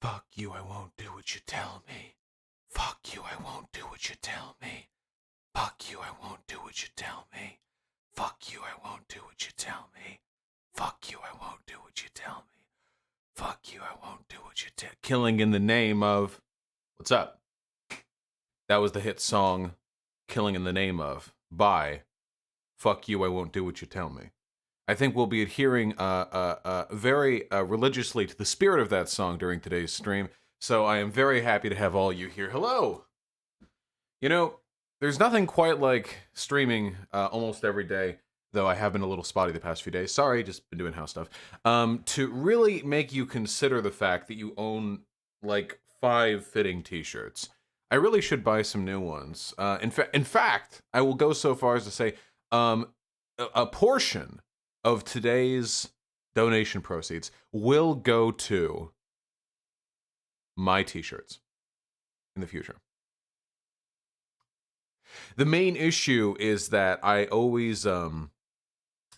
Fuck you, I won't do what you tell me. Fuck you, I won't do what you tell me. Fuck you, I won't do what you tell me. Fuck you, I won't do what you tell me. Fuck you, I won't do what you tell me. Fuck you, I won't do what you tell me. Killing in the Name of... What's up? That was the hit song Killing in the Name of by Fuck You, I Won't Do What You Tell Me. I think we'll be adhering very religiously to the spirit of that song during today's stream, so I am very happy to have all you here. Hello! You know, there's nothing quite like streaming almost every day, though I have been a little spotty the past few days. Sorry, just been doing house stuff. To really make you consider the fact that you own, like, 5 fitting t-shirts. I really should buy some new ones. In fact, I will go so far as to say, a portion of today's donation proceeds will go to my t-shirts in the future. The main issue is that I always, the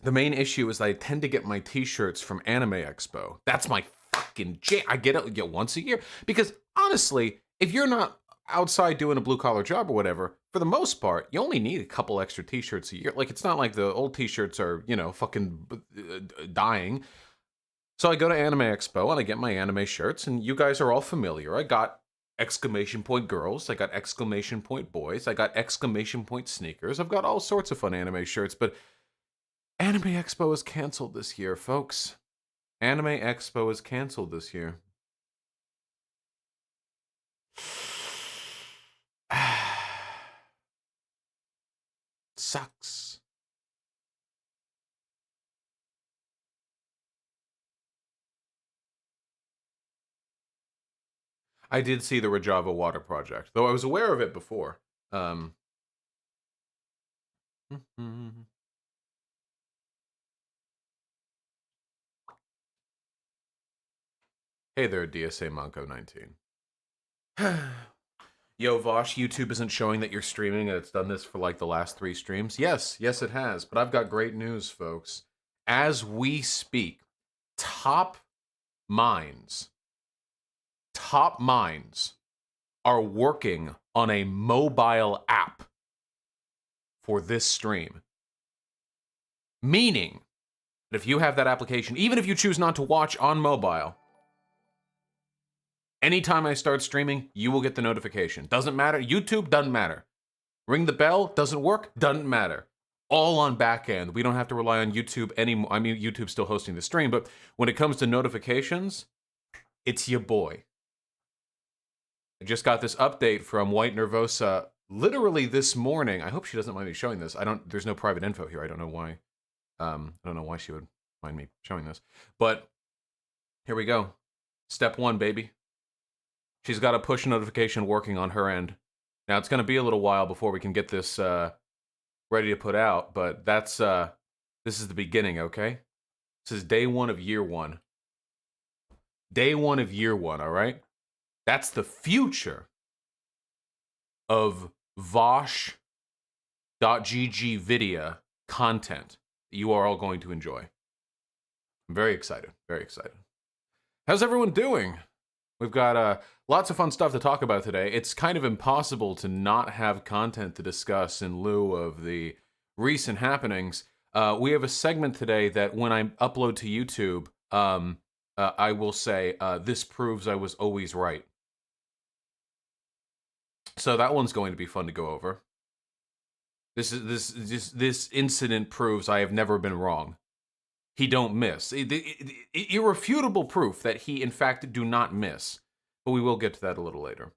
main issue is I tend to get my t-shirts from Anime Expo. That's my fucking jam. I get it once a year. Because, honestly, if you're not outside doing a blue-collar job or whatever, for the most part, you only need a couple extra t-shirts a year. Like, it's not like the old t-shirts are, you know, fucking dying. So I go to Anime Expo and I get my anime shirts, and you guys are all familiar. I got exclamation point girls, I got exclamation point boys, I got exclamation point sneakers. I've got all sorts of fun anime shirts, but Anime Expo is canceled this year, folks. Anime Expo is canceled this year. Sucks. I did see the Rojava Water Project, though I was aware of it before. Hey there, DSA Monko 19. Yo, Vosh, YouTube isn't showing that you're streaming and it's done this for like the last 3 streams. Yes, it has. But I've got great news, folks. As we speak, top minds are working on a mobile app for this stream. Meaning that if you have that application, even if you choose not to watch on mobile, anytime I start streaming, you will get the notification. Doesn't matter. YouTube doesn't matter. Ring the bell, doesn't work, doesn't matter. All on back end. We don't have to rely on YouTube anymore. I mean, YouTube's still hosting the stream, but when it comes to notifications, it's your boy. I just got this update from White Nervosa literally this morning. I hope she doesn't mind me showing this. There's no private info here. I don't know why. I don't know why she would mind me showing this. But here we go. Step 1, baby. She's got a push notification working on her end. Now, it's going to be a little while before we can get this ready to put out, but that's this is the beginning, okay? This is day 1 of year 1. Day 1 of year 1, all right? That's the future of Vosh.gg Vidya content that you are all going to enjoy. I'm very excited, very excited. How's everyone doing? We've got lots of fun stuff to talk about today. It's kind of impossible to not have content to discuss in lieu of the recent happenings. We have a segment today that when I upload to YouTube, I will say, this proves I was always right. So that one's going to be fun to go over. This incident proves I have never been wrong. He don't miss. Irrefutable proof that he, in fact, do not miss. But we will get to that a little later.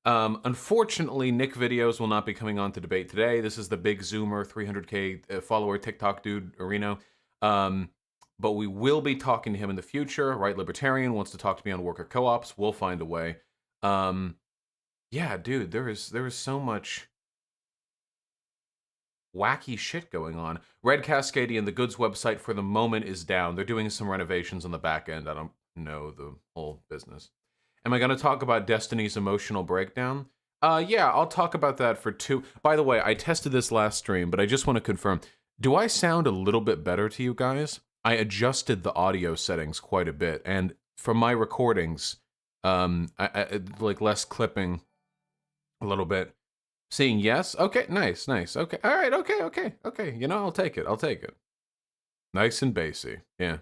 Unfortunately, Nick Videos will not be coming on to debate today. This is the big Zoomer, 300k follower TikTok dude, Areno. But we will be talking to him in the future. Right Libertarian wants to talk to me on worker co-ops. We'll find a way. Yeah, dude, there is so much wacky shit going on. Red Cascadian, the goods website for the moment is down. They're doing some renovations on the back end. I don't know the whole business. Am I going to talk about Destiny's emotional breakdown? Yeah, I'll talk about that for 2. By the way, I tested this last stream, but I just want to confirm. Do I sound a little bit better to you guys? I adjusted the audio settings quite a bit, and from my recordings, Like less clipping a little bit. Seeing yes. Okay, nice. Okay. All right. Okay. You know, I'll take it. Nice and bassy. Yeah.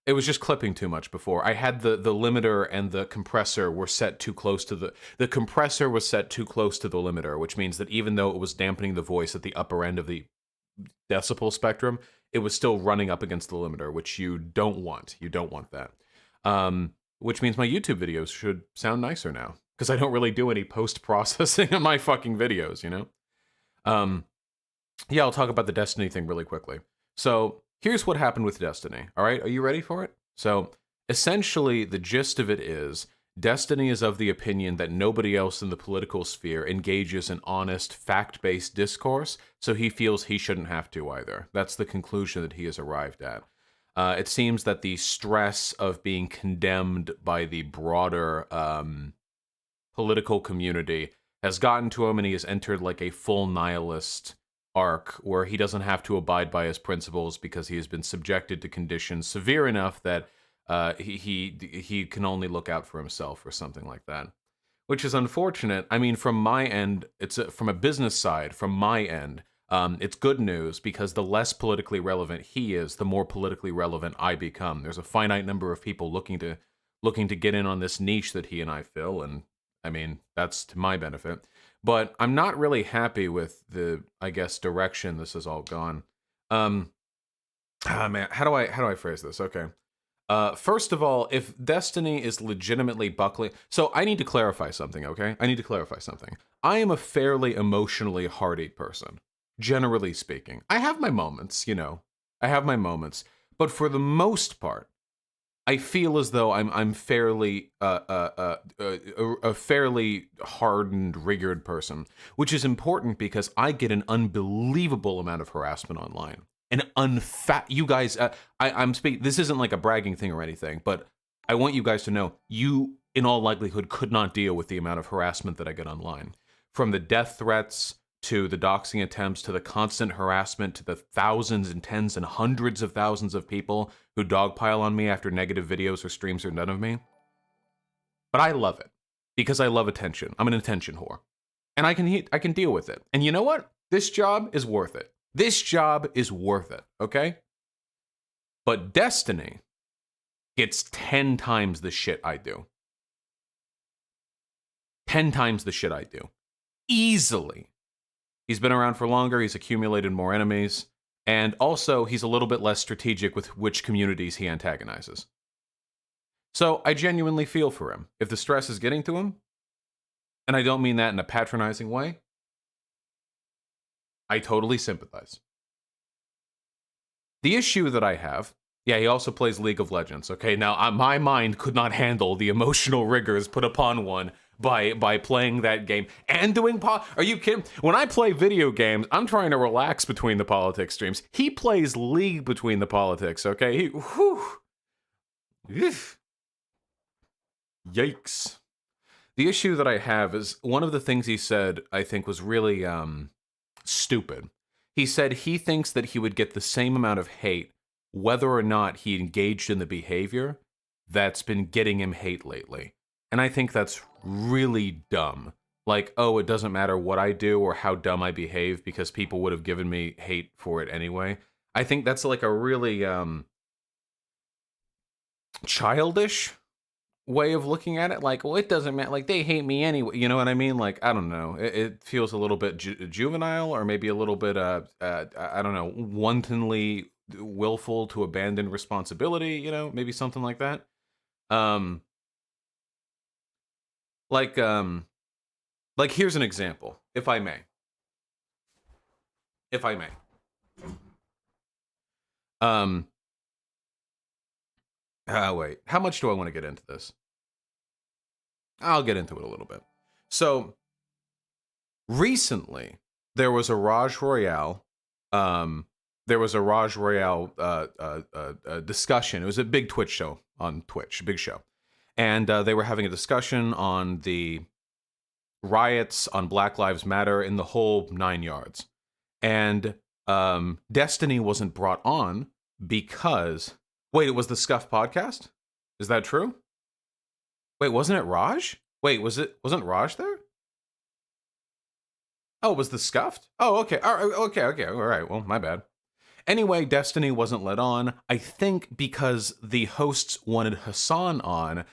It was just clipping too much before. I had the limiter and the compressor were set too close to the compressor was set too close to the limiter, which means that even though it was dampening the voice at the upper end of the decibel spectrum, it was still running up against the limiter, which you don't want. You don't want that. Which means my YouTube videos should sound nicer now, because I don't really do any post-processing on my fucking videos, you know? Yeah, I'll talk about the Destiny thing really quickly. So, here's what happened with Destiny, all right? Are you ready for it? So, essentially, the gist of it is, Destiny is of the opinion that nobody else in the political sphere engages in honest, fact-based discourse, so he feels he shouldn't have to either. That's the conclusion that he has arrived at. It seems that the stress of being condemned by the broader political community has gotten to him, and he has entered like a full nihilist arc where he doesn't have to abide by his principles because he has been subjected to conditions severe enough that he can only look out for himself or something like that, which is unfortunate. I mean, from my end, from a business side, from my end, it's good news because the less politically relevant he is, the more politically relevant I become. There's a finite number of people looking to get in on this niche that he and I fill, and I mean, that's to my benefit. But I'm not really happy with the, I guess, direction this has all gone. Man, how do I phrase this? Okay. First of all, if Destiny is legitimately buckling, so I need to clarify something, okay? I need to clarify something. I am a fairly emotionally hardy person, generally speaking. I have my moments, you know. I have my moments, but for the most part, I feel as though I'm fairly a fairly hardened, rigored person, which is important because I get an unbelievable amount of harassment online. You guys, I'm speaking. This isn't like a bragging thing or anything, but I want you guys to know you, in all likelihood, could not deal with the amount of harassment that I get online, from the death threats to the doxing attempts, to the constant harassment, to the thousands and tens and hundreds of thousands of people who dogpile on me after negative videos or streams are done of me. But I love it because I love attention. I'm an attention whore, and I can deal with it. And you know what? This job is worth it. This job is worth it, okay? But Destiny gets 10 times the shit I do. 10 times the shit I do. Easily. He's been around for longer, he's accumulated more enemies, and also he's a little bit less strategic with which communities he antagonizes. So I genuinely feel for him. If the stress is getting to him, and I don't mean that in a patronizing way, I totally sympathize. The issue that I have, yeah, he also plays League of Legends, okay? Now, my mind could not handle the emotional rigors put upon one by playing that game and doing Are you kidding? When I play video games, I'm trying to relax between the politics streams. He plays League between the politics, okay? Yikes. The issue that I have is one of the things he said, I think, was really stupid. He said he thinks that he would get the same amount of hate whether or not he engaged in the behavior that's been getting him hate lately. And I think that's really dumb. Like, oh, it doesn't matter what I do or how dumb I behave because people would have given me hate for it anyway. I think that's like a really childish way of looking at it. Like, well, it doesn't matter. Like, they hate me anyway. You know what I mean? Like, I don't know. It feels a little bit juvenile, or maybe a little bit, I don't know, wantonly willful to abandon responsibility. You know, maybe something like that. Like here's an example, if I may. If I may. Wait. How much do I want to get into this? I'll get into it a little bit. So, recently, there was a Raj Royale. Discussion. It was a big Twitch show on Twitch, big show. And they were having a discussion on the riots, on Black Lives Matter, in the whole 9 yards. And Destiny wasn't brought on because... Wait, it was the Scuff podcast? Is that true? Wait, wasn't it Raj? Wait, wasn't Raj there? Oh, it was the Scuffed? Oh, okay. All right, okay. All right. Well, my bad. Anyway, Destiny wasn't let on. I think because the hosts wanted Hassan on,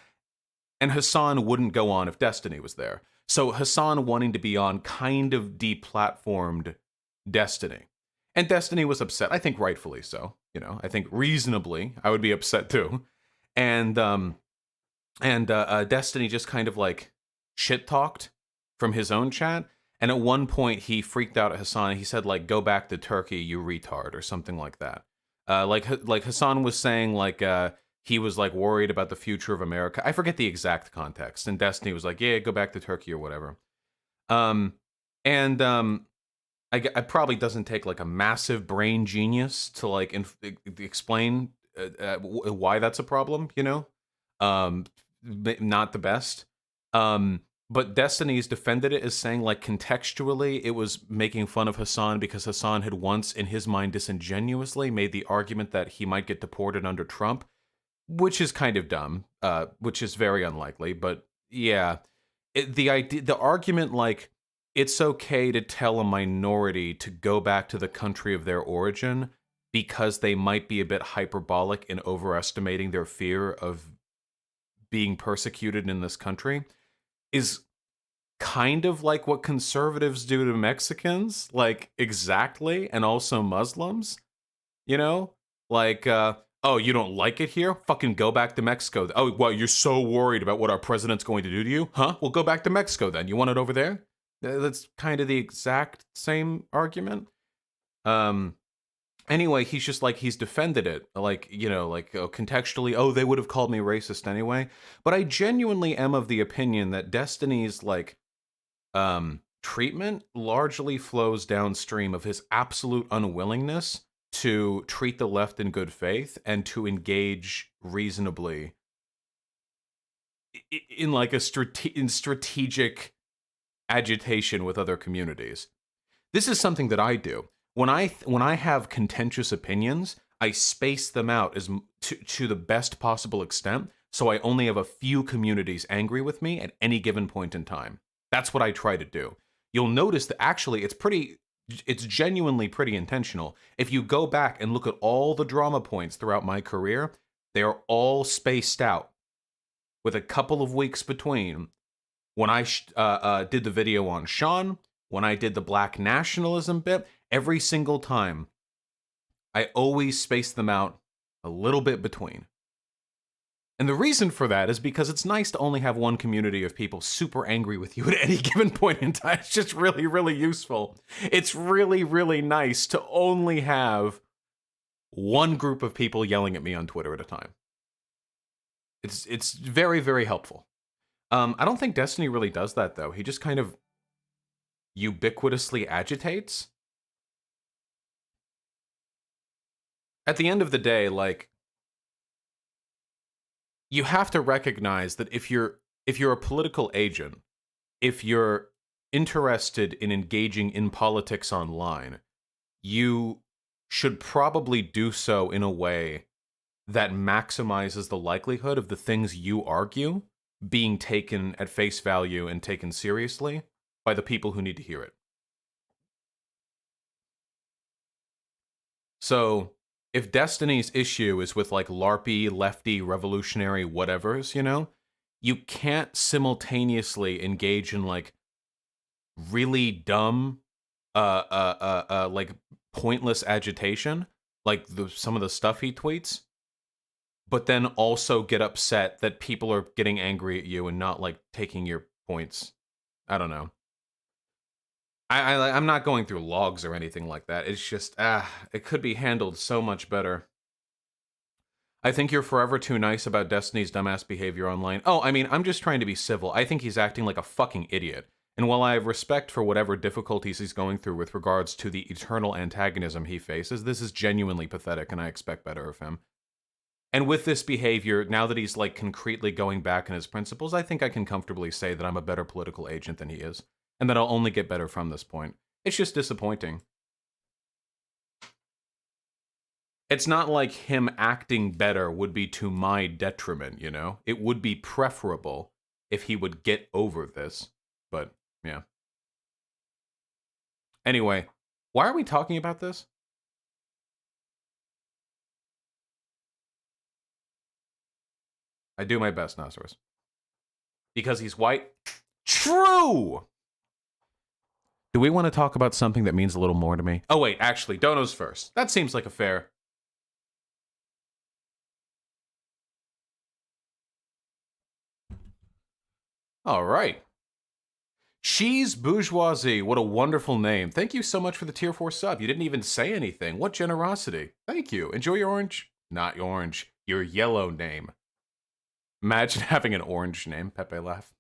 and Hassan wouldn't go on if Destiny was there. So Hassan wanting to be on kind of deplatformed Destiny. And Destiny was upset. I think rightfully so. You know, I think reasonably I would be upset too. And Destiny just kind of like shit talked from his own chat. And at one point, he freaked out at Hassan. He said, like, "Go back to Turkey, you retard," or something like that. Like Hassan was saying, like, he was like worried about the future of America. I forget the exact context. And Destiny was like, "Yeah, go back to Turkey or whatever." Um, and it probably doesn't take like a massive brain genius to like explain why that's a problem. You know, not the best. But Destiny's defended it as saying, like, contextually, it was making fun of Hassan because Hassan had once, in his mind, disingenuously made the argument that he might get deported under Trump, which is kind of dumb, which is very unlikely. But yeah, the argument, like, it's okay to tell a minority to go back to the country of their origin because they might be a bit hyperbolic in overestimating their fear of being persecuted in this country is kind of like what conservatives do to Mexicans, like exactly, and also Muslims, you know? Like, oh, you don't like it here? Fucking go back to Mexico. Oh, well, you're so worried about what our president's going to do to you? Huh? Well, go back to Mexico then. You want it over there? That's kind of the exact same argument. Anyway, he's just like, he's defended it, like, you know, like, contextually, oh, they would have called me racist anyway. But I genuinely am of the opinion that Destiny's, like, treatment largely flows downstream of his absolute unwillingness to treat the left in good faith and to engage reasonably in like a strategic agitation with other communities. This is something that I do. When I have contentious opinions, I space them out to the best possible extent, so I only have a few communities angry with me at any given point in time. That's what I try to do. You'll notice that actually it's genuinely pretty intentional. If you go back and look at all the drama points throughout my career, they are all spaced out with a couple of weeks between. When I did the video on Sean, when I did the black nationalism bit, every single time, I always space them out a little bit between. And the reason for that is because it's nice to only have one community of people super angry with you at any given point in time. It's just really, really useful. It's really, really nice to only have one group of people yelling at me on Twitter at a time. It's very, very helpful. I don't think Destiny really does that, though. He just kind of ubiquitously agitates. At the end of the day, like, you have to recognize that if you're a political agent, if you're interested in engaging in politics online, you should probably do so in a way that maximizes the likelihood of the things you argue being taken at face value and taken seriously by the people who need to hear it. So, if Destiny's issue is with like LARPy, lefty, revolutionary whatevers, you know, you can't simultaneously engage in like really dumb, like pointless agitation, like some of the stuff he tweets, but then also get upset that people are getting angry at you and not like taking your points. I don't know. I'm not going through logs or anything like that. It's just, it could be handled so much better. I think you're forever too nice about Destiny's dumbass behavior online. Oh, I mean, I'm just trying to be civil. I think he's acting like a fucking idiot. And while I have respect for whatever difficulties he's going through with regards to the eternal antagonism he faces, this is genuinely pathetic and I expect better of him. And with this behavior, now that he's like concretely going back on his principles, I think I can comfortably say that I'm a better political agent than he is. And that I'll only get better from this point. It's just disappointing. It's not like him acting better would be to my detriment, you know? It would be preferable if he would get over this. But, yeah. Anyway, why are we talking about this? I do my best, Nossaurus. Because he's white? True! Do we want to talk about something that means a little more to me? Oh, wait, actually, donos first. That seems like a fair... All right. Cheese Bourgeoisie, what a wonderful name. Thank you so much for the tier 4 sub. You didn't even say anything. What generosity. Thank you. Enjoy your orange. Not your orange. Your yellow name. Imagine having an orange name. Pepe laugh.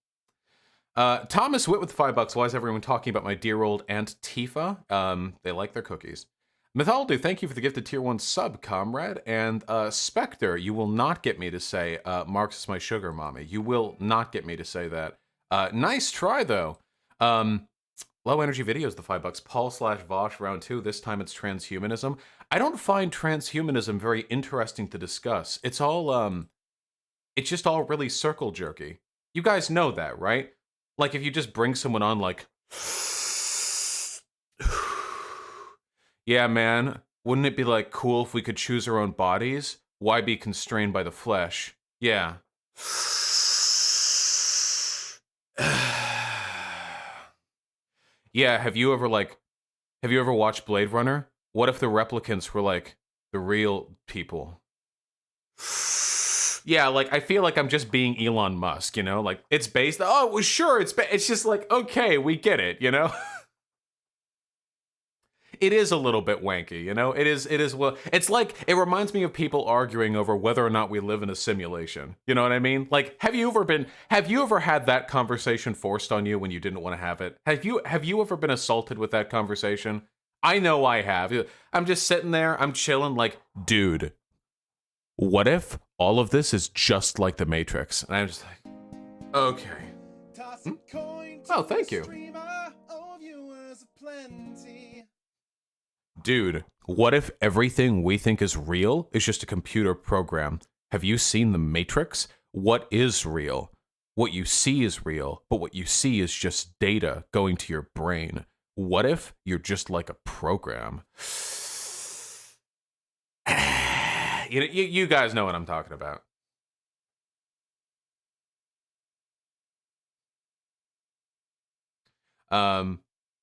Thomas Witt with $5. Why is everyone talking about my dear old Aunt Tifa? They like their cookies. Mytholdu, thank you for the gifted tier 1 sub, comrade. And Spectre, you will not get me to say Marx is my sugar mommy. You will not get me to say that. Nice try, though. Low Energy Videos, the $5. Paul/Vosh, round 2. This time it's transhumanism. I don't find transhumanism very interesting to discuss. It's all, it's just all really circle jerky. You guys know that, right? Like, if you just bring someone on, like... Yeah, man, wouldn't it be, like, cool if we could choose our own bodies? Why be constrained by the flesh? Yeah. Yeah, have you ever watched Blade Runner? What if the replicants were, like, the real people? Yeah, like, I feel like I'm just being Elon Musk, you know? Like, it's based... Oh, well, sure, it's just like, okay, we get it, you know? It is a little bit wanky, you know? It is, well, it's like, it reminds me of people arguing over whether or not we live in a simulation. You know what I mean? Like, have you ever had that conversation forced on you when you didn't want to have it? Have you ever been assaulted with that conversation? I know I have. I'm just sitting there, I'm chilling, like, dude, what if all of this is just like the Matrix? And I'm just like, okay. Oh, thank you. Dude, what if everything we think is real is just a computer program? Have you seen The Matrix? What is real? What you see is real, but what you see is just data going to your brain. What if you're just like a program? You guys know what I'm talking about.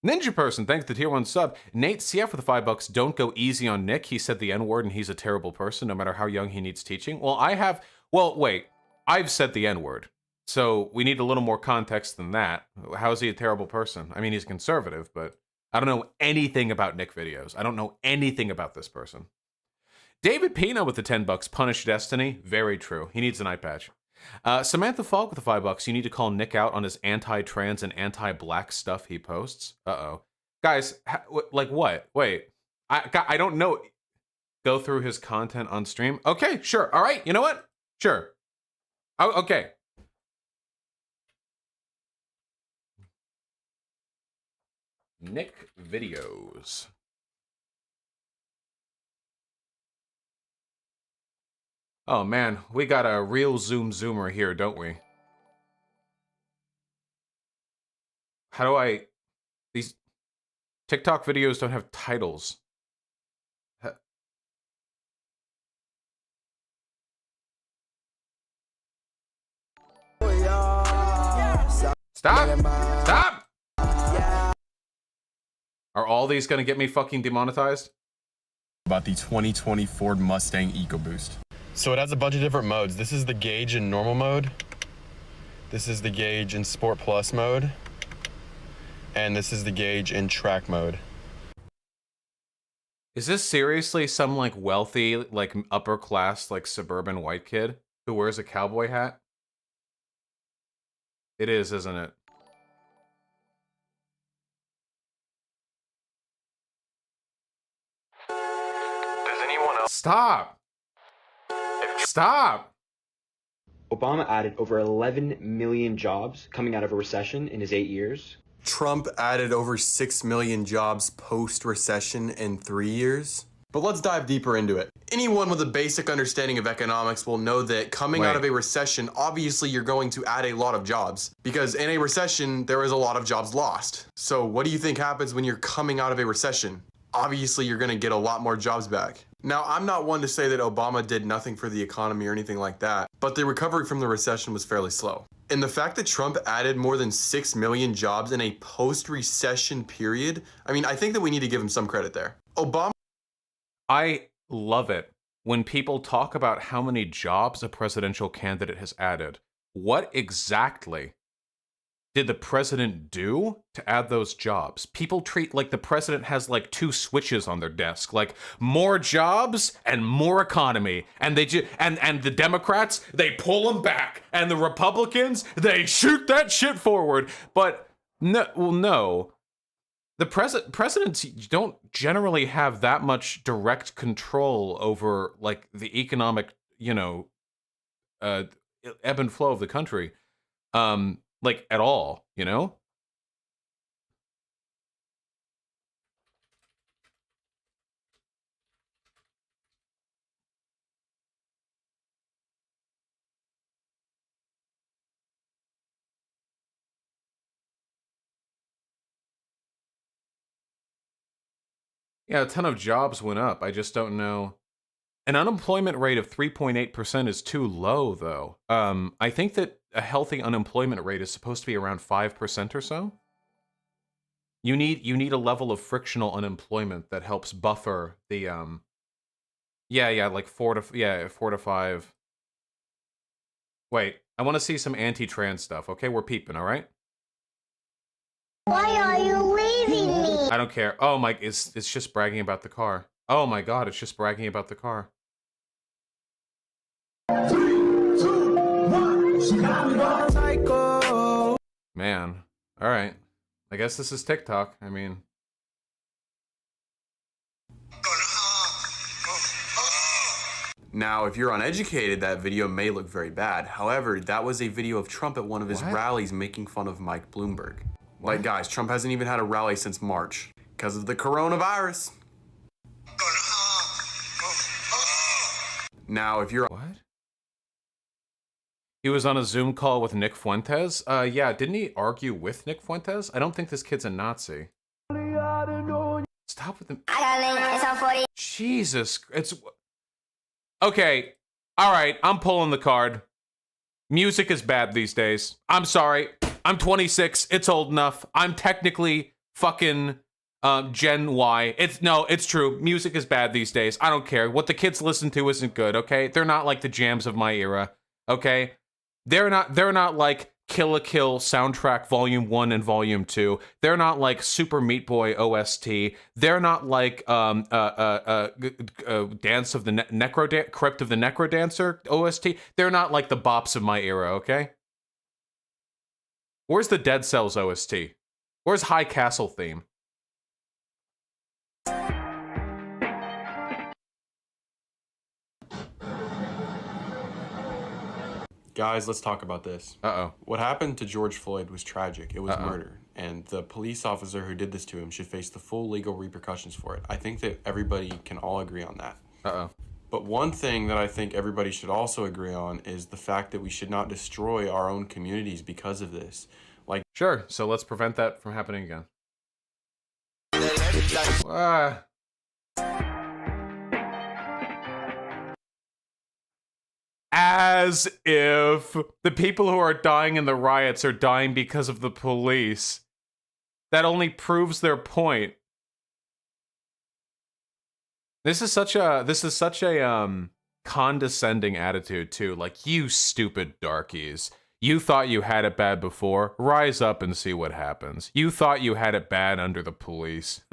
Ninja Person, thanks to the tier 1 sub. Nate CF for the $5. Don't go easy on Nick. He said the N-word and he's a terrible person no matter how young he needs teaching. Well, wait. I've said the N-word. So we need a little more context than that. How is he a terrible person? I mean, he's conservative, but I don't know anything about Nick videos. I don't know anything about this person. David Pina with the $10. Punish Destiny. Very true. He needs an eye patch. Samantha Falk with the $5. You need to call Nick out on his anti-trans and anti-black stuff he posts. Uh-oh. Guys, like what? Wait. I don't know. Go through his content on stream? Okay, sure. All right, you know what? Sure. Oh, okay. Nick videos. Oh man, we got a real zoomer here, don't we? How do I... These TikTok videos don't have titles. Stop! Stop! Are all these gonna get me fucking demonetized? About the 2020 Ford Mustang EcoBoost. So it has a bunch of different modes. This is the gauge in normal mode. This is the gauge in Sport Plus mode. And this is the gauge in track mode. Is this seriously some like wealthy, like upper class, like suburban white kid who wears a cowboy hat? It is, isn't it? Does anyone else? Stop! Stop! Obama added over 11 million jobs coming out of a recession in his 8 years. Trump added over 6 million jobs post-recession in 3 years. But let's dive deeper into it. Anyone with a basic understanding of economics will know that coming out of a recession, obviously you're going to add a lot of jobs. Because in a recession, there is a lot of jobs lost. So what do you think happens when you're coming out of a recession? Obviously you're gonna get a lot more jobs back. Now, I'm not one to say that Obama did nothing for the economy or anything like that, but the recovery from the recession was fairly slow. And the fact that Trump added more than 6 million jobs in a post-recession period, I mean, I think that we need to give him some credit there. Obama. I love it when people talk about how many jobs a presidential candidate has added. What exactly did the president do to add those jobs? People treat like the president has like 2 switches on their desk, like more jobs and more economy. And they and the Democrats, they pull them back, and the Republicans, they shoot that shit forward. But no. The presidents don't generally have that much direct control over like the economic, ebb and flow of the country, like at all, Yeah, a ton of jobs went up. I just don't know. An unemployment rate of 3.8% is too low, though. I think that a healthy unemployment rate is supposed to be around 5% or so. You need a level of frictional unemployment that helps buffer the like 4 to 5. Wait, I want to see some anti-trans stuff. Okay, we're peeping, all right? Why are you leaving me? I don't care. Oh my, it's just bragging about the car. Oh my god, it's just bragging about the car. 3, 2, 1, psycho. Man, all right. I guess this is TikTok. I mean, now, if you're uneducated, that video may look very bad. However, that was a video of Trump at one of his rallies making fun of Mike Bloomberg. Like, guys, Trump hasn't even had a rally since March because of the coronavirus. Now, if you're... What? He was on a Zoom call with Nick Fuentes? Yeah, didn't he argue with Nick Fuentes? I don't think this kid's a Nazi. Stop with the... Jesus, it's... Okay, all right, I'm pulling the card. Music is bad these days. I'm sorry. I'm 26. It's old enough. I'm technically fucking Gen Y. It's true. Music is bad these days. I don't care. What the kids listen to isn't good, okay? They're not like the jams of my era, okay? They're not like Kill la Kill soundtrack volume 1 and volume 2. They're not like Super Meat Boy OST. They're not like Dance of the Crypt of the Necrodancer OST. They're not like the bops of my era, okay? Where's the Dead Cells OST? Where's High Castle theme? Guys, let's talk about this. Uh-oh. What happened to George Floyd was tragic. It was murder. And the police officer who did this to him should face the full legal repercussions for it. I think that everybody can all agree on that. Uh-oh. But one thing that I think everybody should also agree on is the fact that we should not destroy our own communities because of this. Like, sure, so let's prevent that from happening again. As if the people who are dying in the riots are dying because of the police. That only proves their point. This is such a condescending attitude too. Like, you stupid darkies. You thought you had it bad before. Rise up and see what happens. You thought you had it bad under the police.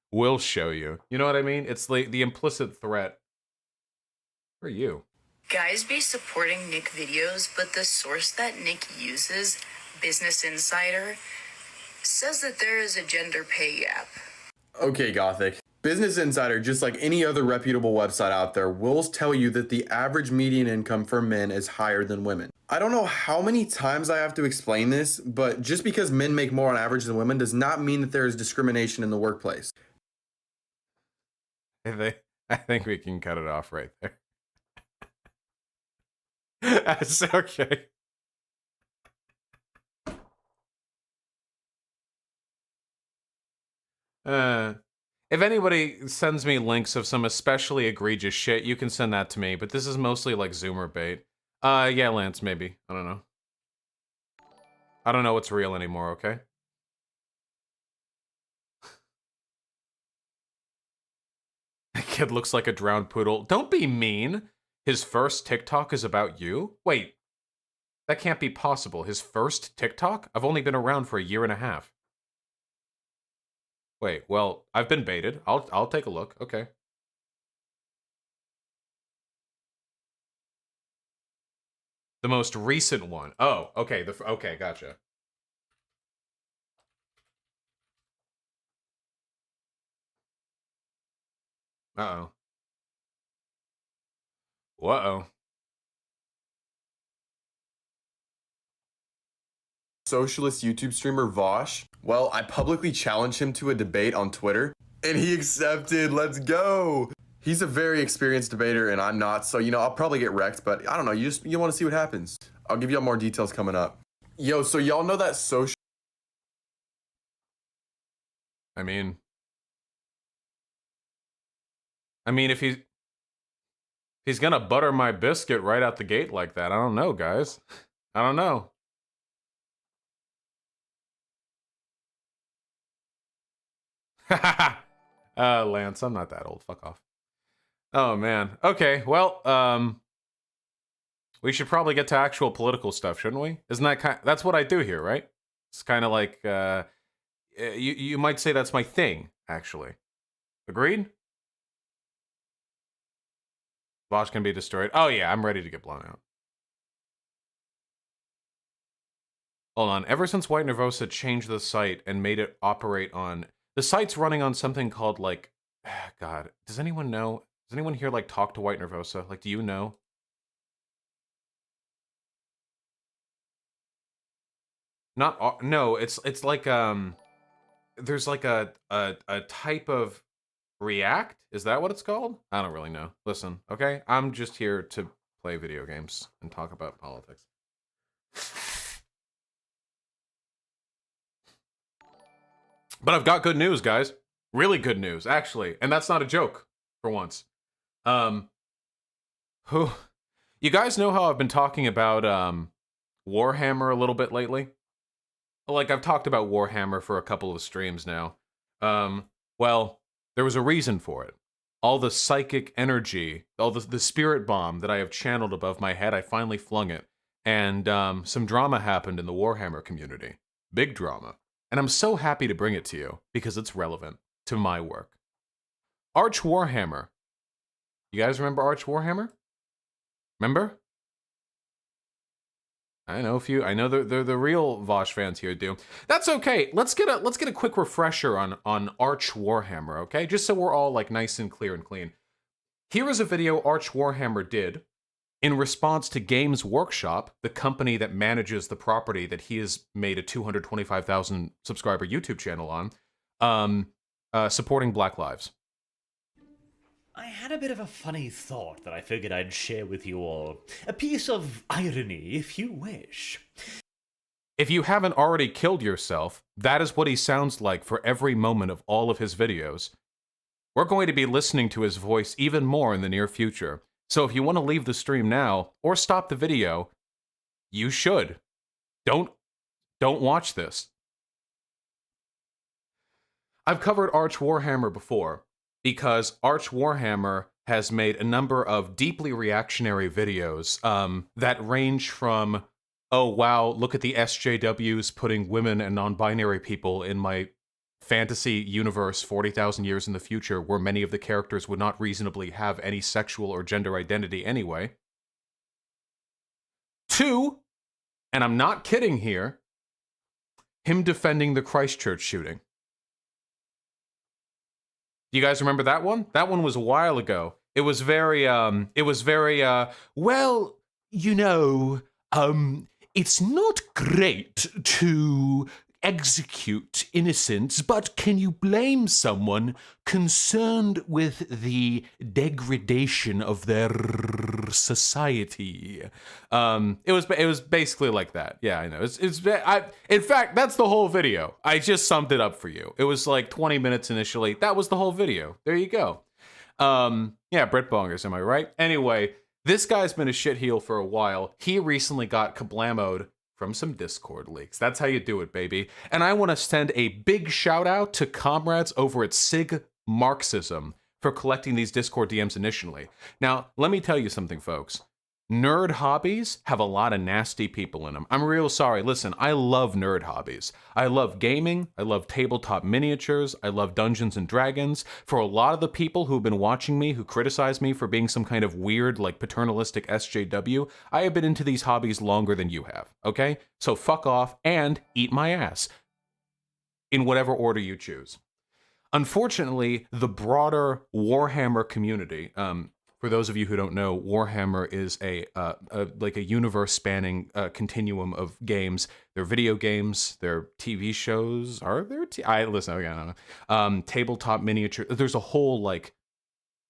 We'll show you. You know what I mean? It's like the implicit threat. Who are you? Guys be supporting Nick videos, but the source that Nick uses, Business Insider, says that there is a gender pay gap. Okay, Gothic. Business Insider, just like any other reputable website out there, will tell you that the average median income for men is higher than women. I don't know how many times I have to explain this, but just because men make more on average than women does not mean that there is discrimination in the workplace. I think we can cut it off right there. That's okay. If anybody sends me links of some especially egregious shit, you can send that to me, but this is mostly like Zoomer bait. Yeah, Lance, maybe. I don't know. I don't know what's real anymore, okay? That kid looks like a drowned poodle. Don't be mean. His first TikTok is about you? Wait, that can't be possible. His first TikTok? I've only been around for a year and a half. Wait, well, I've been baited. I'll take a look. Okay. The most recent one. Oh, okay. Okay, gotcha. Uh-oh. Uh-oh. Socialist YouTube streamer Vosh. Well, I publicly challenged him to a debate on Twitter, and he accepted. Let's go. He's a very experienced debater, and I'm not, so, you know, I'll probably get wrecked, but I don't know, you want to see what happens. I'll give y'all more details coming up. Yo, so y'all know that social... I mean, if he's gonna butter my biscuit right out the gate like that, I don't know, guys. I don't know. Lance, I'm not that old. Fuck off. Oh, man. Okay, well, we should probably get to actual political stuff, shouldn't we? Isn't that that's what I do here, right? It's kind of like, you might say that's my thing, actually. Agreed? Vosh can be destroyed. Oh, yeah, I'm ready to get blown out. Hold on. Ever since White Nervosa changed the site and made it operate on... The site's running on something called, like... God, does anyone know? Does anyone here, like, talk to White Nervosa? Like, do you know? Not... No, it's like, there's, like, a type of React? Is that what it's called? I don't really know. Listen, okay? I'm just here to play video games and talk about politics. But I've got good news, guys. Really good news, actually. And that's not a joke, for once. You guys know how I've been talking about, Warhammer a little bit lately? Like, I've talked about Warhammer for a couple of streams now. Well, there was a reason for it. All the psychic energy, all the spirit bomb that I have channeled above my head, I finally flung it. And, some drama happened in the Warhammer community. Big drama. And I'm so happy to bring it to you, because it's relevant to my work. Arch Warhammer. You guys remember Arch Warhammer? Remember? I know a few. I know the real Vosh fans here do. That's okay. Let's get a quick refresher on Arch Warhammer, okay? Just so we're all like nice and clear and clean. Here is a video Arch Warhammer did in response to Games Workshop, the company that manages the property that he has made a 225,000 subscriber YouTube channel on, supporting Black Lives. I had a bit of a funny thought that I figured I'd share with you all. A piece of irony, if you wish. If you haven't already killed yourself, that is what he sounds like for every moment of all of his videos. We're going to be listening to his voice even more in the near future. So if you want to leave the stream now, or stop the video, you should. Don't watch this. I've covered Arch Warhammer before, because Arch Warhammer has made a number of deeply reactionary videos that range from, oh wow, look at the SJWs putting women and non-binary people in my fantasy universe 40,000 years in the future, where many of the characters would not reasonably have any sexual or gender identity anyway. 2, and I'm not kidding here, him defending the Christchurch shooting. Do you guys remember that one? That one was a while ago. It was very, well, you know, it's not great to execute innocents, but can you blame someone concerned with the degradation of their society? It was basically like that. Yeah, I know. In fact, that's the whole video. I just summed it up for you. It was like 20 minutes initially. That was the whole video. There you go. Yeah, Brit Bongers, am I right? Anyway, this guy's been a shitheel for a while. He recently got kablamoed from some Discord leaks. That's how you do it, baby. And I want to send a big shout out to comrades over at Sig Marxism for collecting these Discord DMs initially. Now, let me tell you something, folks. Nerd hobbies have a lot of nasty people in them. I'm real sorry. Listen, I love nerd hobbies. I love gaming. I love tabletop miniatures. I love Dungeons and Dragons. For a lot of the people who've been watching me, who criticize me for being some kind of weird, like paternalistic SJW, I have been into these hobbies longer than you have, okay? So fuck off and eat my ass. In whatever order you choose. Unfortunately, the broader Warhammer community, for those of you who don't know, Warhammer is a universe-spanning continuum of games. They're video games, they're TV shows. Are there? I don't know. Tabletop miniature. There's a whole like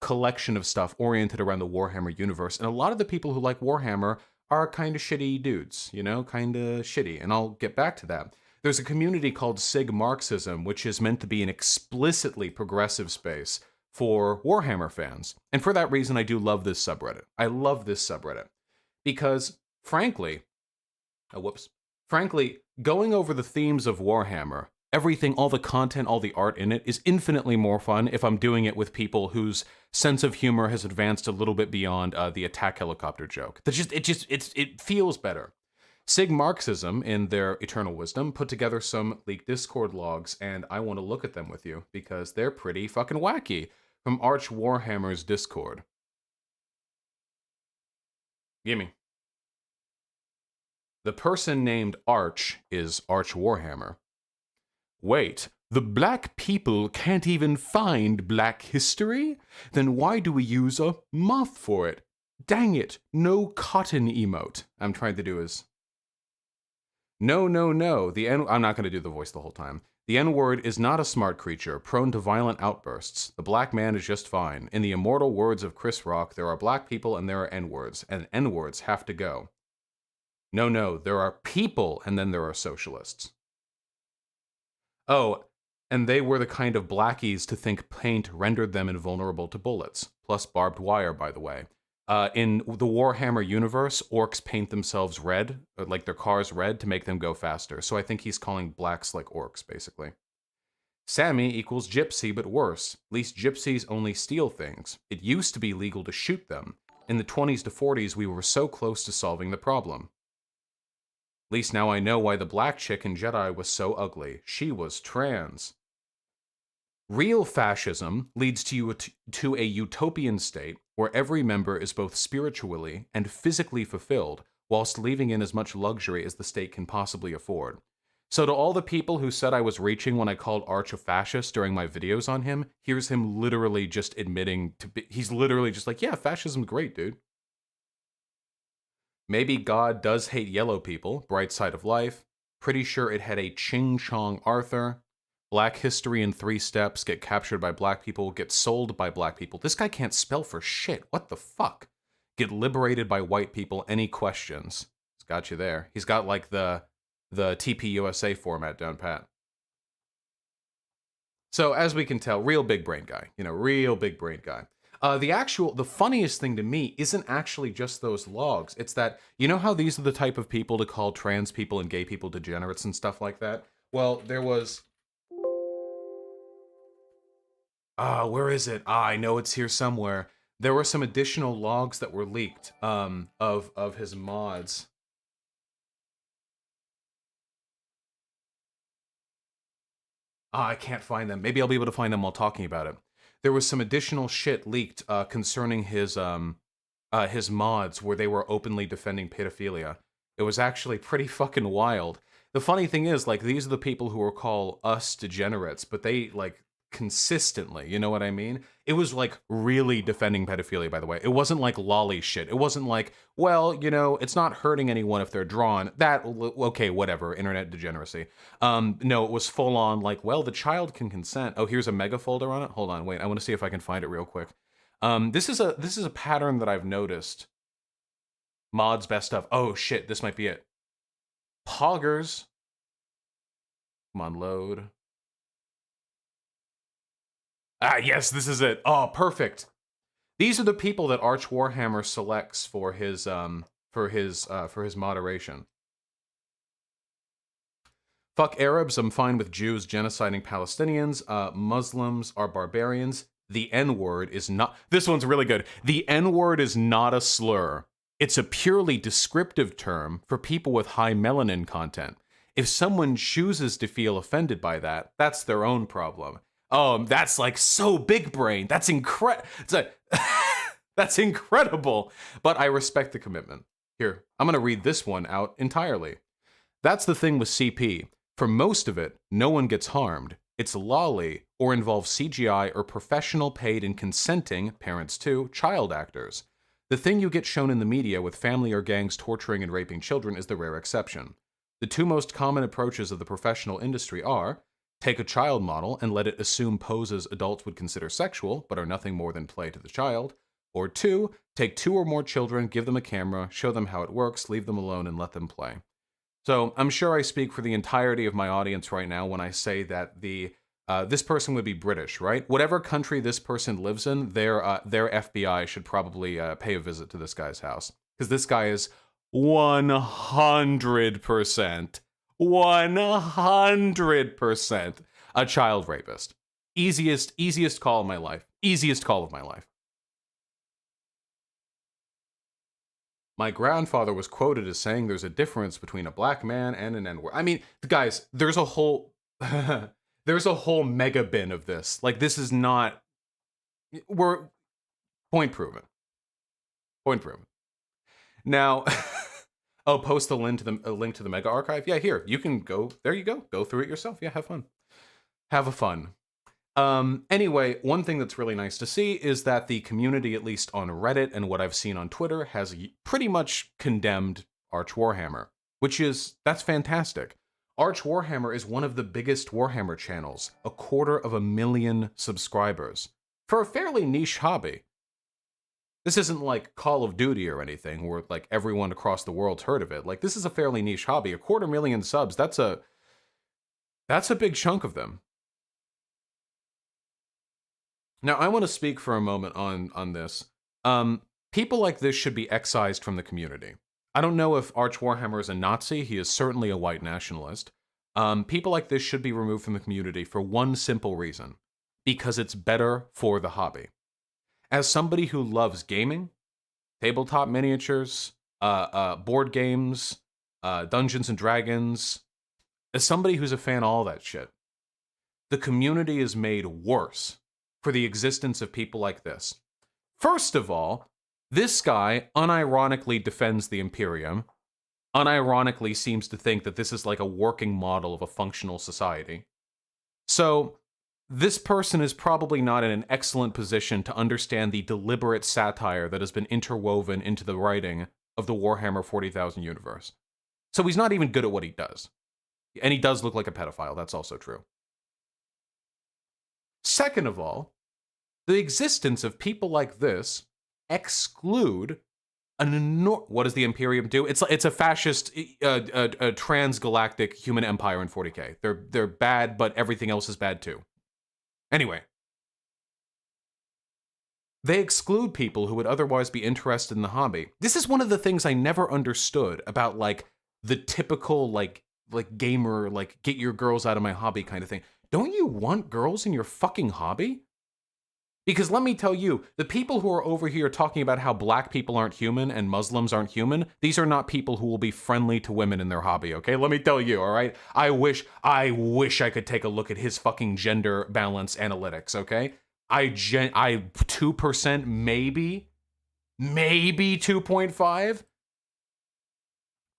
collection of stuff oriented around the Warhammer universe, and a lot of the people who like Warhammer are kind of shitty dudes. You know, kind of shitty. And I'll get back to that. There's a community called Sig Marxism, which is meant to be an explicitly progressive space for Warhammer fans. And for that reason, I do love this subreddit. I love this subreddit because, frankly, going over the themes of Warhammer, everything, all the content, all the art in it is infinitely more fun if I'm doing it with people whose sense of humor has advanced a little bit beyond the attack helicopter joke. It feels better. Sig Marxism, in their eternal wisdom, put together some leaked Discord logs, and I want to look at them with you because they're pretty fucking wacky. From Arch Warhammer's Discord. Gimme. The person named Arch is Arch Warhammer. Wait, the black people can't even find black history? Then why do we use a moth for it? Dang it, no cotton emote. I'm trying to do his... No. I'm not going to do the voice the whole time. The N-word is not a smart creature, prone to violent outbursts. The black man is just fine. In the immortal words of Chris Rock, there are black people and there are N-words, and N-words have to go. No, there are people and then there are socialists. Oh, and they were the kind of blackies to think paint rendered them invulnerable to bullets, plus barbed wire, by the way. In the Warhammer universe, orcs paint themselves red, like their cars red, to make them go faster. So I think he's calling blacks like orcs, basically. Sammy equals gypsy, but worse. At least gypsies only steal things. It used to be legal to shoot them. In the 20s to 40s, we were so close to solving the problem. At least now I know why the black chick in Jedi was so ugly. She was trans. Real fascism leads to a utopian state where every member is both spiritually and physically fulfilled, whilst leaving in as much luxury as the state can possibly afford. So to all the people who said I was reaching when I called Arch a fascist during my videos on him, here's him literally just admitting to be, he's literally just like, yeah, fascism's great, dude. Maybe God does hate yellow people, bright side of life. Pretty sure it had a Ching Chong Arthur. Black history in 3 steps, get captured by black people, get sold by black people. This guy can't spell for shit. What the fuck? Get liberated by white people. Any questions? He's got you there. He's got like the TPUSA format down pat. So as we can tell, real big brain guy. You know, real big brain guy. The funniest thing to me isn't actually just those logs. It's that, you know how these are the type of people to call trans people and gay people degenerates and stuff like that? Well, there was... where is it? I know it's here somewhere. There were some additional logs that were leaked of his mods. I can't find them. Maybe I'll be able to find them while talking about it. There was some additional shit leaked concerning his mods where they were openly defending pedophilia. It was actually pretty fucking wild. The funny thing is, like, these are the people who will call us degenerates, but they, like, consistently. You know what I mean? It was like really defending pedophilia, by the way. It wasn't like lolly shit. It wasn't like, well, you know, it's not hurting anyone if they're drawn. That, okay, whatever, internet degeneracy. No, it was full on like, well, the child can consent. Oh, here's a mega folder on it. Hold on, wait, I want to see if I can find it real quick. This is a pattern that I've noticed. Mods best of. Oh shit, this might be it. Poggers. Come on, load. Ah, yes, this is it. Oh, perfect. These are the people that Arch Warhammer selects for his moderation. Fuck Arabs, I'm fine with Jews genociding Palestinians. Muslims are barbarians. The N-word is not... This one's really good. The N-word is not a slur. It's a purely descriptive term for people with high melanin content. If someone chooses to feel offended by that, that's their own problem. That's like so big brain. That's that's incredible. But I respect the commitment. Here, I'm going to read this one out entirely. That's the thing with CP. For most of it, no one gets harmed. It's lolly or involves CGI or professional paid and consenting, parents too, child actors. The thing you get shown in the media with family or gangs torturing and raping children is the rare exception. The two most common approaches of the professional industry are: take a child model and let it assume poses adults would consider sexual, but are nothing more than play to the child. Or 2, take 2 or more children, give them a camera, show them how it works, leave them alone, and let them play. So I'm sure I speak for the entirety of my audience right now when I say that this person would be British, right? Whatever country this person lives in, their FBI should probably pay a visit to this guy's house. Because this guy is 100%. 100% a child rapist. Easiest call of my life. Easiest call of my life. My grandfather was quoted as saying there's a difference between a black man and an N-word. I mean, guys, there's a whole mega bin of this. Like, this is not... We're... Point proven. Point proven. Now... Oh, post a link to the Mega Archive? Yeah, here. You can go... There you go. Go through it yourself. Yeah, have fun. Have a fun. Anyway, one thing that's really nice to see is that the community, at least on Reddit and what I've seen on Twitter, has pretty much condemned Arch Warhammer, that's fantastic. Arch Warhammer is one of the biggest Warhammer channels, 250,000 subscribers, for a fairly niche hobby. This isn't like Call of Duty or anything, where like everyone across the world's heard of it. Like, this is a fairly niche hobby. 250,000 subs, that's a big chunk of them. Now, I want to speak for a moment on this. People like this should be excised from the community. I don't know if Arch Warhammer is a Nazi. He is certainly a white nationalist. People like this should be removed from the community for one simple reason. Because it's better for the hobby. As somebody who loves gaming, tabletop miniatures, board games, Dungeons and Dragons, as somebody who's a fan of all that shit, the community is made worse for the existence of people like this. First of all, this guy unironically defends the Imperium, unironically seems to think that this is like a working model of a functional society. So, this person is probably not in an excellent position to understand the deliberate satire that has been interwoven into the writing of the Warhammer 40,000 universe. So he's not even good at what he does. And he does look like a pedophile, that's also true. Second of all, the existence of people like this exclude what does the Imperium do? It's a fascist, a transgalactic human empire in 40k. They're bad, but everything else is bad too. Anyway, they exclude people who would otherwise be interested in the hobby. This is one of the things I never understood about like the typical like gamer, like get your girls out of my hobby kind of thing. Don't you want girls in your fucking hobby? Because let me tell you, the people who are over here talking about how black people aren't human and Muslims aren't human, these are not people who will be friendly to women in their hobby, okay? Let me tell you, all right? I wish I could take a look at his fucking gender balance analytics, okay? I 2%, maybe 2.5,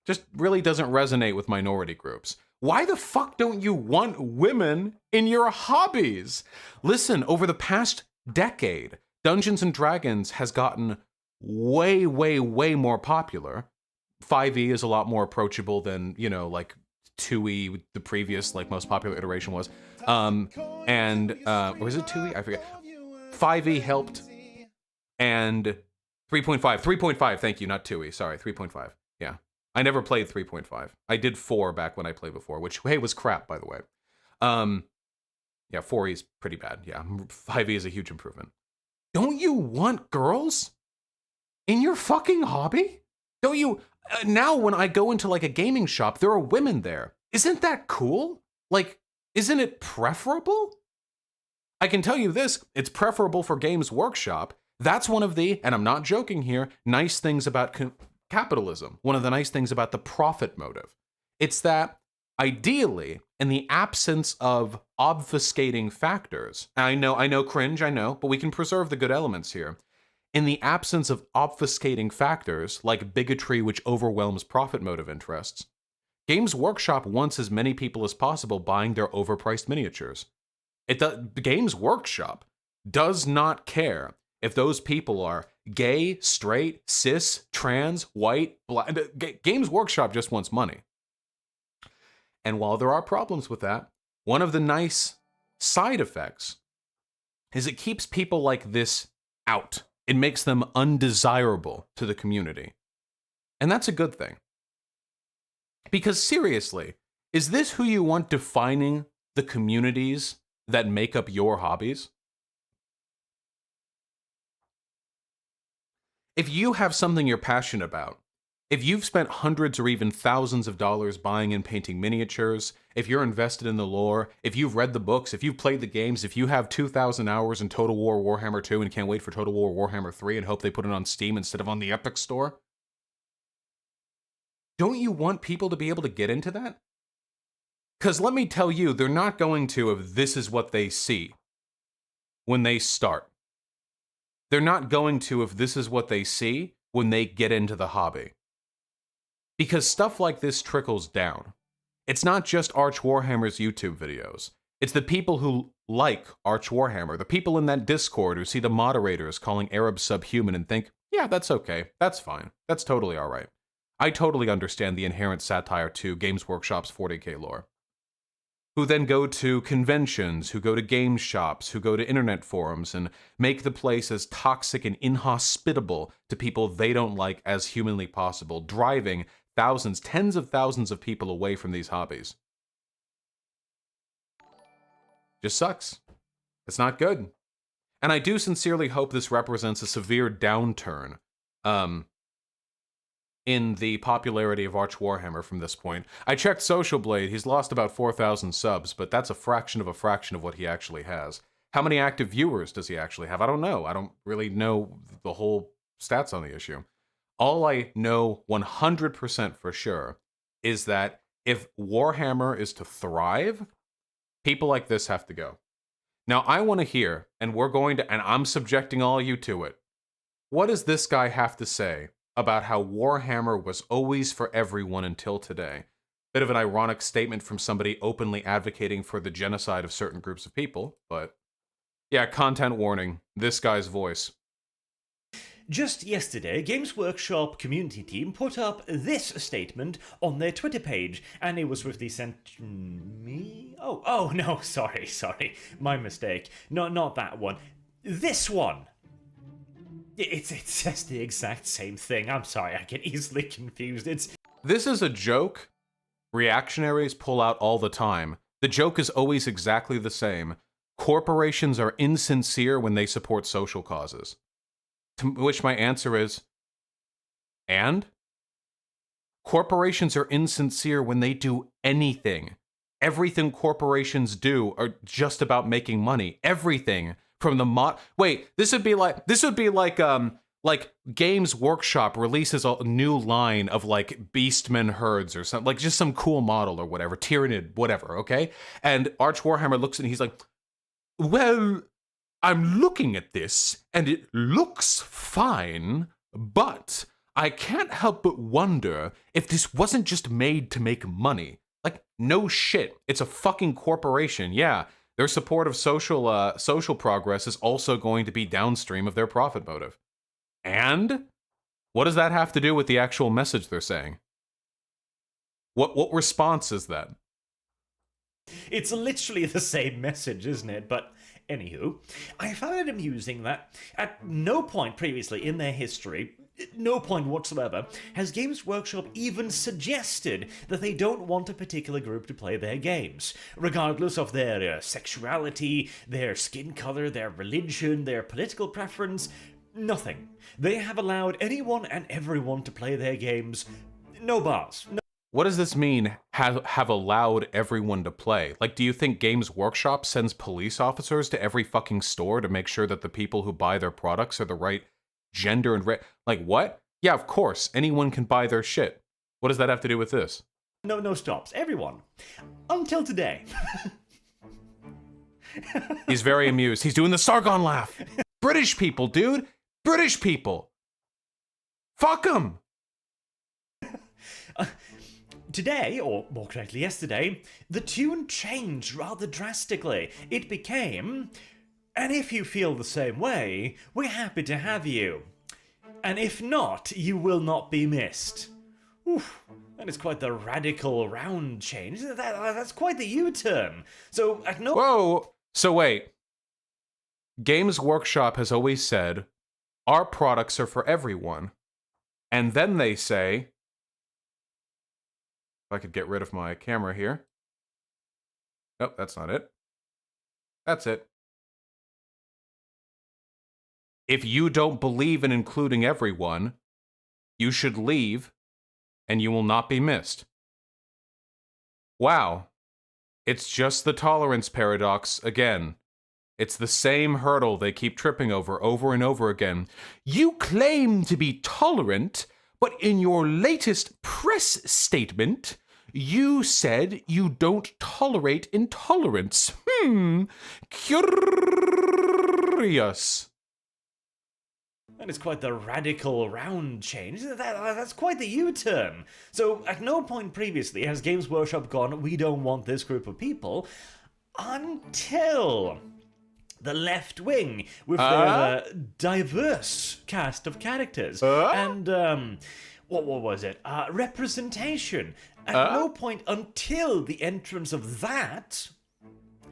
just really doesn't resonate with minority groups. Why the fuck don't you want women in your hobbies? Listen, over the past decade, Dungeons and Dragons has gotten way, way, way more popular. 5e is a lot more approachable than, you know, like 2e, the previous, like, most popular iteration was. Or is it 2e? I forget. 5e helped, and 3.5, thank you, not 2e, sorry, 3.5, yeah. I never played 3.5. I did 4 back when I played before, which, hey, was crap, by the way. Yeah, 4e is pretty bad, yeah. 5e is a huge improvement. Don't you want girls in your fucking hobby? Don't you... now when I go into, like, a gaming shop, there are women there. Isn't that cool? Like, isn't it preferable? I can tell you this, it's preferable for Games Workshop. That's one of the, and I'm not joking here, nice things about capitalism. One of the nice things about the profit motive. It's that, ideally, in the absence of obfuscating factors, I know, cringe, I know, but we can preserve the good elements here. In the absence of obfuscating factors, like bigotry which overwhelms profit motive interests, Games Workshop wants as many people as possible buying their overpriced miniatures. Games Workshop does not care if those people are gay, straight, cis, trans, white, black. Games Workshop just wants money. And while there are problems with that, one of the nice side effects is it keeps people like this out. It makes them undesirable to the community. And that's a good thing. Because seriously, is this who you want defining the communities that make up your hobbies? If you have something you're passionate about, if you've spent hundreds or even thousands of dollars buying and painting miniatures, if you're invested in the lore, if you've read the books, if you've played the games, if you have 2,000 hours in Total War Warhammer 2 and can't wait for Total War Warhammer 3 and hope they put it on Steam instead of on the Epic Store, don't you want people to be able to get into that? Because let me tell you, they're not going to if this is what they see when they start. They're not going to if this is what they see when they get into the hobby. Because stuff like this trickles down. It's not just Arch Warhammer's YouTube videos. It's the people who like Arch Warhammer, the people in that Discord who see the moderators calling Arabs subhuman and think, yeah, that's okay, that's fine, that's totally alright. I totally understand the inherent satire to Games Workshop's 40k lore. Who then go to conventions, who go to game shops, who go to internet forums, and make the place as toxic and inhospitable to people they don't like as humanly possible, driving thousands, tens of thousands of people away from these hobbies. Just sucks. It's not good. And I do sincerely hope this represents a severe downturn in the popularity of Arch Warhammer from this point. I checked Social Blade, he's lost about 4,000 subs, but that's a fraction of what he actually has. How many active viewers does he actually have? I don't know. I don't really know the whole stats on the issue. All I know 100% for sure is that if Warhammer is to thrive, people like this have to go. Now, I want to hear, and I'm subjecting all you to it. What does this guy have to say about how Warhammer was always for everyone until today? Bit of an ironic statement from somebody openly advocating for the genocide of certain groups of people, but yeah, content warning, this guy's voice. Just yesterday, Games Workshop community team put up this statement on their Twitter page, and it was swiftly sent to me? Oh, no, sorry, my mistake. Not that one. This one. It says the exact same thing. I'm sorry, I get easily confused. This is a joke reactionaries pull out all the time. The joke is always exactly the same. Corporations are insincere when they support social causes. To which my answer is, and? Corporations are insincere when they do anything. Everything corporations do are just about making money. Everything. From the wait, this would be like Games Workshop releases a new line of like Beastmen herds or something, like just some cool model or whatever, Tyranid, whatever, okay? And Arch Warhammer looks and he's like, well, I'm looking at this and it looks fine, but I can't help but wonder if this wasn't just made to make money. Like, no shit. It's a fucking corporation. Yeah, their support of social progress is also going to be downstream of their profit motive. And what does that have to do with the actual message they're saying? What response is that? It's literally the same message, isn't it? But anywho, I found it amusing that at no point previously in their history, no point whatsoever, has Games Workshop even suggested that they don't want a particular group to play their games, regardless of their sexuality, their skin color, their religion, their political preference. Nothing. They have allowed anyone and everyone to play their games. No bars. No. What does this mean, have allowed everyone to play? Like, do you think Games Workshop sends police officers to every fucking store to make sure that the people who buy their products are the right gender and like, what? Yeah, of course, anyone can buy their shit. What does that have to do with this? No stops. Everyone. Until today. He's very amused. He's doing the Sargon laugh. British people, dude. British people. Fuck them. Today, or more correctly yesterday, the tune changed rather drastically. It became, and if you feel the same way, we're happy to have you. And if not, you will not be missed. Oof, that is quite the radical round change. That's quite the U-turn. So, at no... Whoa! So wait. Games Workshop has always said, our products are for everyone. And then they say... If I could get rid of my camera here. Nope, that's not it. That's it. If you don't believe in including everyone, you should leave, and you will not be missed. Wow. It's just the tolerance paradox again. It's the same hurdle they keep tripping over and over again. You claim to be tolerant, but in your latest press statement, you said you don't tolerate intolerance. Curious. That is quite the radical round change. That's quite the U-turn. So, at no point previously has Games Workshop gone, we don't want this group of people, until the left wing with their diverse cast of characters. And, what was it? Representation. At no point until the entrance of that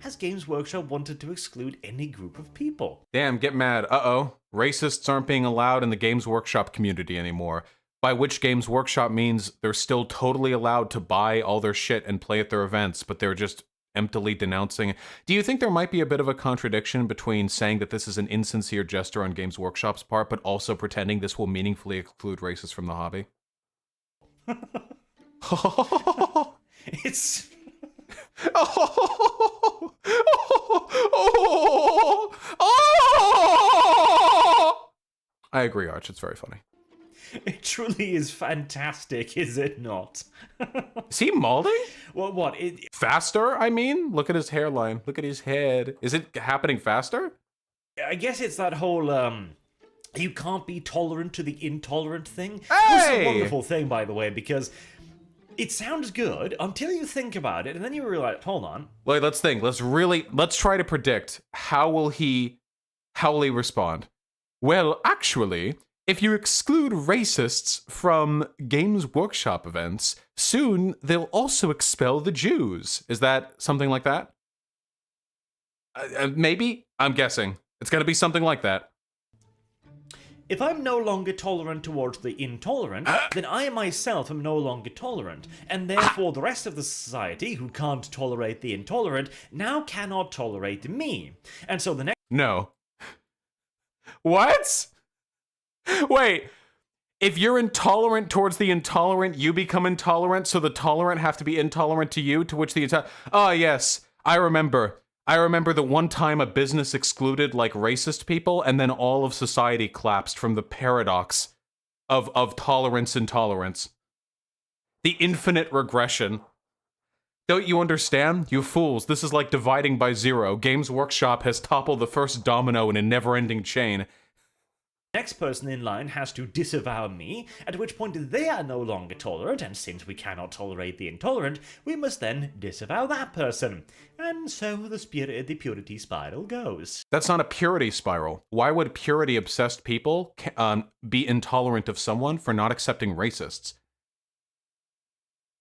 has Games Workshop wanted to exclude any group of people. Damn, get mad. Uh-oh. Racists aren't being allowed in the Games Workshop community anymore. By which Games Workshop means they're still totally allowed to buy all their shit and play at their events, but they're just emptily denouncing. Do you think there might be a bit of a contradiction between saying that this is an insincere gesture on Games Workshop's part, but also pretending this will meaningfully exclude racists from the hobby? It's... I agree, Arch. It's very funny. It truly is fantastic, is it not? Is he molding? Well, what? Faster, I mean? Look at his hairline. Look at his head. Is it happening faster? I guess it's that whole, you can't be tolerant to the intolerant thing. Hey! It's a wonderful thing, by the way, because it sounds good until you think about it, and then you realize, hold on. Wait, let's think. Let's try to predict how will he respond. Well, actually, if you exclude racists from Games Workshop events, soon they'll also expel the Jews. Is that something like that? Maybe? I'm guessing. It's gonna be something like that. If I'm no longer tolerant towards the intolerant, then I myself am no longer tolerant, and therefore the rest of the society who can't tolerate the intolerant now cannot tolerate me. And so the next... No. What? Wait. If you're intolerant towards the intolerant, you become intolerant, so the tolerant have to be intolerant to you, to which the intolerant... Oh, yes. I remember the one time a business excluded, like, racist people, and then all of society collapsed from the paradox of tolerance and intolerance. The infinite regression. Don't you understand? You fools, this is like dividing by zero. Games Workshop has toppled the first domino in a never-ending chain. next person in line has to disavow me, at which point they are no longer tolerant, and since we cannot tolerate the intolerant, we must then disavow that person. And so the purity spiral goes. That's not a purity spiral. Why would purity-obsessed people be intolerant of someone for not accepting racists?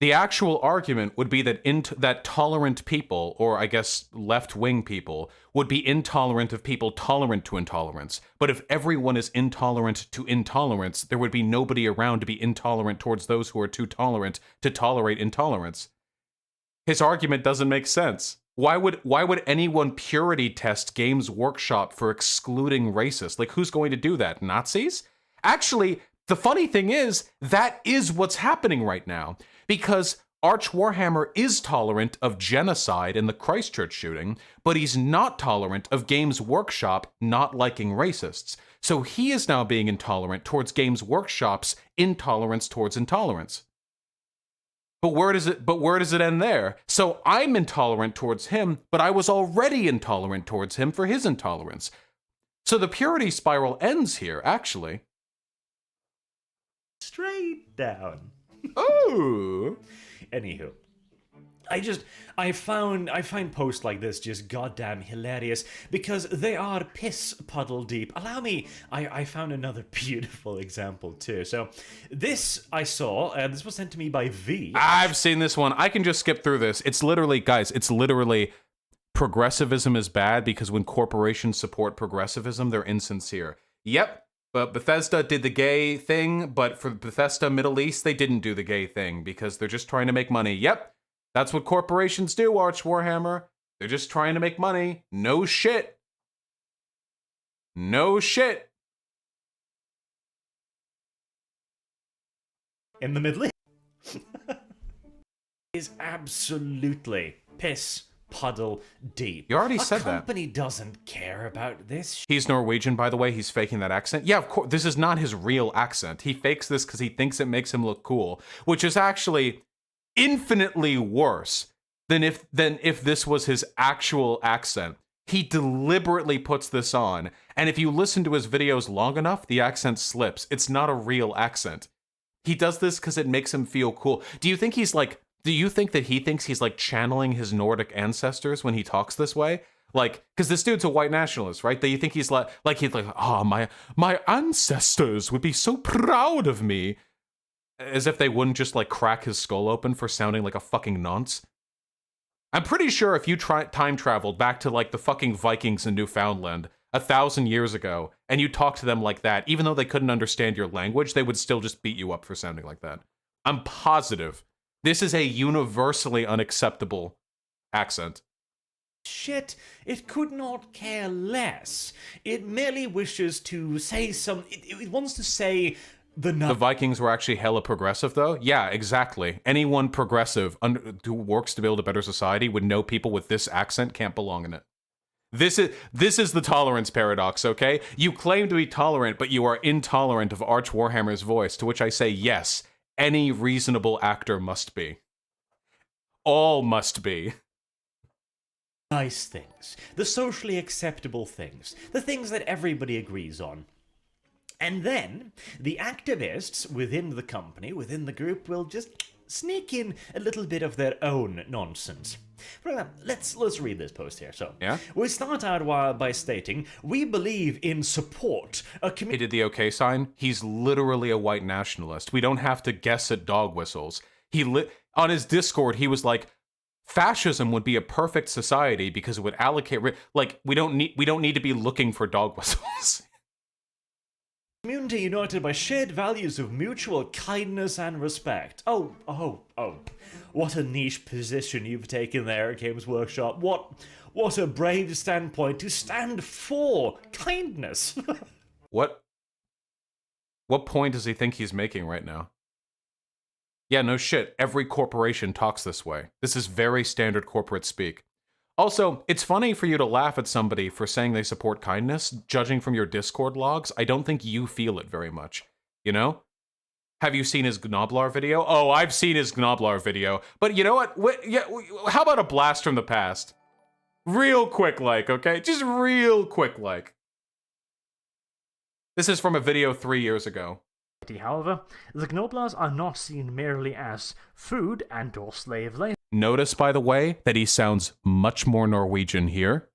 The actual argument would be that that tolerant people, or I guess left-wing people, would be intolerant of people tolerant to intolerance. But if everyone is intolerant to intolerance, there would be nobody around to be intolerant towards those who are too tolerant to tolerate intolerance. His argument doesn't make sense. Why would anyone purity test Games Workshop for excluding racists? Like, who's going to do that? Nazis? Actually, the funny thing is, that is what's happening right now. Because Arch Warhammer is tolerant of genocide in the Christchurch shooting, but he's not tolerant of Games Workshop not liking racists. So he is now being intolerant towards Games Workshop's intolerance towards intolerance. But where does it end there? So I'm intolerant towards him, but I was already intolerant towards him for his intolerance. So the purity spiral ends here, actually. Straight down. Oh. Anywho, I find posts like this just goddamn hilarious because they are piss puddle deep. Allow me, I found another beautiful example too. So this I saw, this was sent to me by V. I've seen this one. I can just skip through this. It's literally, guys, progressivism is bad because when corporations support progressivism, they're insincere. Yep. But Bethesda did the gay thing, but for Bethesda Middle East, they didn't do the gay thing because they're just trying to make money. Yep, that's what corporations do, Arch Warhammer. They're just trying to make money. No shit. No shit. In the Middle East is absolutely piss puddle deep. You already said that. A company doesn't care about this. He's Norwegian, by the way. He's faking that accent. Yeah, of course. This is not his real accent. He fakes this because he thinks it makes him look cool, which is actually infinitely worse than if this was his actual accent. He deliberately puts this on, and if you listen to his videos long enough, the accent slips. It's not a real accent. He does this because it makes him feel cool. Do you think that he thinks he's like channeling his Nordic ancestors when he talks this way? Like, because this dude's a white nationalist, right? Do you think he's like oh, my ancestors would be so proud of me, as if they wouldn't just like crack his skull open for sounding like a fucking nonce? I'm pretty sure if you time traveled back to like the fucking Vikings in Newfoundland 1,000 years ago and you talked to them like that, even though they couldn't understand your language, they would still just beat you up for sounding like that. I'm positive. This is a universally unacceptable accent. Shit, it could not care less. It merely wishes to say it wants to say the Vikings were actually hella progressive, though? Yeah, exactly. Anyone progressive who works to build a better society would know people with this accent can't belong in it. This is the tolerance paradox, okay? You claim to be tolerant, but you are intolerant of Arch Warhammer's voice, to which I say yes. Any reasonable actor must be. All must be. Nice things. The socially acceptable things. The things that everybody agrees on. And then, the activists within the company, within the group, will just sneak in a little bit of their own nonsense. For example, let's read this post here. So, yeah? We start out by stating, we believe in support. He did the okay sign. He's literally a white nationalist. We don't have to guess at dog whistles. On his Discord, he was like, fascism would be a perfect society because it would allocate... we don't need to be looking for dog whistles. Community united by shared values of mutual kindness and respect. Oh. What a niche position you've taken there at Games Workshop. What a brave standpoint to stand for kindness. What point does he think he's making right now? Yeah, no shit. Every corporation talks this way. This is very standard corporate speak. Also, it's funny for you to laugh at somebody for saying they support kindness. Judging from your Discord logs, I don't think you feel it very much. You know? Have you seen his Gnoblar video? Oh, I've seen his Gnoblar video. But you know what? How about a blast from the past? Real quick like, okay? Just real quick like. This is from a video 3 years ago. However, the Gnoblars are not seen merely as food and/or slave labor. Notice, by the way, that he sounds much more Norwegian here.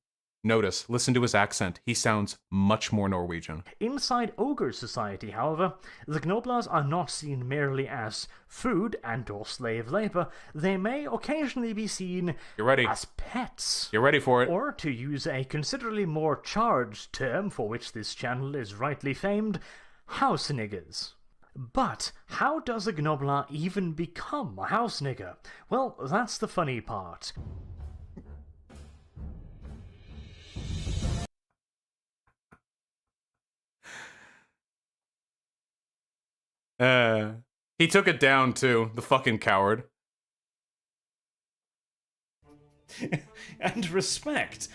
Notice, listen to his accent. He sounds much more Norwegian. Inside Ogre Society, however, the Gnoblars are not seen merely as food and/or slave labor. They may occasionally be seen You ready? as pets. You ready for it? Or, to use a considerably more charged term for which this channel is rightly famed, house niggers. But how does a Gnoblar even become a house nigger? Well, that's the funny part. He took it down too, the fucking coward. And respect.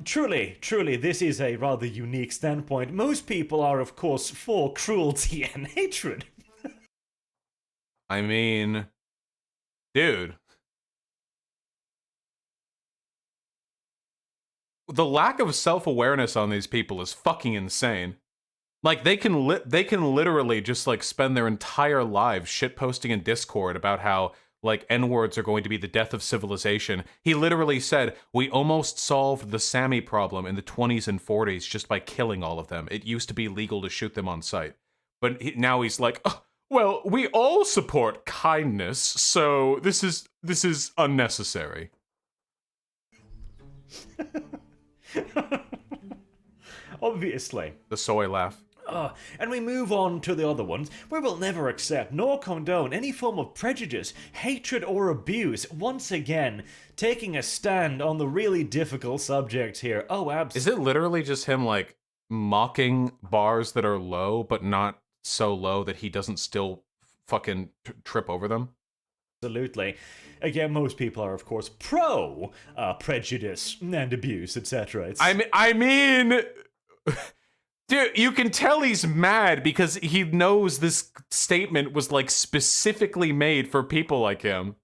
Truly, this is a rather unique standpoint. Most people are, of course, for cruelty and hatred. I mean, dude. The lack of self-awareness on these people is fucking insane. Like, they can literally just, like, spend their entire lives shitposting in Discord about how, like, N-words are going to be the death of civilization. He literally said, we almost solved the Sami problem in the 20s and 40s just by killing all of them. It used to be legal to shoot them on sight. But now he's like, oh, well, we all support kindness, so this is unnecessary. Obviously. The soy laugh. And we move on to the other ones, where we'll never accept nor condone any form of prejudice, hatred, or abuse. Once again, taking a stand on the really difficult subject here. Oh, absolutely. Is it literally just him, like, mocking bars that are low, but not so low that he doesn't still fucking trip over them? Absolutely. Again, most people are, of course, pro prejudice and abuse, etc. I mean... Dude, you can tell he's mad because he knows this statement was, like, specifically made for people like him.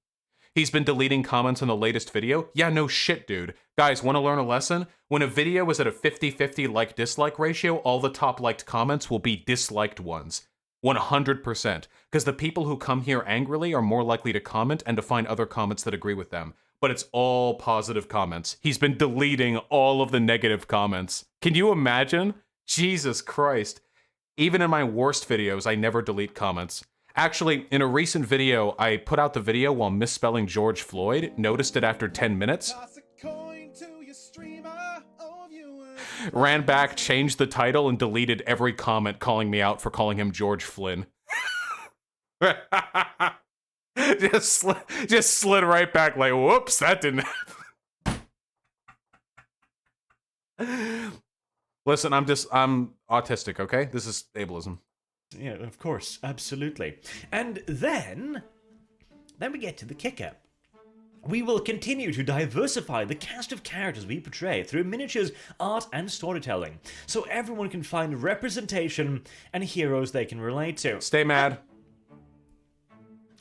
He's been deleting comments on the latest video? Yeah, no shit, dude. Guys, want to learn a lesson? When a video is at a 50-50 like-dislike ratio, all the top-liked comments will be disliked ones. 100%. Because the people who come here angrily are more likely to comment and to find other comments that agree with them. But it's all positive comments. He's been deleting all of the negative comments. Can you imagine? Jesus Christ. Even in my worst videos, I never delete comments. Actually, in a recent video, I put out the video while misspelling George Floyd, noticed it after 10 minutes, ran back, changed the title, and deleted every comment calling me out for calling him George Flynn. just slid right back like, whoops, that didn't happen. Listen, I'm autistic, okay? This is ableism. Yeah, of course, absolutely. And then we get to the kicker. We will continue to diversify the cast of characters we portray through miniatures, art, and storytelling, so everyone can find representation and heroes they can relate to. Stay mad.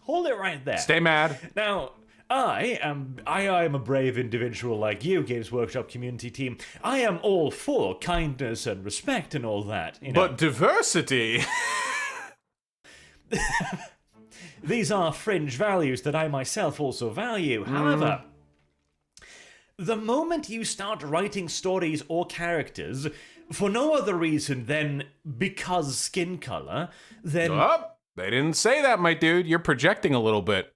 Hold it right there. Stay mad. Now, I am a brave individual like you, Games Workshop community team. I am all for kindness and respect and all that, you know. But diversity... These are fringe values that I myself also value. However, the moment you start writing stories or characters for no other reason than because skin color, then... Oh, they didn't say that, my dude. You're projecting a little bit.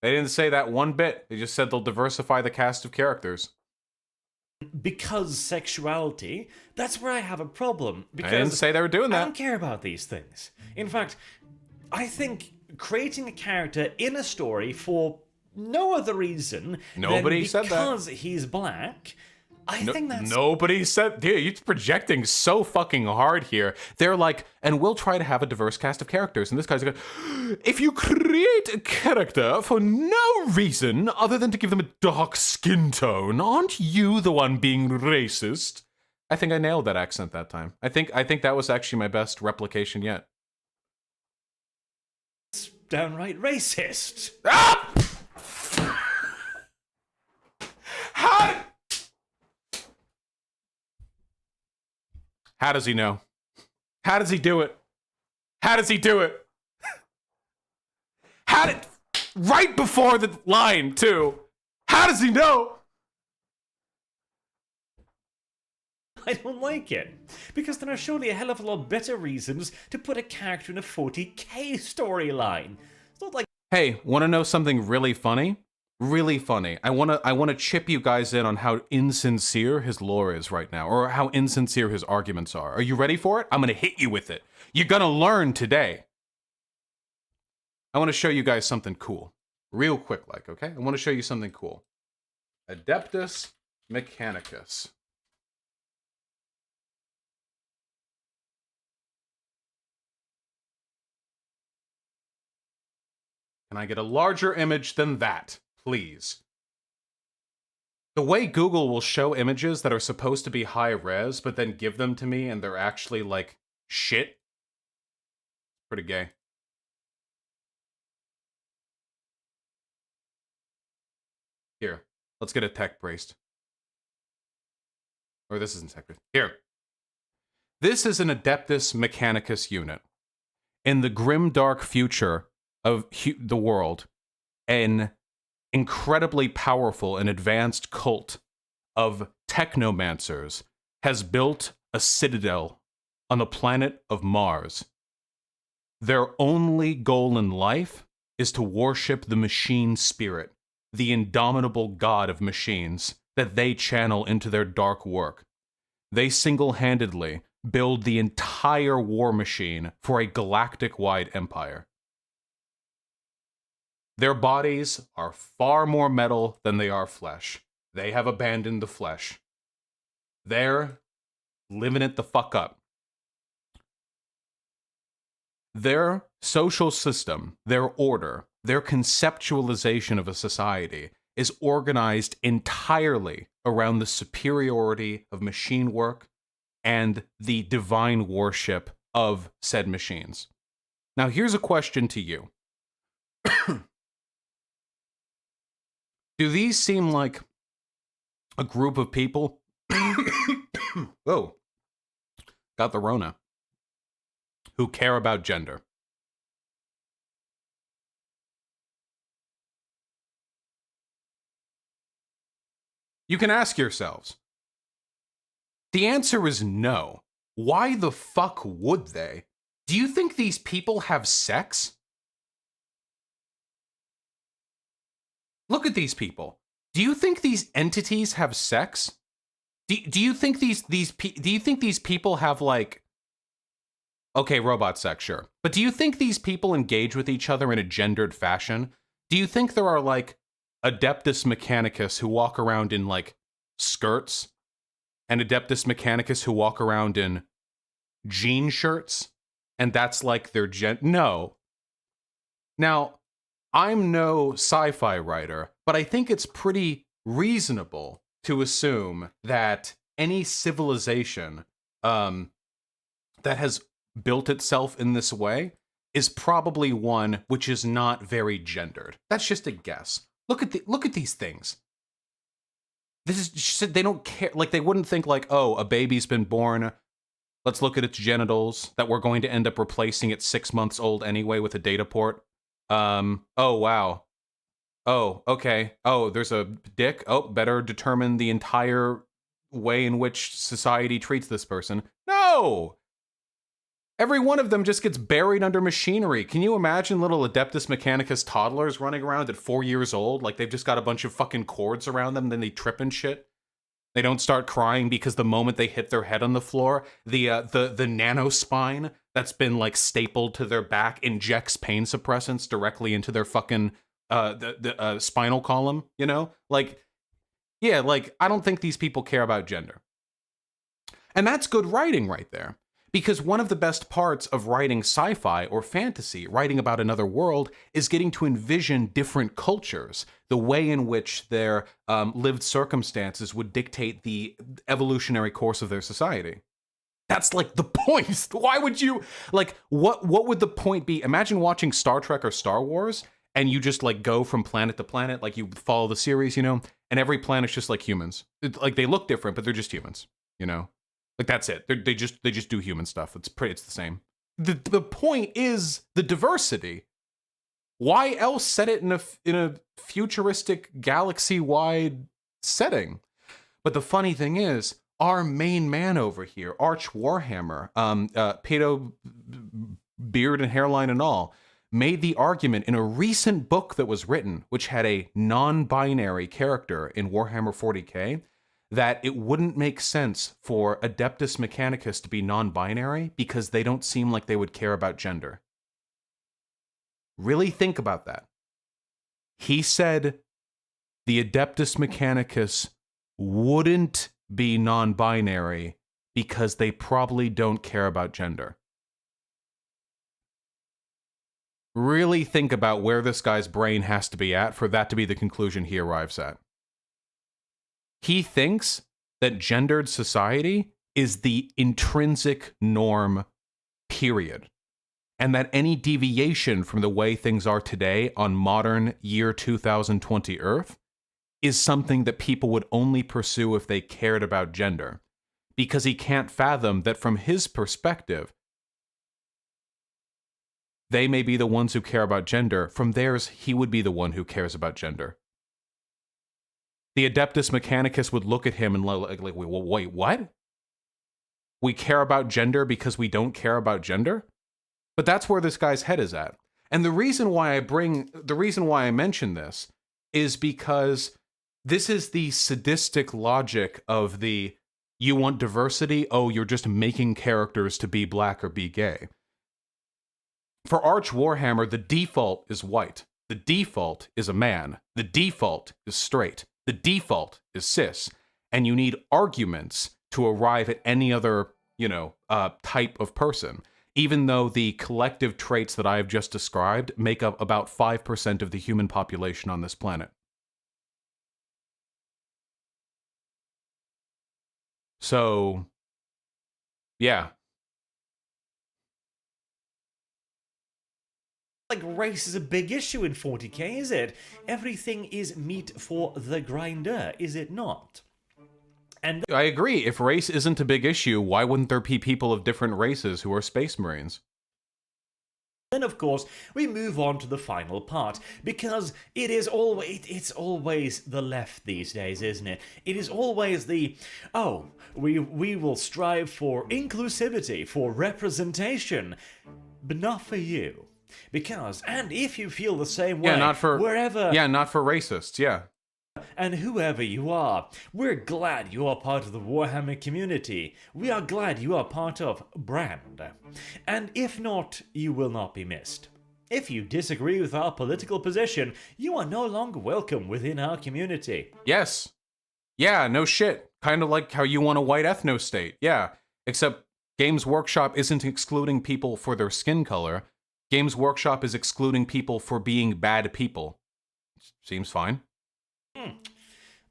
They didn't say that one bit. They just said they'll diversify the cast of characters. Because sexuality, that's where I have a problem. Because I didn't say they were doing that. I don't care about these things. In fact, I think creating a character in a story for no other reason Nobody than said that. because he's black, I think that's... Nobody said... Dude, you're projecting so fucking hard here. They're like, and we'll try to have a diverse cast of characters. And this guy's like, if you create a character for no reason other than to give them a dark skin tone, aren't you the one being racist? I think I nailed that accent that time. I think that was actually my best replication yet. It's downright racist. Ah! How... How does he know? How does he do it? How does he do it? How did... Right before the line, too. How does he know? I don't like it, because there are surely a hell of a lot better reasons to put a character in a 40k storyline. It's not like... Hey, want to know something really funny? Really funny. I want to chip you guys in on how insincere his lore is right now, or how insincere his arguments are. Are you ready for it? I'm going to hit you with it. You're going to learn today. I want to show you guys something cool. Real quick, like, okay? I want to show you something cool. Adeptus Mechanicus. Can I get a larger image than that, please? The way Google will show images that are supposed to be high res, but then give them to me and they're actually like shit. Pretty gay. Here, let's get a tech priest. Or this isn't tech priest. Here. This is an Adeptus Mechanicus unit. In the grim dark future of the world, an incredibly powerful and advanced cult of technomancers has built a citadel on the planet of Mars. Their only goal in life is to worship the machine spirit, the indomitable god of machines that they channel into their dark work. They single-handedly build the entire war machine for a galactic-wide empire. Their bodies are far more metal than they are flesh. They have abandoned the flesh. They're living it the fuck up. Their social system, their order, their conceptualization of a society is organized entirely around the superiority of machine work and the divine worship of said machines. Now, here's a question to you. Do these seem like a group of people? Whoa. Got the Rona. Who care about gender? You can ask yourselves. The answer is no. Why the fuck would they? Do you think these people have sex? Look at these people. Do you think these entities have sex? Do you think these people have like... Okay, robot sex, sure. But do you think these people engage with each other in a gendered fashion? Do you think there are like Adeptus Mechanicus who walk around in like skirts and Adeptus Mechanicus who walk around in jean shirts and that's like their No. Now, I'm no sci-fi writer, but I think it's pretty reasonable to assume that any civilization that has built itself in this way is probably one which is not very gendered. That's just a guess. Look at these things. This is just, they don't care. Like they wouldn't think like, oh, a baby's been born. Let's look at its genitals that we're going to end up replacing at 6 months old anyway with a data port. Oh, wow. Oh, okay. Oh, there's a dick. Oh, better determine the entire way in which society treats this person. No! Every one of them just gets buried under machinery. Can you imagine little Adeptus Mechanicus toddlers running around at 4 years old? Like they've just got a bunch of fucking cords around them, then they trip and shit. They don't start crying because the moment they hit their head on the floor, the nano spine that's been like stapled to their back injects pain suppressants directly into their fucking spinal column, you know? Like, yeah, like I don't think these people care about gender. And that's good writing right there. Because one of the best parts of writing sci-fi or fantasy, writing about another world, is getting to envision different cultures, the way in which their lived circumstances would dictate the evolutionary course of their society. That's like the point. Why would you, like, what would the point be? Imagine watching Star Trek or Star Wars, and you just like go from planet to planet, like you follow the series, you know, and every planet's just like humans. Like they look different, but they're just humans, you know? Like that's it. They just do human stuff. It's the same. The point is the diversity. Why else set it in a futuristic galaxy-wide setting? But the funny thing is, our main man over here, Arch Warhammer, pedo beard and hairline and all, made the argument in a recent book that was written, which had a non-binary character in Warhammer 40k, that it wouldn't make sense for Adeptus Mechanicus to be non-binary because they don't seem like they would care about gender. Really think about that. He said the Adeptus Mechanicus wouldn't be non-binary because they probably don't care about gender. Really think about where this guy's brain has to be at for that to be the conclusion he arrives at. He thinks that gendered society is the intrinsic norm, period. And that any deviation from the way things are today on modern year 2020 Earth is something that people would only pursue if they cared about gender. Because he can't fathom that from his perspective, they may be the ones who care about gender. From theirs, he would be the one who cares about gender. The Adeptus Mechanicus would look at him and like, wait, what? We care about gender because we don't care about gender? But that's where this guy's head is at. And the reason why I mention this is because this is the sadistic logic of the, you want diversity? Oh, you're just making characters to be black or be gay. For Arch Warhammer, the default is white. The default is a man. The default is straight. The default is cis. And you need arguments to arrive at any other, type of person. Even though the collective traits that I have just described make up about 5% of the human population on this planet. So, yeah. Like, race is a big issue in 40k, is it? Everything is meat for the grinder, is it not? And I agree. If race isn't a big issue, why wouldn't there be people of different races who are space marines? then, of course, we move on to the final part, because it's always the left these days, isn't it? It is always the, we will strive for inclusivity, for representation, but not for you. Because, and if you feel the same way, not for racists, yeah. And whoever you are, we're glad you are part of the Warhammer community. We are glad you are part of Brand. And if not, you will not be missed. If you disagree with our political position, you are no longer welcome within our community. Yes. Yeah, no shit. Kind of like how you want a white ethno-state. Yeah. Except Games Workshop isn't excluding people for their skin color. Games Workshop is excluding people for being bad people. Seems fine.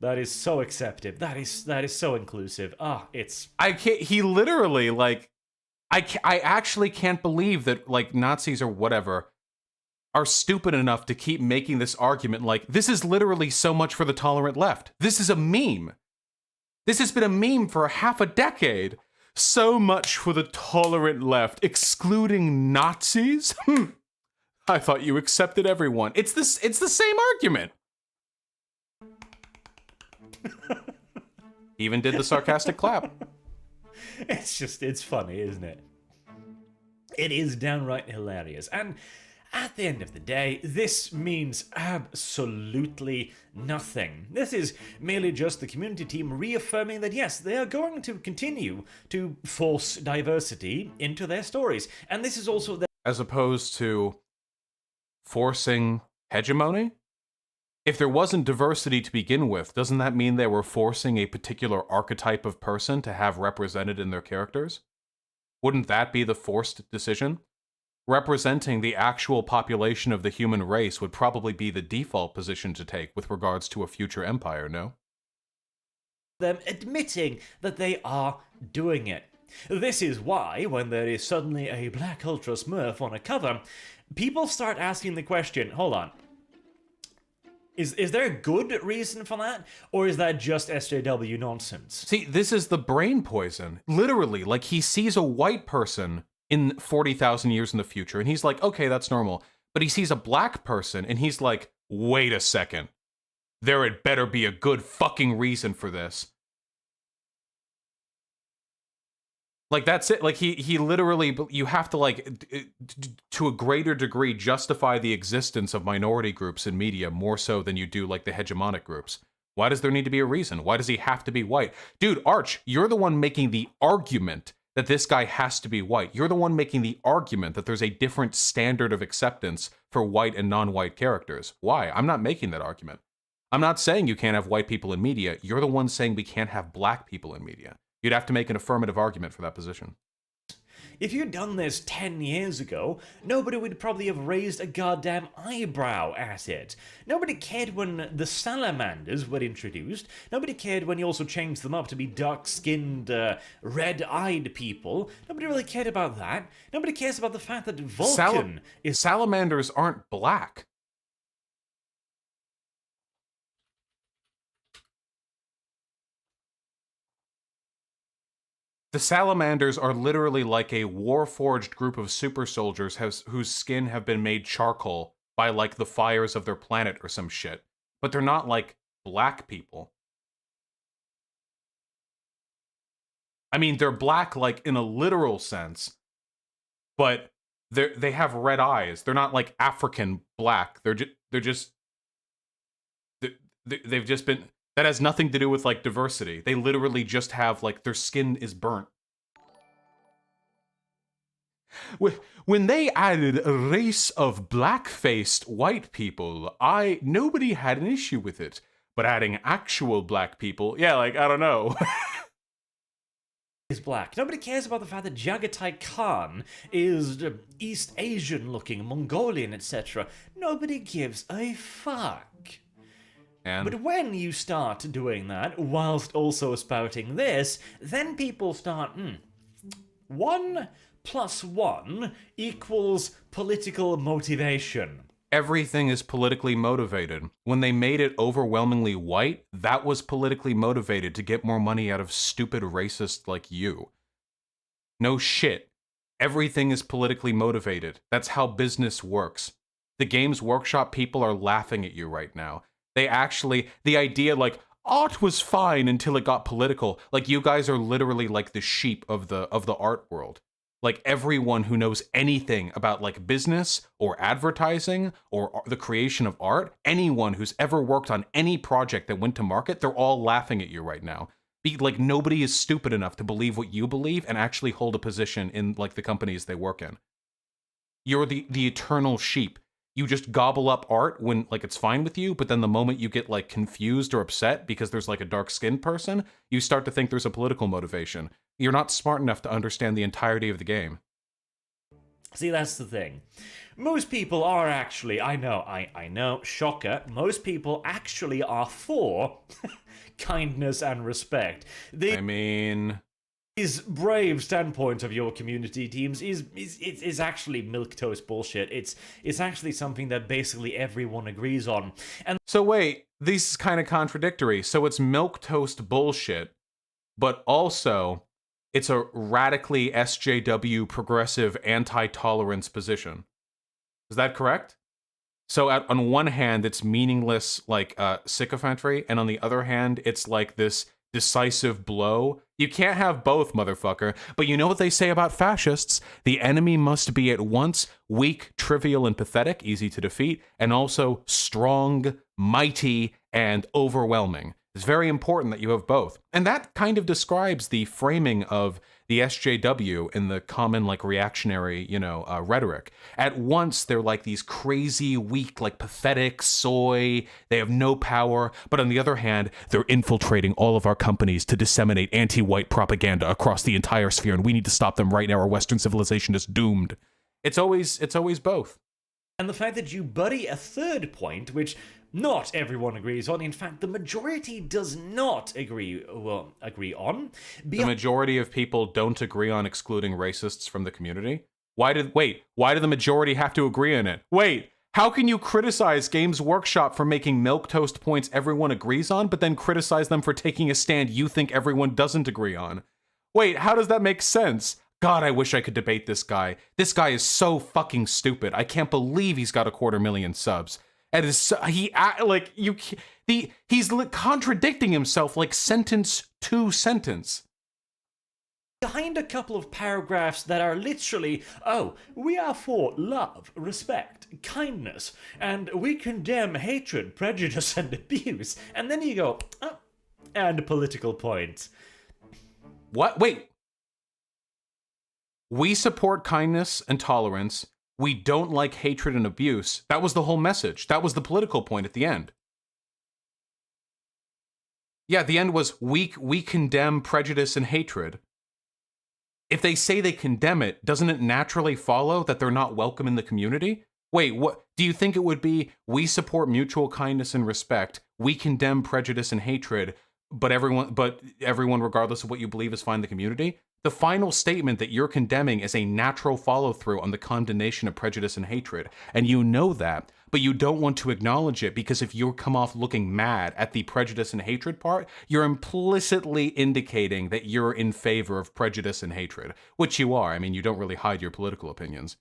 That is so acceptive. That is so inclusive. I can't. He literally I actually can't believe that Nazis or whatever are stupid enough to keep making this argument. This is literally so much for the tolerant left. This is a meme. This has been a meme for half a decade. So much for the tolerant left, excluding Nazis. I thought you accepted everyone. It's the same argument. Even did the sarcastic clap. It's funny, isn't it? It is downright hilarious. And at the end of the day, this means absolutely nothing. This is merely just the community team reaffirming that yes, they are going to continue to force diversity into their stories. And this is also as opposed to forcing hegemony? If there wasn't diversity to begin with, doesn't that mean they were forcing a particular archetype of person to have represented in their characters? Wouldn't that be the forced decision? Representing the actual population of the human race would probably be the default position to take with regards to a future empire, no? them admitting that they are doing it. This is why, when there is suddenly a Black Ultra Smurf on a cover, people start asking the question, hold on, Is there a good reason for that? Or is that just SJW nonsense? See, this is the brain poison. Literally, like he sees a white person in 40,000 years in the future, and he's like, okay, that's normal. But he sees a black person, and he's like, wait a second. There had better be a good fucking reason for this. Like, that's it. Like, he literally, you have to, like, to a greater degree, justify the existence of minority groups in media more so than you do, like, the hegemonic groups. Why does there need to be a reason? Why does he have to be white? Dude, Arch, you're the one making the argument that this guy has to be white. You're the one making the argument that there's a different standard of acceptance for white and non-white characters. Why? I'm not making that argument. I'm not saying you can't have white people in media. You're the one saying we can't have black people in media. You'd have to make an affirmative argument for that position. If you'd done this 10 years ago, nobody would probably have raised a goddamn eyebrow at it. Nobody cared when the salamanders were introduced. Nobody cared when you also changed them up to be dark-skinned, red-eyed people. Nobody really cared about that. Nobody cares about the fact that Vulcan is... Salamanders aren't black. The salamanders are literally like a war-forged group of super soldiers whose skin have been made charcoal by, like, the fires of their planet or some shit. But they're not, like, black people. I mean, they're black, like, in a literal sense, but they have red eyes. They're not, like, African black. They've just been... That has nothing to do with, like, diversity. They literally just have, like, their skin is burnt. When they added a race of black-faced white people, nobody had an issue with it. But adding actual black people, yeah, like, I don't know. is black. Nobody cares about the fact that Jagatai Khan is East Asian looking, Mongolian, etc. Nobody gives a fuck. But when you start doing that, whilst also spouting this, then people start, 1 + 1 equals political motivation. Everything is politically motivated. When they made it overwhelmingly white, that was politically motivated to get more money out of stupid racists like you. No shit. Everything is politically motivated. That's how business works. The Games Workshop people are laughing at you right now. They actually, the idea, like, art was fine until it got political. Like, you guys are literally like the sheep of the art world. Like, everyone who knows anything about, like, business or advertising or the creation of art, anyone who's ever worked on any project that went to market, they're all laughing at you right now. Like, nobody is stupid enough to believe what you believe and actually hold a position in, like, the companies they work in. You're the eternal sheep. You just gobble up art when, like, it's fine with you, but then the moment you get, like, confused or upset because there's, like, a dark-skinned person, you start to think there's a political motivation. You're not smart enough to understand the entirety of the game. See, that's the thing. Most people are actually, I know, shocker, most people actually are for kindness and respect. I mean... These brave standpoint of your community teams is actually milquetoast bullshit. It's actually something that basically everyone agrees on. And so wait, this is kind of contradictory. So it's milquetoast bullshit, but also it's a radically SJW progressive anti-tolerance position. Is that correct? So on one hand, it's meaningless, like, sycophantry, and on the other hand, it's like this decisive blow. You can't have both, motherfucker. But you know what they say about fascists? The enemy must be at once weak, trivial, and pathetic, easy to defeat, and also strong, mighty, and overwhelming. It's very important that you have both. And that kind of describes the framing of the SJW in the common, like, reactionary, rhetoric. At once, they're like these crazy, weak, like, pathetic, soy, they have no power, but on the other hand, they're infiltrating all of our companies to disseminate anti-white propaganda across the entire sphere, and we need to stop them right now, or Western civilization is doomed. It's always both. And the fact that you bury a third point, which not everyone agrees on, in fact, the majority does not agree on. The majority of people don't agree on excluding racists from the community? Why do the majority have to agree on it? Wait, How can you criticize Games Workshop for making milquetoast points everyone agrees on, but then criticize them for taking a stand you think everyone doesn't agree on? Wait, how does that make sense? God, I wish I could debate this guy. This guy is so fucking stupid. I can't believe he's got 250,000 subs. And is so, he's contradicting himself like sentence to sentence. Behind a couple of paragraphs that are literally, oh, we are for love, respect, kindness, and we condemn hatred, prejudice, and abuse. And then you go, oh, and political points. What? Wait. We support kindness and tolerance. We don't like hatred and abuse. That was the whole message. That was the political point at the end. Yeah, the end was we condemn prejudice and hatred. If they say they condemn it, doesn't it naturally follow that they're not welcome in the community? Wait, what? Do you think it would be, we support mutual kindness and respect, we condemn prejudice and hatred, but everyone, regardless of what you believe, is fine in the community? The final statement that you're condemning is a natural follow-through on the condemnation of prejudice and hatred, and you know that, but you don't want to acknowledge it because if you come off looking mad at the prejudice and hatred part, you're implicitly indicating that you're in favor of prejudice and hatred, which you are. I mean, you don't really hide your political opinions.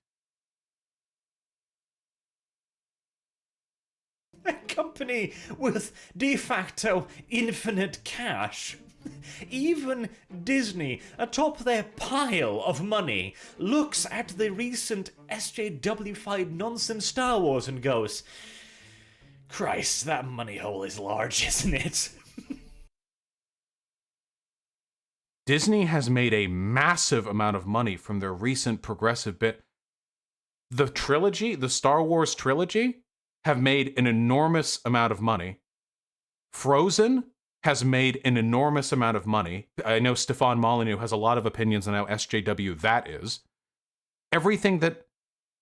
A company with de facto infinite cash. Even Disney, atop their pile of money, looks at the recent SJW-fied nonsense Star Wars and goes, Christ, that money hole is large, isn't it? Disney has made a massive amount of money from their recent progressive bit. The trilogy, the Star Wars trilogy, have made an enormous amount of money. Frozen has made an enormous amount of money. I know Stefan Molyneux has a lot of opinions on how SJW that is. Everything that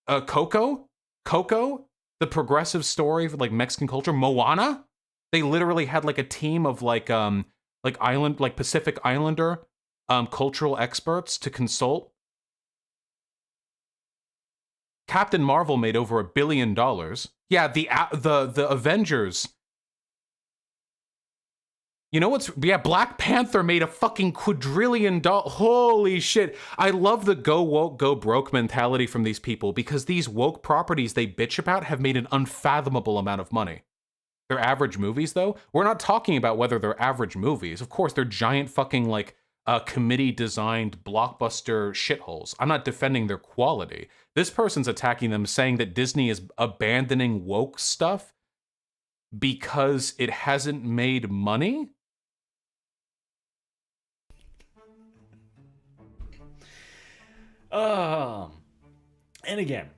Coco, the progressive story for like Mexican culture, Moana, they literally had like a team of like Pacific Islander cultural experts to consult. Captain Marvel made over $1 billion. Yeah, the Avengers. You know what's... Yeah, Black Panther made a fucking quadrillion dollars. Holy shit. I love the go woke, go broke mentality from these people because these woke properties they bitch about have made an unfathomable amount of money. They're average movies, though. We're not talking about whether they're average movies. Of course, they're giant fucking, like, committee-designed blockbuster shitholes. I'm not defending their quality. This person's attacking them, saying that Disney is abandoning woke stuff because it hasn't made money? And again,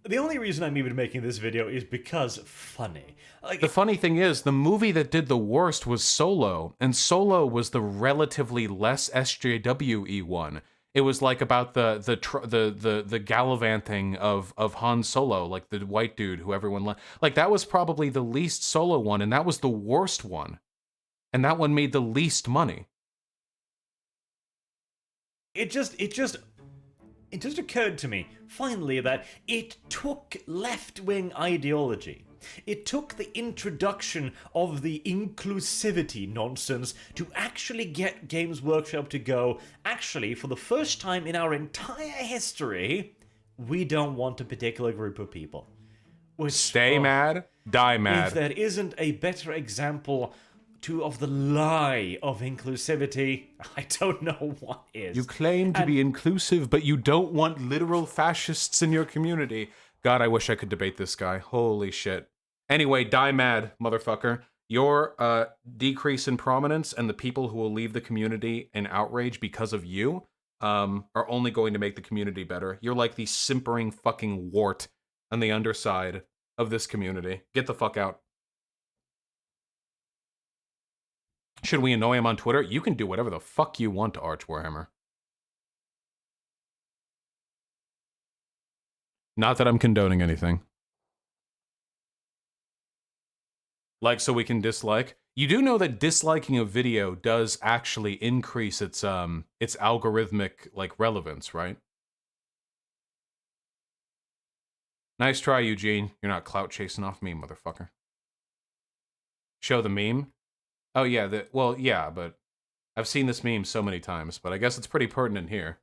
the only reason I'm even making this video is because funny. Like, the funny thing is, the movie that did the worst was Solo, and Solo was the relatively less SJW-y one. It was like about the gallivanting of Han Solo, like the white dude who everyone like. That was probably the least Solo one, and that was the worst one, and that one made the least money. It just occurred to me, finally, that it took left-wing ideology. It took the introduction of the inclusivity nonsense to actually get Games Workshop to go, actually, for the first time in our entire history, we don't want a particular group of people. Stay mad, die mad. If there isn't a better example of the lie of inclusivity, I don't know what is. You claim to be inclusive, but you don't want literal fascists in your community. God, I wish I could debate this guy. Holy shit. Anyway, die mad, motherfucker. Your decrease in prominence and the people who will leave the community in outrage because of you are only going to make the community better. You're like the simpering fucking wart on the underside of this community. Get the fuck out. Should we annoy him on Twitter? You can do whatever the fuck you want to Arch Warhammer. Not that I'm condoning anything. Like, so we can dislike. You do know that disliking a video does actually increase its algorithmic, like, relevance, right? Nice try, Eugene. You're not clout chasing off me, motherfucker. Show the meme? Oh, yeah. Well, yeah, but I've seen this meme so many times, but I guess it's pretty pertinent here.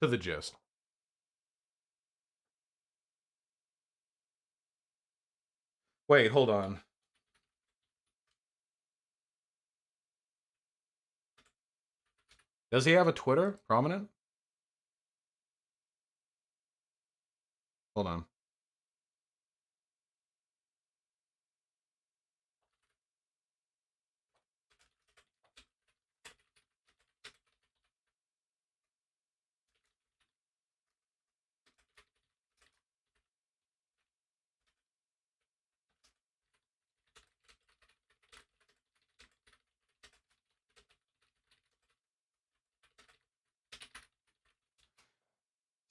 To the gist. Wait, hold on. Does he have a Twitter prominent? Hold on.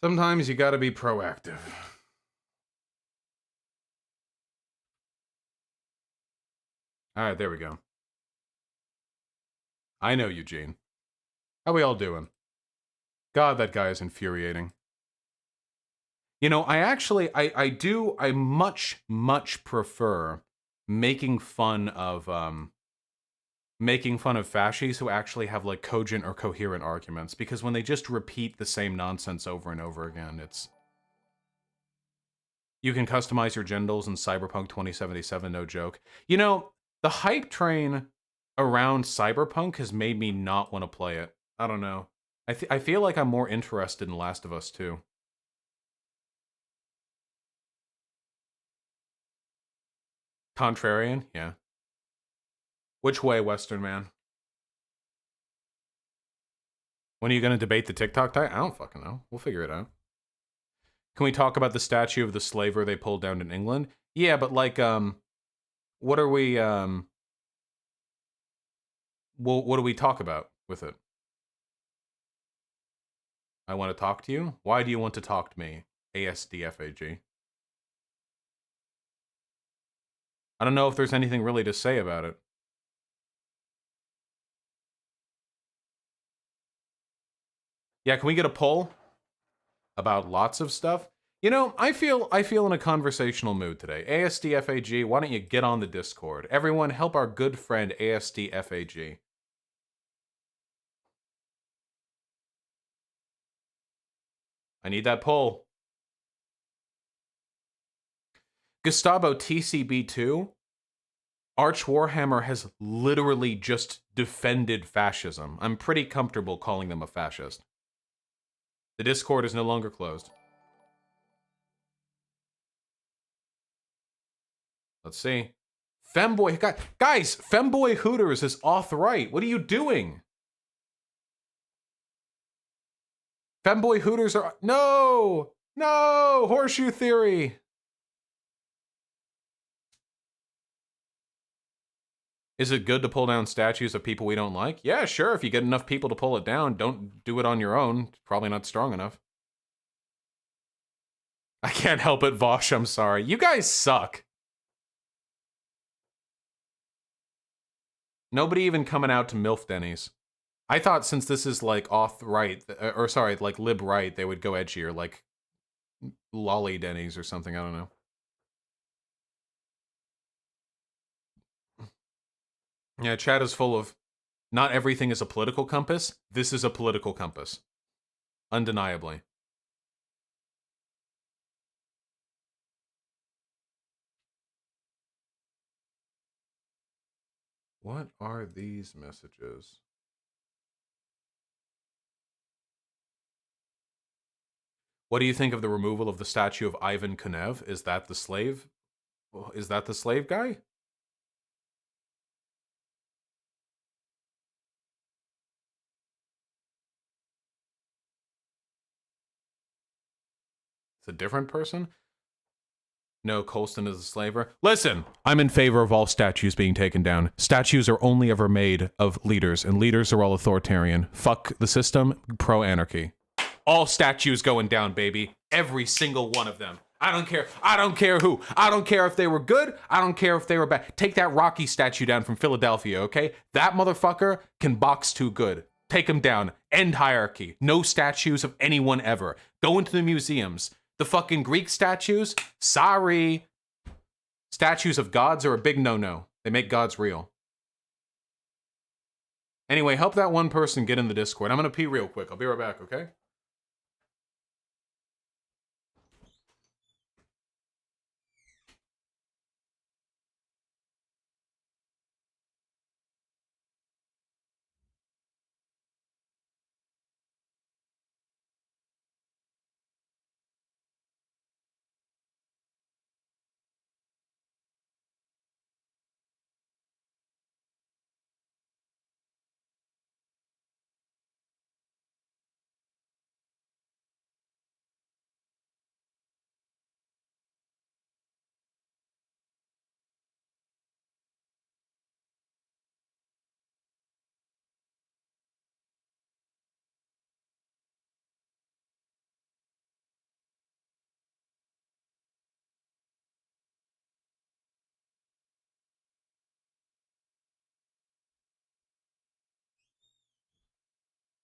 Sometimes you gotta be proactive. Alright, there we go. I know, Eugene. How we all doing? God, that guy is infuriating. You know, I much prefer making fun of fascists who actually have like cogent or coherent arguments, because when they just repeat the same nonsense over and over again, it's... You can customize your genitals in Cyberpunk 2077, no joke. You know, the hype train around Cyberpunk has made me not want to play it. I don't know. I feel like I'm more interested in Last of Us 2. Contrarian? Yeah. Which way, Western man? When are you going to debate the TikTok tie? I don't fucking know. We'll figure it out. Can we talk about the statue of the slaver they pulled down in England? Yeah, but like, what are we, well, what do we talk about with it? I want to talk to you? Why do you want to talk to me? ASDFAG. I don't know if there's anything really to say about it. Yeah, can we get a poll about lots of stuff? You know, I feel in a conversational mood today. ASDFAG, why don't you get on the Discord? Everyone, help our good friend ASDFAG. I need that poll. Gustavo TCB2, Arch Warhammer has literally just defended fascism. I'm pretty comfortable calling them a fascist. The Discord is no longer closed. Let's see. Femboy, guys, Femboy Hooters is off-right. What are you doing? Femboy Hooters are... No! No! Horseshoe theory! Is it good to pull down statues of people we don't like? Yeah, sure, if you get enough people to pull it down. Don't do it on your own. It's probably not strong enough. I can't help it, Vosh, I'm sorry. You guys suck. Nobody even coming out to MILF Denny's. I thought since this is like off-right, or sorry, like lib-right, they would go edgier, like Lolly Denny's or something, I don't know. Yeah, chat is full of, not everything is a political compass. This is a political compass. Undeniably. What are these messages? What do you think of the removal of the statue of Ivan Konev? Is that the slave? Is that the slave guy? It's a different person? No, Colston is a slaver. Listen, I'm in favor of all statues being taken down. Statues are only ever made of leaders, and leaders are all authoritarian. Fuck the system, pro-anarchy. All statues going down, baby. Every single one of them. I don't care. I don't care who. I don't care if they were good. I don't care if they were bad. Take that Rocky statue down from Philadelphia, okay? That motherfucker can box too good. Take him down. End hierarchy. No statues of anyone ever. Go into the museums. The fucking Greek statues? Sorry. Statues of gods are a big no-no. They make gods real. Anyway, help that one person get in the Discord. I'm gonna pee real quick. I'll be right back, okay?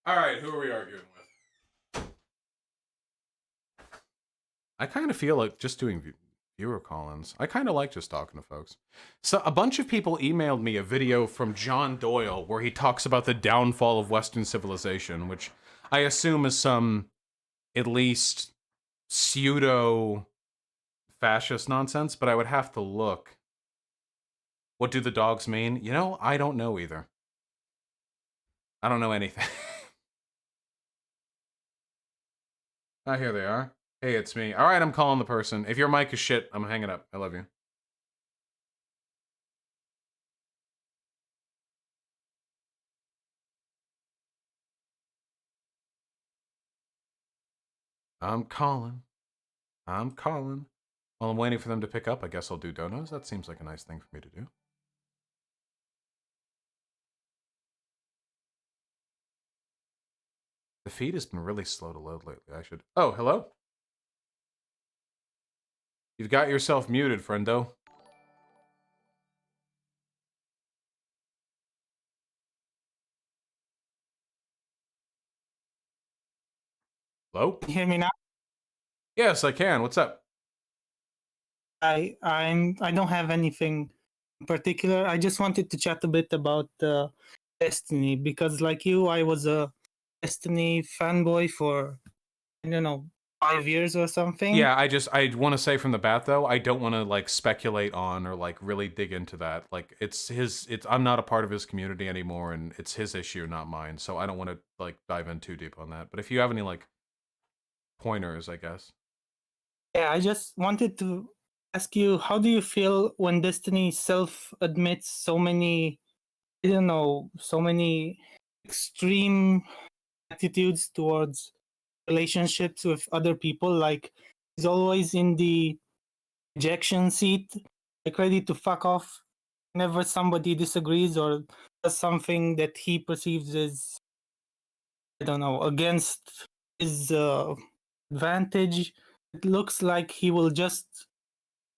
All right, who are we arguing with? I kind of feel like just doing viewer call-ins. I kind of like just talking to folks. So a bunch of people emailed me a video from John Doyle where he talks about the downfall of Western civilization, which I assume is some, at least, pseudo-fascist nonsense, but I would have to look. What do the dogs mean? You know, I don't know either. I don't know anything. Ah, here they are. Hey, it's me. All right, I'm calling the person. If your mic is shit, I'm hanging up. I love you. I'm calling. I'm calling. While I'm waiting for them to pick up, I guess I'll do donos. That seems like a nice thing for me to do. The feed has been really slow to load lately. I should... Oh, hello? You've got yourself muted, friendo. Hello? Can you hear me now? Yes, I can. What's up? I don't have anything in particular. I just wanted to chat a bit about Destiny because, like you, I was a Destiny fanboy for, I don't know, 5 years or something. Yeah, I want to say from the bat though, I don't want to like speculate on or like really dig into that. Like I'm not a part of his community anymore, and it's his issue, not mine. So I don't want to like dive in too deep on that. But if you have any like pointers, I guess. Yeah, I just wanted to ask you, how do you feel when Destiny self-admits so many, I don't know, so many extreme attitudes towards relationships with other people? Like, he's always in the ejection seat, like ready to fuck off whenever somebody disagrees or does something that he perceives as, I don't know, against his advantage. It looks like he will just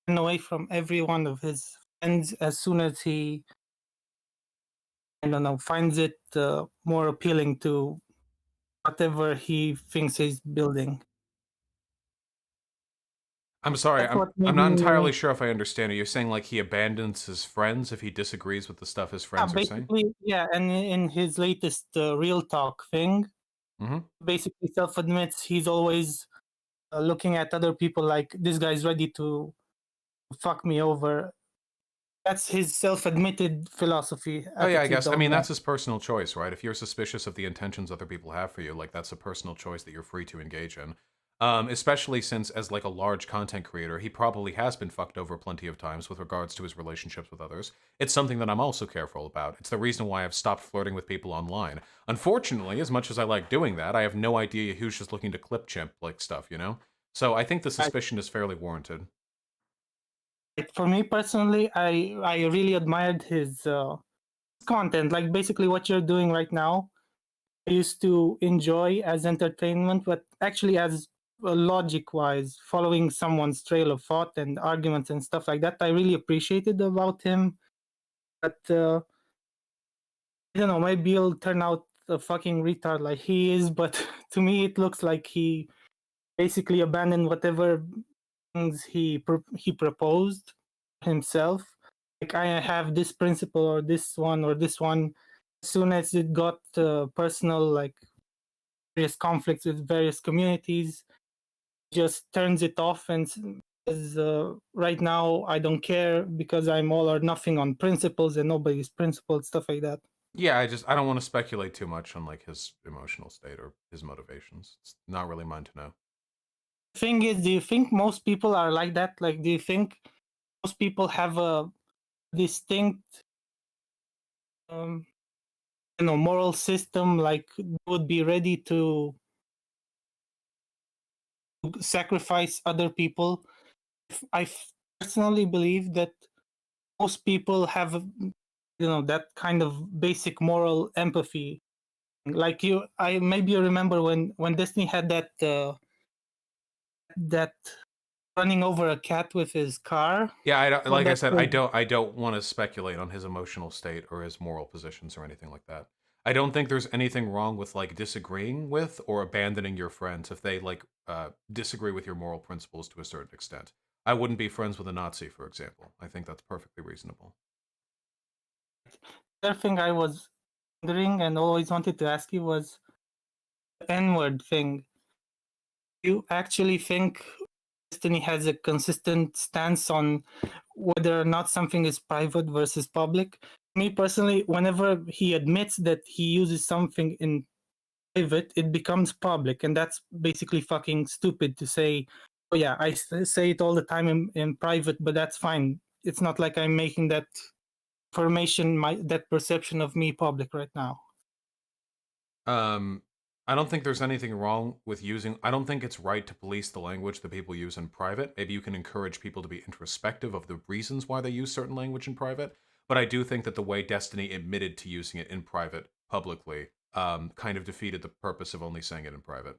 run away from every one of his friends as soon as he, I don't know, finds it more appealing to whatever he thinks he's building. I'm sorry, That's what I'm made not entirely me- sure if I understand it. You're saying like he abandons his friends if he disagrees with the stuff his friends are saying? basically, yeah, and in his latest Real Talk thing, Mhm. basically self-admits he's always looking at other people like, this guy's ready to fuck me over. That's his self-admitted philosophy. Oh yeah, I attitude guess. I on mean, that. that's his personal choice, right? If you're suspicious of the intentions other people have for you, like that's a personal choice that you're free to engage in. Especially since, as like a large content creator, he probably has been fucked over plenty of times with regards to his relationships with others. It's something that I'm also careful about. It's the reason why I've stopped flirting with people online. Unfortunately, as much as I like doing that, I have no idea who's just looking to clip chimp like stuff, you know? So I think the suspicion is fairly warranted. For me personally, I really admired his content. Like basically what you're doing right now, I used to enjoy as entertainment, but actually as logic-wise, following someone's trail of thought and arguments and stuff like that. I really appreciated about him. But I don't know, maybe he'll turn out a fucking retard like he is. But to me, it looks like he basically abandoned whatever things he proposed himself. Like, I have this principle or this one. As soon as it got personal, like various conflicts with various communities, just turns it off and says, right now I don't care because I'm all or nothing on principles and nobody's principled, stuff like that. Yeah, I don't want to speculate too much on like his emotional state or his motivations. It's not really mine to know. Thing is, do you think most people are like that? Like, do you think most people have a distinct moral system, like would be ready to sacrifice other people? I personally believe that most people have that kind of basic moral empathy. Like maybe you remember when Destiny had that running over a cat with his car. Yeah, I don't, like I said, I don't want to speculate on his emotional state or his moral positions or anything like that. I don't think there's anything wrong with like disagreeing with or abandoning your friends if they like disagree with your moral principles to a certain extent. I wouldn't be friends with a Nazi, for example. I think that's perfectly reasonable. The other thing I was wondering and always wanted to ask you was the N-word thing. You actually think Destiny has a consistent stance on whether or not something is private versus public? Me personally, whenever he admits that he uses something in private, it becomes public, and that's basically fucking stupid to say, oh yeah, I say it all the time in private, but that's fine. It's not like I'm making that information, that perception of me public right now. I don't think there's anything wrong with I don't think it's right to police the language that people use in private. Maybe you can encourage people to be introspective of the reasons why they use certain language in private. But I do think that the way Destiny admitted to using it in private publicly kind of defeated the purpose of only saying it in private.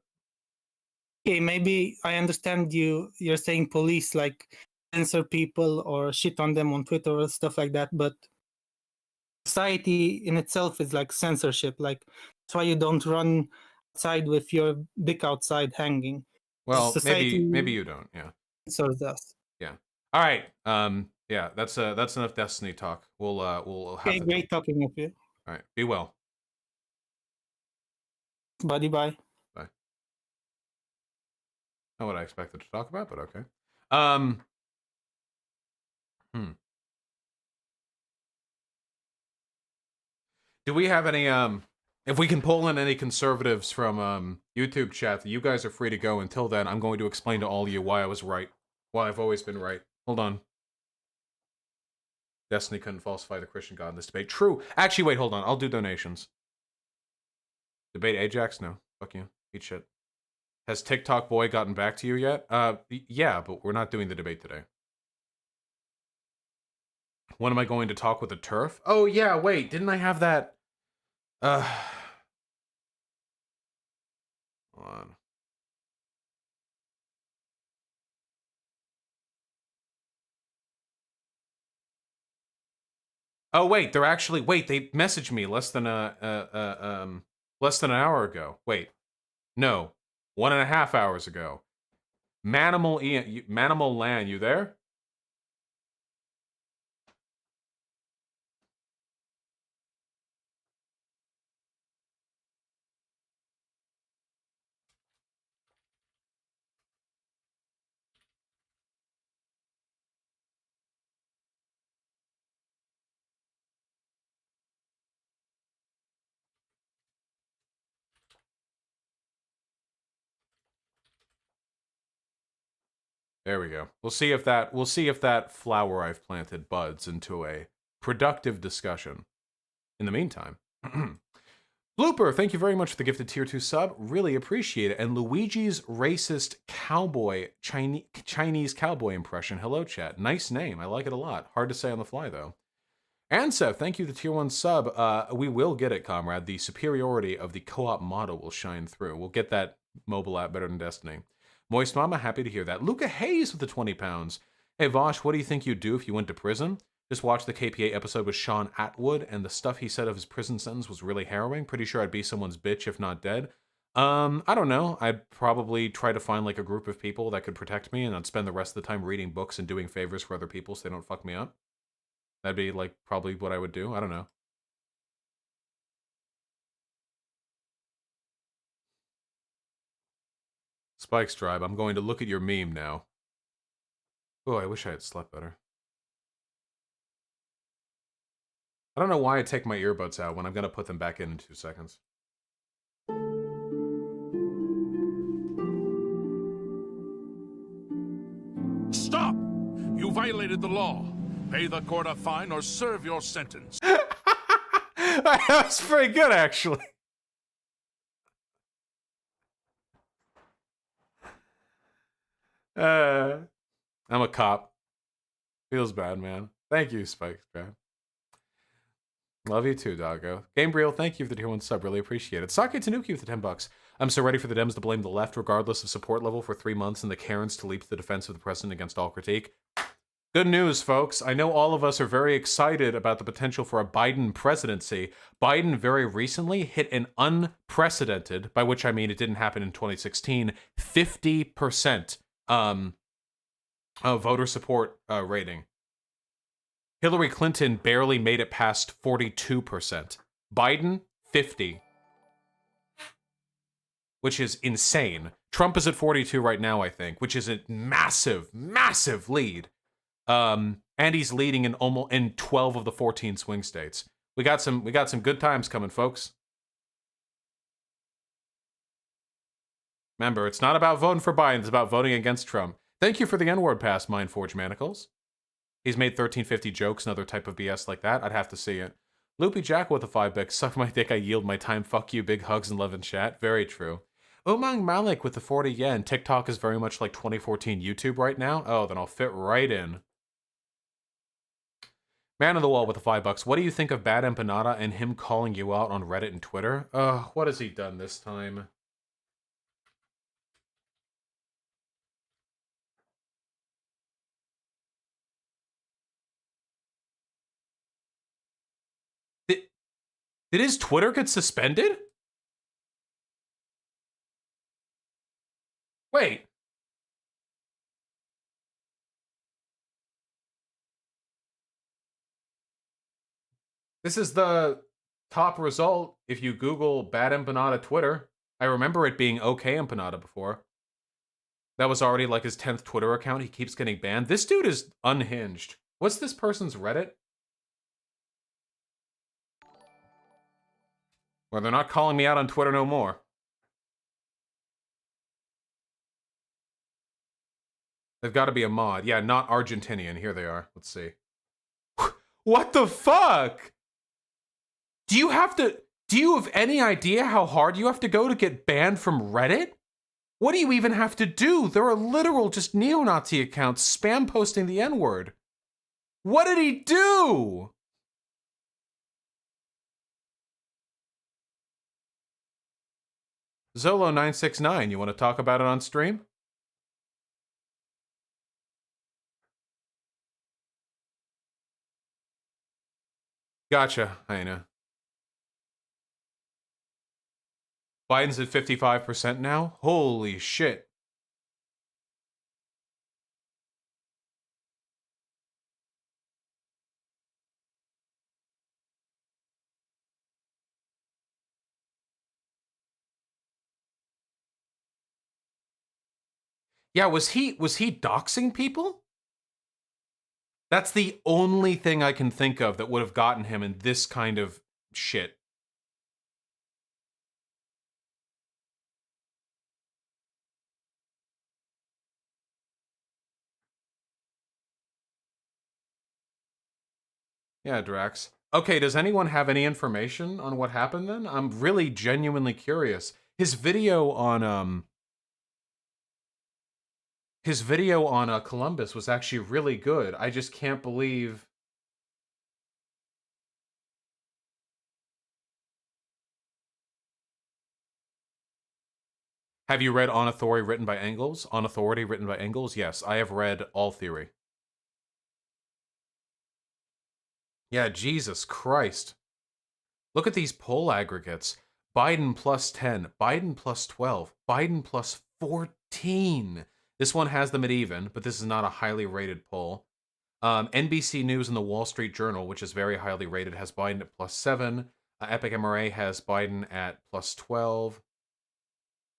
Okay, maybe I understand you're saying police, like censor people or shit on them on Twitter or stuff like that, but society in itself is like censorship. Like, that's why you don't run outside with your dick outside hanging. Well, maybe you don't. Yeah. Censors us. Yeah. All right. Yeah. That's enough Destiny talk. We'll have. Okay, great talking with you. All right. Be well. Buddy, bye. Bye. Not what I expected to talk about, but okay. Do we have any if we can pull in any conservatives from YouTube chat, you guys are free to go. Until then, I'm going to explain to all of you why I was right. Why I've always been right. Hold on. Destiny couldn't falsify the Christian God in this debate. True. Actually, wait, hold on. I'll do donations. Debate Ajax? No. Fuck you. Eat shit. Has TikTok boy gotten back to you yet? Yeah, but we're not doing the debate today. When am I going to talk with the turf? Oh, yeah, wait. Didn't I have that? Hold on. Oh, wait, they're actually, wait, they messaged me less than an hour ago. Wait, no, 1.5 hours ago. Manimal Land, you there? There we go. We'll see if that flower I've planted buds into a productive discussion. In the meantime, Blooper, thank you very much for the gifted tier 2 sub. Really appreciate it. And Luigi's racist cowboy Chinese cowboy impression. Hello, chat. Nice name. I like it a lot. Hard to say on the fly though. Ansev, thank you the tier 1 sub. We will get it, comrade. The superiority of the co-op model will shine through. We'll get that mobile app better than Destiny. Moist Mama, happy to hear that. Luca Hayes with the 20 pounds. Hey, Vosh, what do you think you'd do if you went to prison? Just watched the KPA episode with Sean Atwood, and the stuff he said of his prison sentence was really harrowing. Pretty sure I'd be someone's bitch if not dead. I don't know. I'd probably try to find like a group of people that could protect me, and I'd spend the rest of the time reading books and doing favors for other people so they don't fuck me up. That'd be like probably what I would do. I don't know. Spike's Tribe, I'm going to look at your meme now. Oh, I wish I had slept better. I don't know why I take my earbuds out when I'm going to put them back in 2 seconds. Stop! You violated the law. Pay the court a fine or serve your sentence. That was pretty good, actually. I'm a cop. Feels bad, man. Thank you, Spike, man. Love you too, doggo. Gabriel, thank you for the tier 1 sub. Really appreciate it. Sake Tanuki with the 10 bucks. I'm so ready for the Dems to blame the left regardless of support level for 3 months and the Karens to leap to the defense of the president against all critique. Good news, folks. I know all of us are very excited about the potential for a Biden presidency. Biden very recently hit an unprecedented, by which I mean it didn't happen in 2016, 50% voter support rating. Hillary Clinton barely made it past 42%. Biden, 50. Which is insane. Trump is at 42 right now, I think, which is a massive, massive lead. And he's leading in 12 of the 14 swing states. We got some good times coming, folks. Remember, it's not about voting for Biden, it's about voting against Trump. Thank you for the N-word pass, Mindforge Manacles. He's made 1350 jokes and other type of BS like that. I'd have to see it. Loopy Jack with a 5 bucks. Suck my dick, I yield my time. Fuck you, big hugs and love in chat. Very true. Umang Malik with the 40 yen. TikTok is very much like 2014 YouTube right now. Oh, then I'll fit right in. Man of the Wall with the 5 bucks. What do you think of Bad Empanada and him calling you out on Reddit and Twitter? What has he done this time? Did his Twitter get suspended? Wait. This is the top result if you Google Bad Empanada Twitter. I remember it being OK Empanada before. That was already like his 10th Twitter account. He keeps getting banned. This dude is unhinged. What's this person's Reddit? Well, they're not calling me out on Twitter no more. They've got to be a mod. Yeah, not Argentinian. Here they are. Let's see. What the fuck? Do you have any idea how hard you have to go to get banned from Reddit? What do you even have to do? There are literal just neo-Nazi accounts spam posting the N-word. What did he do? Zolo969, you want to talk about it on stream? Gotcha, Aina. Biden's at 55% now? Holy shit. Yeah, was he doxing people? That's the only thing I can think of that would have gotten him in this kind of shit. Yeah, Drax. Okay, does anyone have any information on what happened then? I'm really genuinely curious. His video on Columbus was actually really good. I just can't believe. Have you read On Authority written by Engels? On Authority written by Engels? Yes, I have read all theory. Yeah, Jesus Christ. Look at these poll aggregates. Biden plus 10, Biden plus 12, Biden plus 14. This one has them at even, but this is not a highly rated poll. NBC News and the Wall Street Journal, which is very highly rated, has Biden at plus 7. Epic MRA has Biden at plus 12.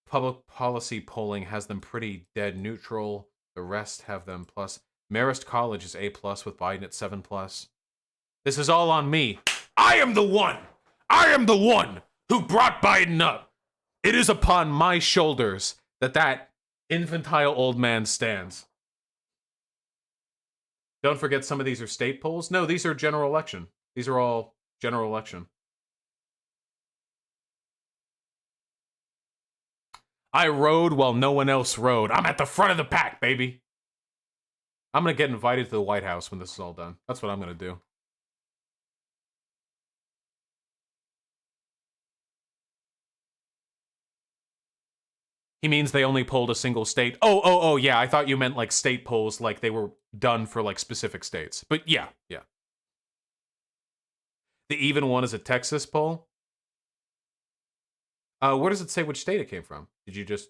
Public policy polling has them pretty dead neutral. The rest have them plus. Marist College is A plus with Biden at 7 plus. This is all on me. I am the one. I am the one who brought Biden up. It is upon my shoulders that infantile old man stands. Don't forget some of these are state polls. No, these are general election. These are all general election. I rode while no one else rode. I'm at the front of the pack, baby. I'm going to get invited to the White House when this is all done. That's what I'm going to do. He means they only polled a single state. Oh, yeah. I thought you meant like state polls, like they were done for like specific states. But yeah. The even one is a Texas poll. Where does it say which state it came from? Did you just...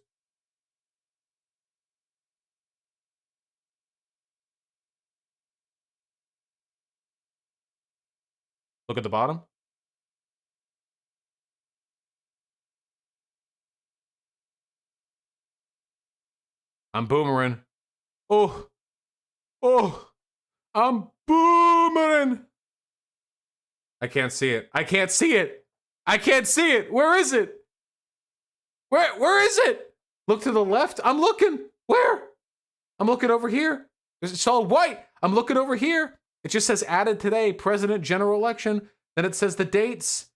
look at the bottom? I'm boomering. Oh, I'm boomering. I can't see it. I can't see it. I can't see it. Where is it? Where is it? Look to the left. I'm looking. Where? I'm looking over here. It's all white. I'm looking over here. It just says added today, president general election. Then it says the dates.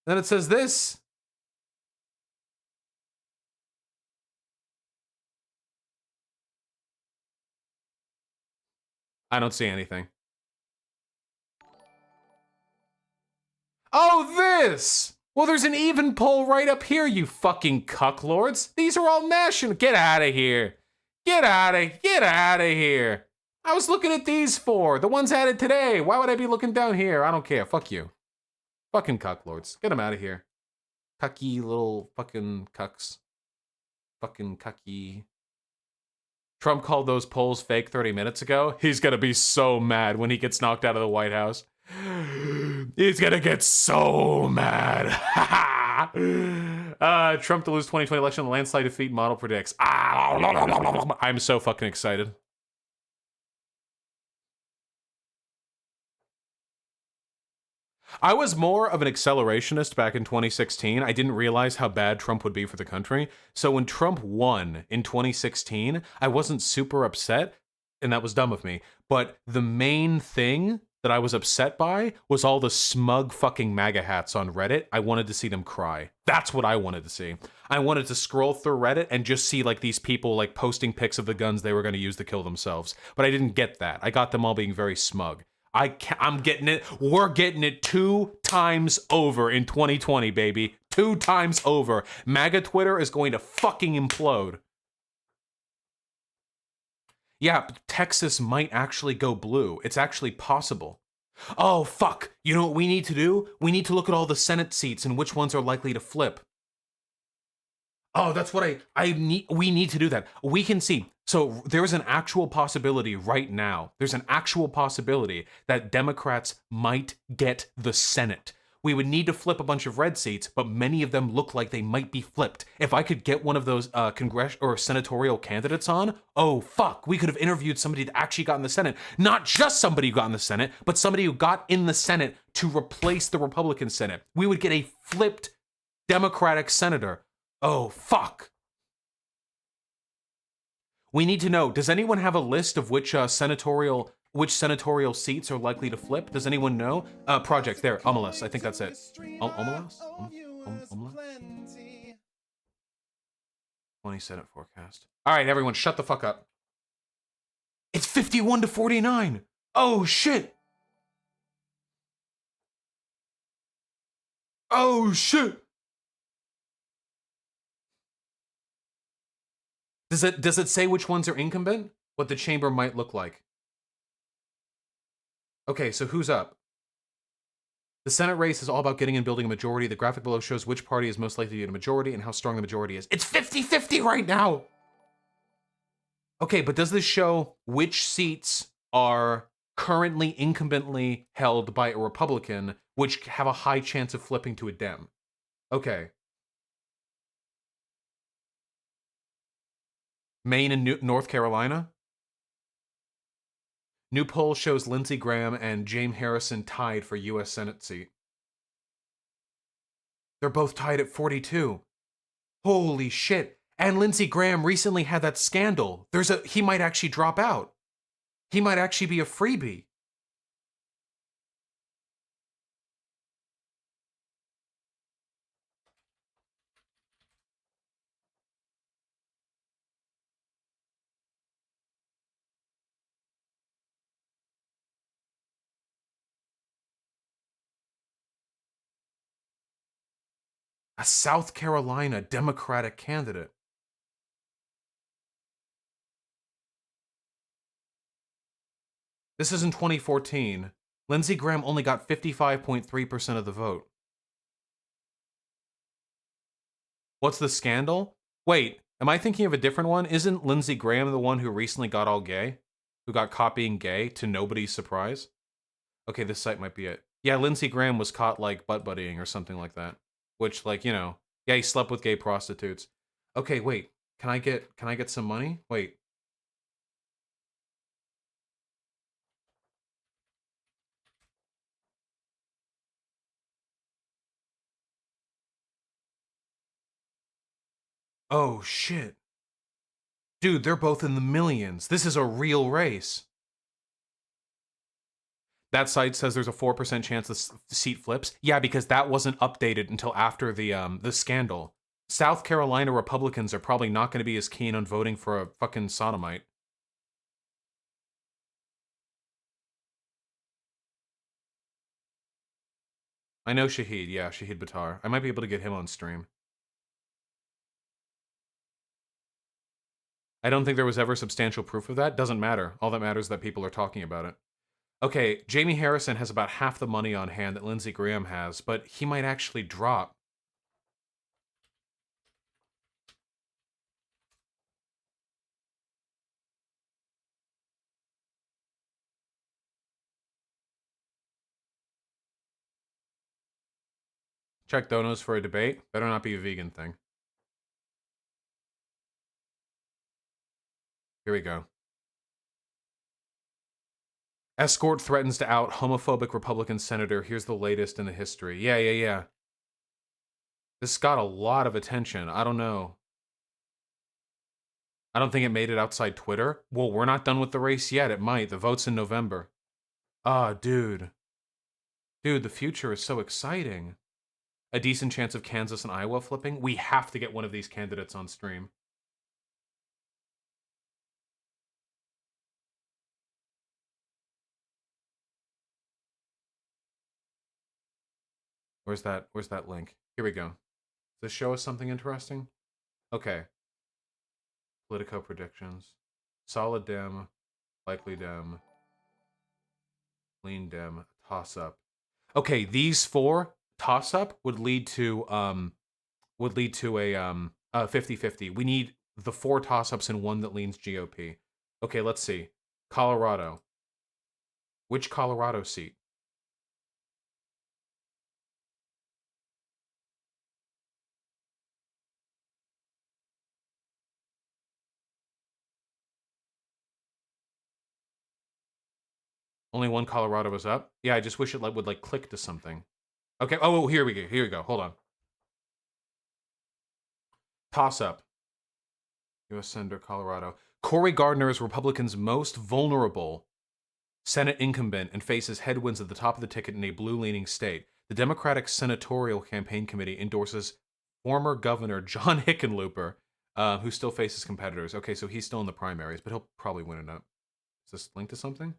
Then it says this. I don't see anything. Oh, this! Well, there's an even poll right up here, you fucking cucklords. These are all national. Get out of here. Get out of here. I was looking at these four. The ones added today. Why would I be looking down here? I don't care. Fuck you. Fucking cucklords. Get them out of here. Cucky little fucking cucks. Fucking cucky. Trump called those polls fake 30 minutes ago. He's gonna be so mad when he gets knocked out of the White House. He's gonna get so mad. Trump to lose 2020 election, landslide defeat, model predicts. I'm so fucking excited. I was more of an accelerationist back in 2016. I didn't realize how bad Trump would be for the country. So when Trump won in 2016, I wasn't super upset, and that was dumb of me. But the main thing that I was upset by was all the smug fucking MAGA hats on Reddit. I wanted to see them cry. That's what I wanted to see. I wanted to scroll through Reddit and just see like these people like posting pics of the guns they were going to use to kill themselves. But I didn't get that. I got them all being very smug. I'm getting it. We're getting it 2 times over in 2020, baby. 2 times over. MAGA Twitter is going to fucking implode. Yeah, Texas might actually go blue. It's actually possible. Oh, fuck. You know what we need to do? We need to look at all the Senate seats and which ones are likely to flip. Oh, that's what we need to do that. We can see. So there's an actual possibility right now. There's an actual possibility that Democrats might get the Senate. We would need to flip a bunch of red seats, but many of them look like they might be flipped. If I could get one of those congressional or senatorial candidates on, oh fuck, we could have interviewed somebody that actually got in the Senate. Not just somebody who got in the Senate, but somebody who got in the Senate to replace the Republican Senate. We would get a flipped Democratic senator. Oh, fuck. We need to know, does anyone have a list of which senatorial seats are likely to flip? Does anyone know? Project, there, Omelas, I think that's it. Omelas? 20 Senate forecast. All right, everyone, shut the fuck up. It's 51 to 49. Oh, shit. Oh, shit. Does it say which ones are incumbent? What the chamber might look like? Okay, so who's up? The Senate race is all about getting and building a majority. The graphic below shows which party is most likely to get a majority and how strong the majority is. It's 50-50 right now! Okay, but does this show which seats are currently incumbently held by a Republican, which have a high chance of flipping to a Dem? Okay. Maine and North Carolina? New poll shows Lindsey Graham and James Harrison tied for U.S. Senate seat. They're both tied at 42. Holy shit. And Lindsey Graham recently had that scandal. He might actually drop out. He might actually be a freebie. A South Carolina Democratic candidate. This is in 2014. Lindsey Graham only got 55.3% of the vote. What's the scandal? Wait, am I thinking of a different one? Isn't Lindsey Graham the one who recently got all gay? Who got caught being gay to nobody's surprise? Okay, this site might be it. Yeah, Lindsey Graham was caught, like, butt-buddying or something like that. Which, like, you know, yeah, he slept with gay prostitutes. Okay, wait. Can I get some money? Wait. Oh, shit. Dude, they're both in the millions. This is a real race. That site says there's a 4% chance the seat flips. Yeah, because that wasn't updated until after the scandal. South Carolina Republicans are probably not going to be as keen on voting for a fucking sodomite. I know Shahid, yeah, Shahid Buttar. I might be able to get him on stream. I don't think there was ever substantial proof of that. Doesn't matter. All that matters is that people are talking about it. Okay, Jamie Harrison has about half the money on hand that Lindsey Graham has, but he might actually drop. Check donos for a debate. Better not be a vegan thing. Here we go. Escort threatens to out homophobic Republican senator. Here's the latest in the history. Yeah. This got a lot of attention. I don't know. I don't think it made it outside Twitter. Well, we're not done with the race yet. It might. The vote's in November. Ah, dude. Dude, the future is so exciting. A decent chance of Kansas and Iowa flipping. We have to get one of these candidates on stream. Where's that link? Here we go. Does this show us something interesting? Okay. Politico predictions. Solid Dem, likely Dem, lean Dem, toss-up. Okay, these four, toss-up, would lead to a 50-50. We need the four toss-ups and one that leans GOP. Okay, let's see. Colorado. Which Colorado seat? Only one Colorado was up? Yeah, I just wish it would like click to something. Okay, oh, here we go. Hold on. Toss-up. U.S. Senator, Colorado. Cory Gardner is Republicans' most vulnerable Senate incumbent and faces headwinds at the top of the ticket in a blue-leaning state. The Democratic Senatorial Campaign Committee endorses former Governor John Hickenlooper, who still faces competitors. Okay, so he's still in the primaries, but he'll probably win it up. Is this linked to something?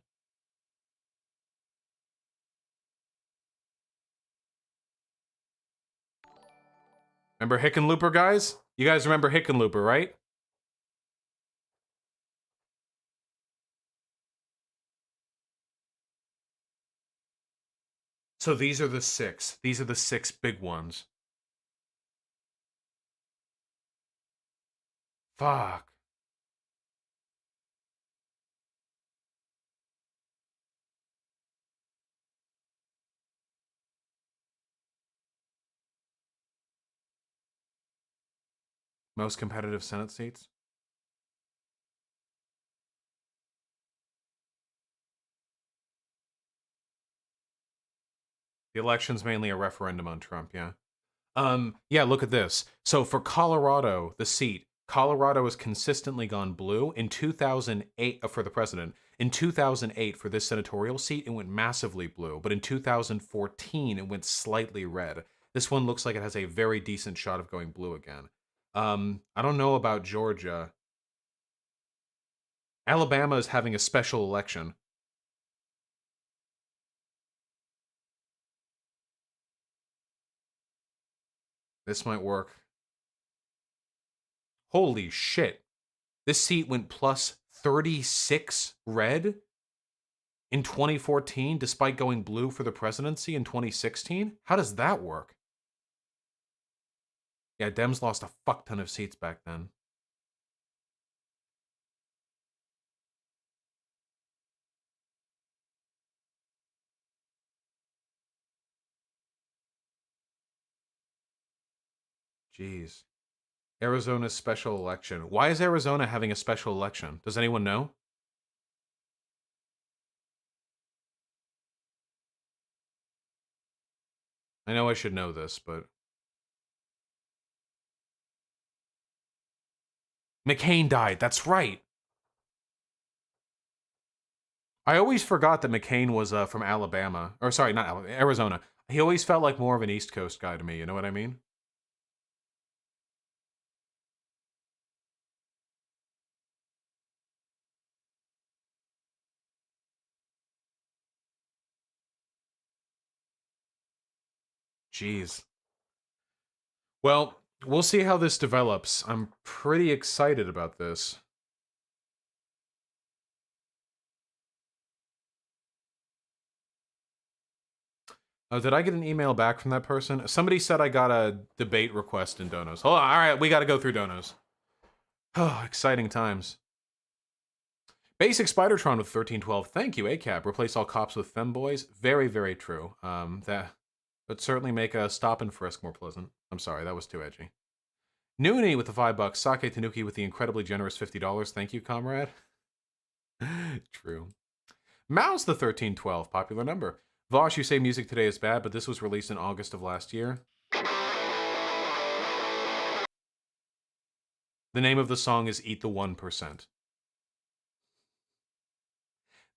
Remember Hickenlooper, guys? You guys remember Hickenlooper, right? So these are the 6. These are the 6 big ones. Fuck. Most competitive Senate seats? The election's mainly a referendum on Trump, yeah. Yeah, look at this. So for Colorado, the seat, Colorado has consistently gone blue. In 2008, for the president, in 2008, for this senatorial seat, it went massively blue. But in 2014, it went slightly red. This one looks like it has a very decent shot of going blue again. I don't know about Georgia. Alabama is having a special election. This might work. Holy shit. This seat went plus 36 red in 2014, despite going blue for the presidency in 2016? How does that work? Yeah, Dems lost a fuck ton of seats back then. Jeez. Arizona's special election. Why is Arizona having a special election? Does anyone know? I know I should know this, but... McCain died, that's right! I always forgot that McCain was from Alabama. Or sorry, not Alabama, Arizona. He always felt like more of an East Coast guy to me, you know what I mean? Jeez. Well, we'll see how this develops. I'm pretty excited about this. Oh, did I get an email back from that person? Somebody said I got a debate request in Donos. Hold on, all right, we got to go through Donos. Oh, exciting times. Basic Spidertron with 1312. Thank you, ACAP. Replace all cops with femboys. Very, very true. That would certainly make a stop and frisk more pleasant. I'm sorry, that was too edgy. Noonie with the $5. Sake Tanuki with the incredibly generous $50. Thank you, comrade. True. Mouse the 1312. Popular number. Vosh, you say music today is bad, but this was released in August of last year. The name of the song is Eat the 1%.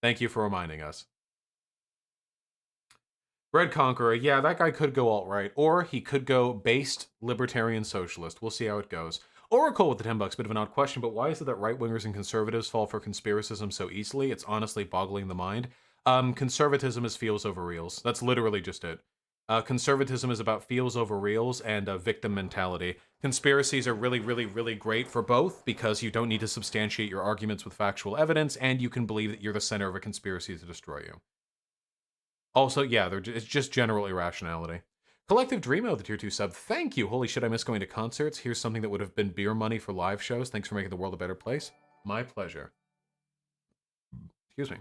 Thank you for reminding us. Red Conqueror, yeah, that guy could go alt-right, or he could go based libertarian socialist. We'll see how it goes. Oracle with the $10, bit of an odd question, but why is it that right-wingers and conservatives fall for conspiracism so easily? It's honestly boggling the mind. Conservatism is feels over reals. That's literally just it. Conservatism is about feels over reals and victim mentality. Conspiracies are really, really, really great for both because you don't need to substantiate your arguments with factual evidence, and you can believe that you're the center of a conspiracy to destroy you. Also, yeah, it's just general irrationality. Collective Dreamo, the tier 2 sub. Thank you. Holy shit, I miss going to concerts. Here's something that would have been beer money for live shows. Thanks for making the world a better place. My pleasure. Excuse me.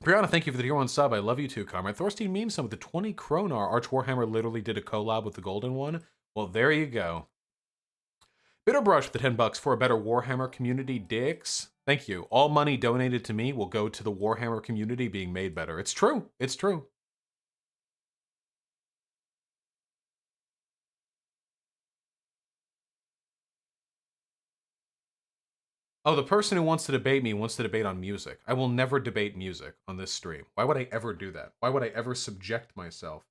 Brianna, thank you for the tier 1 sub. I love you too, comrade. Thorstein memes some with the 20 Kronar. Arch Warhammer literally did a collab with the golden one. Well, there you go. Bitterbrush with the $10 for a better Warhammer community. Dicks. Thank you. All money donated to me will go to the Warhammer community being made better. It's true. It's true. Oh, the person who wants to debate me wants to debate on music. I will never debate music on this stream. Why would I ever do that? Why would I ever subject myself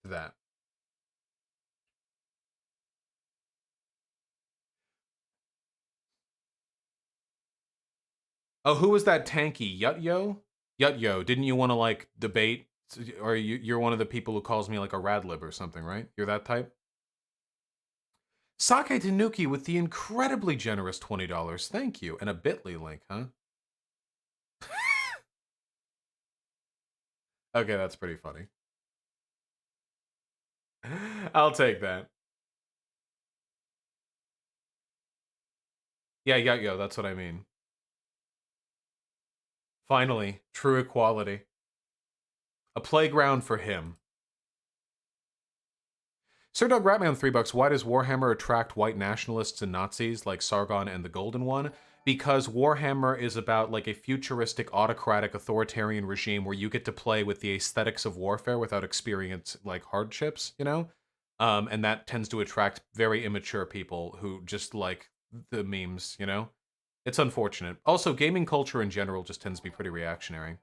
to that? Oh, who was that tanky? Yutyo? Yutyo, didn't you want to, like, debate? Or you're one of the people who calls me, like, a radlib or something, right? You're that type? Sake Tanuki with the incredibly generous $20. Thank you. And a bit.ly link, huh? Okay, that's pretty funny. I'll take that. Yeah, yo, that's what I mean. Finally, true equality. A playground for him. Sir Doug Ratman, $3. Why does Warhammer attract white nationalists and Nazis like Sargon and the Golden One? Because Warhammer is about like a futuristic, autocratic, authoritarian regime where you get to play with the aesthetics of warfare without experience like hardships, you know? And that tends to attract very immature people who just like the memes, you know? It's unfortunate. Also, gaming culture in general just tends to be pretty reactionary.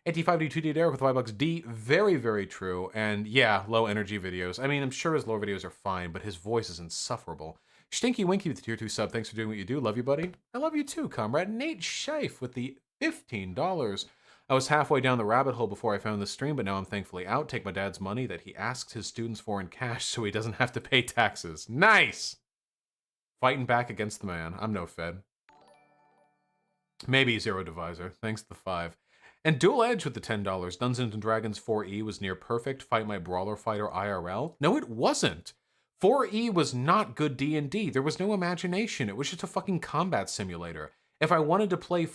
85D2D Derek with $5. D, very, very true. And yeah, low energy videos. I mean, I'm sure his lore videos are fine, but his voice is insufferable. Stinky Winky with the tier 2 sub. Thanks for doing what you do. Love you, buddy. I love you too, comrade. Nate Scheif with the $15. I was halfway down the rabbit hole before I found this stream, but now I'm thankfully out. Take my dad's money that he asks his students for in cash so he doesn't have to pay taxes. Nice! Fighting back against the man. I'm no Fed. Maybe Zero Divisor. Thanks to the 5. And Dual Edge with the $10. Dungeons & Dragons 4E was near perfect. Fight My Brawler Fighter IRL. No, it wasn't. 4E was not good D&D. There was no imagination. It was just a fucking combat simulator. If I wanted to play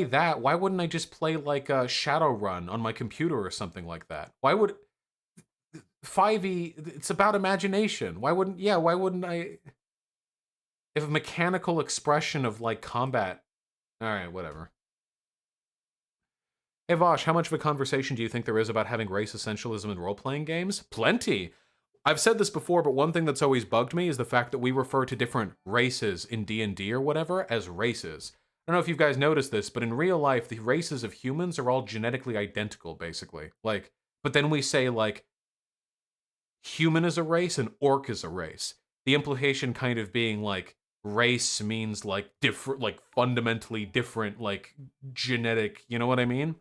that, why wouldn't I just play like a Shadowrun on my computer or something like that? Why would 5E? It's about imagination. Why wouldn't I? If a mechanical expression of like combat. All right, whatever. Hey Vosh, how much of a conversation do you think there is about having race essentialism in role-playing games? Plenty. I've said this before, but one thing that's always bugged me is the fact that we refer to different races in D&D or whatever as races. I don't know if you guys noticed this, but in real life, the races of humans are all genetically identical, basically. Like, but then we say, like, human is a race and orc is a race. The implication kind of being, like, race means, like, different, like, fundamentally different, like, genetic, you know what I mean?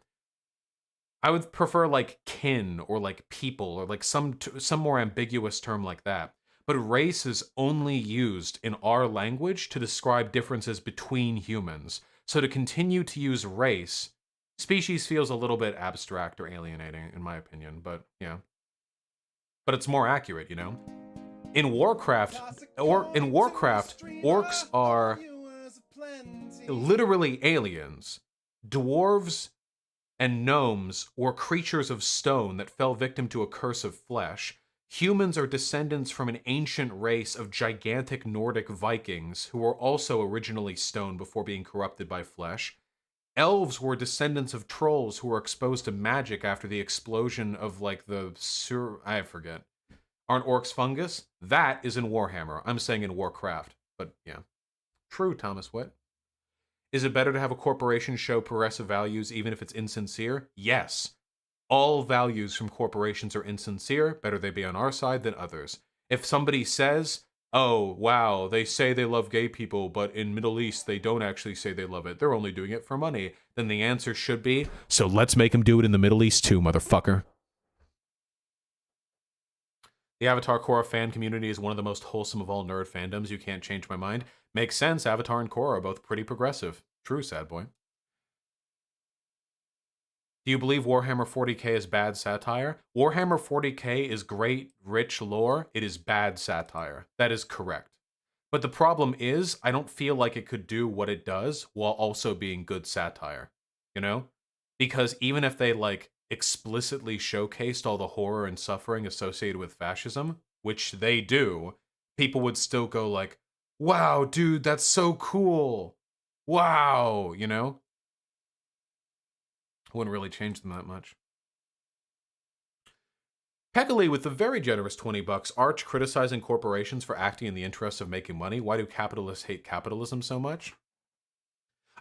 I would prefer like kin or like people or like some more ambiguous term like that. But race is only used in our language to describe differences between humans. So to continue to use race, species feels a little bit abstract or alienating in my opinion, but yeah. But it's more accurate, you know? In Warcraft, orcs are literally aliens. Dwarves and gnomes were creatures of stone that fell victim to a curse of flesh. Humans are descendants from an ancient race of gigantic Nordic Vikings who were also originally stone before being corrupted by flesh. Elves were descendants of trolls who were exposed to magic after the explosion of like I forget. Aren't orcs fungus? That is in Warhammer. I'm saying in Warcraft, but yeah. True, Thomas Witt. Is it better to have a corporation show progressive values even if it's insincere? Yes. All values from corporations are insincere. Better they be on our side than others. If somebody says, oh, wow, they say they love gay people, but in Middle East they don't actually say they love it. They're only doing it for money. Then the answer should be, so let's make them do it in the Middle East too, motherfucker. The Avatar Korra fan community is one of the most wholesome of all nerd fandoms. You can't change my mind. Makes sense. Avatar and Korra are both pretty progressive. True, sad boy. Do you believe Warhammer 40k is bad satire? Warhammer 40k is great, rich lore. It is bad satire. That is correct. But the problem is, I don't feel like it could do what it does while also being good satire. You know? Because even if they, like, explicitly showcased all the horror and suffering associated with fascism, which they do, people would still go like, wow, dude, that's so cool. Wow, you know? Wouldn't really change them that much. Peckley with the very generous $20. Arch criticizing corporations for acting in the interests of making money. Why do capitalists hate capitalism so much?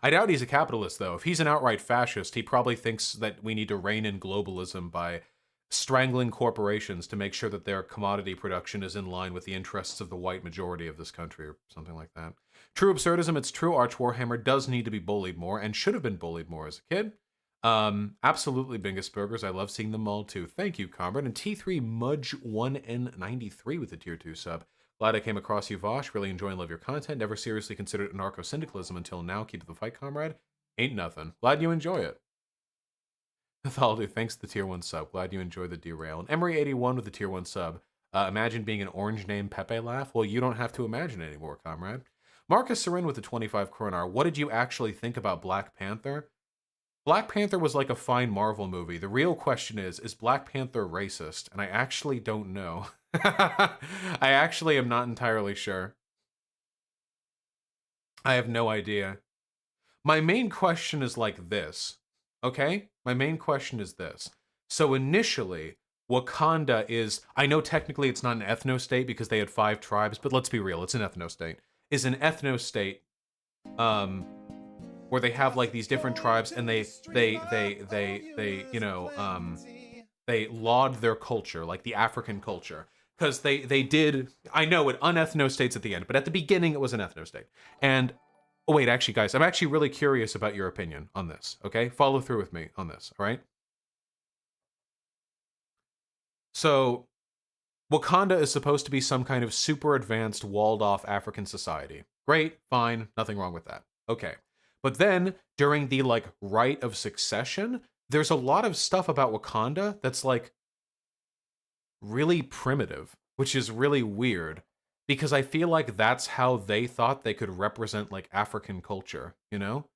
I doubt he's a capitalist, though. If he's an outright fascist, he probably thinks that we need to rein in globalism by strangling corporations to make sure that their commodity production is in line with the interests of the white majority of this country, or something like that. True absurdism, it's true. Arch Warhammer does need to be bullied more, and should have been bullied more as a kid. Absolutely, Bingus Burgers. I love seeing them all, too. Thank you, comrade. And T3 Mudge1N93 with the tier 2 sub. Glad I came across you, Vosh. Really enjoy and love your content. Never seriously considered anarcho-syndicalism until now. Keep the fight, comrade. Ain't nothing. Glad you enjoy it. Mythology, thanks to the tier 1 sub. Glad you enjoyed the derail. And Emery81 with the tier 1 sub. Imagine being an orange name Pepe laugh. Well, you don't have to imagine it anymore, comrade. Marcus Serin with the 25 kronar. What did you actually think about Black Panther? Black Panther was like a fine Marvel movie. The real question is Black Panther racist? And I actually don't know. I actually am not entirely sure. I have no idea. My main question is like this, okay? My main question is this. So initially, Wakanda is, I know technically it's not an ethno-state because they had 5 tribes, but let's be real, it's an ethno-state. Is an ethno-state, where they have like these different tribes and they you know, they laud their culture, like the African culture. Because they did, I know it unethno-states at the end, but at the beginning it was an ethno-state. And, oh wait, actually guys, I'm actually really curious about your opinion on this, okay? Follow through with me on this, all right? So, Wakanda is supposed to be some kind of super advanced, walled-off African society. Great, fine, nothing wrong with that. Okay. But then, during the, like, rite of succession, there's a lot of stuff about Wakanda that's, like, really primitive, which is really weird, because I feel like that's how they thought they could represent, like, African culture, you know?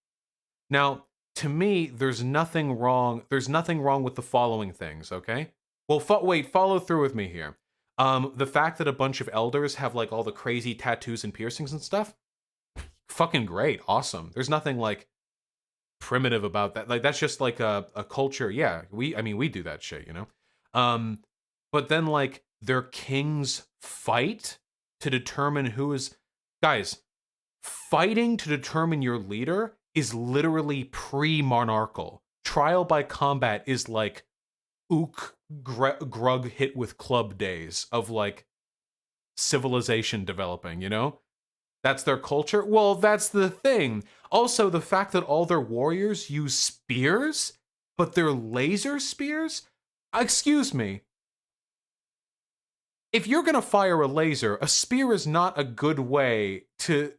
Now, to me, there's nothing wrong with the following things, okay? Well, wait, follow through with me here. The fact that a bunch of elders have, like, all the crazy tattoos and piercings and stuff, fucking great, awesome. There's nothing, like, primitive about that. Like, that's just, like, a culture. Yeah, I mean, we do that shit, you know? But then, like, their kings fight to determine who is... Guys, fighting to determine your leader is literally pre-monarchical. Trial by combat is, like, Grug hit with club days of, like, civilization developing, you know? That's their culture? Well, that's the thing. Also, the fact that all their warriors use spears, but they're laser spears? Excuse me. If you're gonna fire a laser, a spear is not a good way to...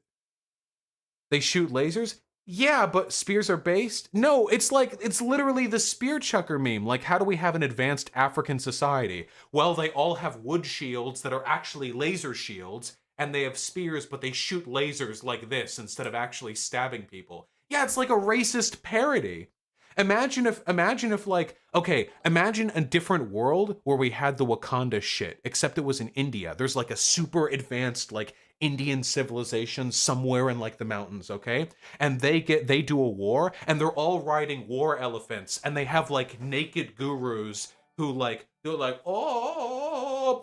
They shoot lasers? Yeah, but spears are based? No, it's literally the spear chucker meme. Like, how do we have an advanced African society? Well, they all have wood shields that are actually laser shields, and they have spears, but they shoot lasers like this instead of actually stabbing people. Yeah, it's like a racist parody. Imagine if like, okay, imagine a different world where we had the Wakanda shit, except it was in India. There's like a super advanced, like, Indian civilization somewhere in, like, the mountains, okay? And they do a war, and they're all riding war elephants, and they have, like, naked gurus who, like, they're like, oh,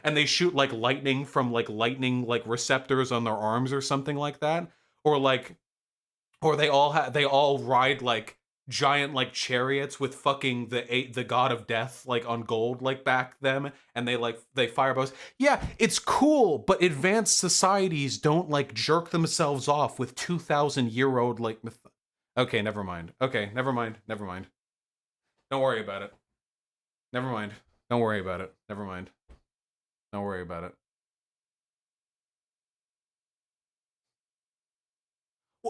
and they shoot, like, lightning from, like, lightning, like, receptors on their arms or something like that. Or, like, or they all ride, like, giant, like, chariots with fucking the god of death, like, on gold, like, back them, and they fire bows. Yeah, it's cool, but advanced societies don't, like, jerk themselves off with 2,000-year-old, like, okay, never mind. Okay, never mind. Don't worry about it. Never mind. Don't worry about it. Never mind. Don't worry about it.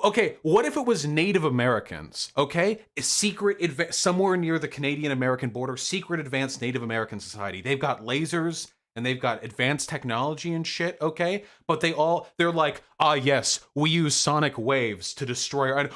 Okay, what if it was Native Americans, okay? A secret, somewhere near the Canadian-American border, secret advanced Native American society. They've got lasers, and they've got advanced technology and shit, okay? But they're like, ah, yes, we use sonic waves to destroy our...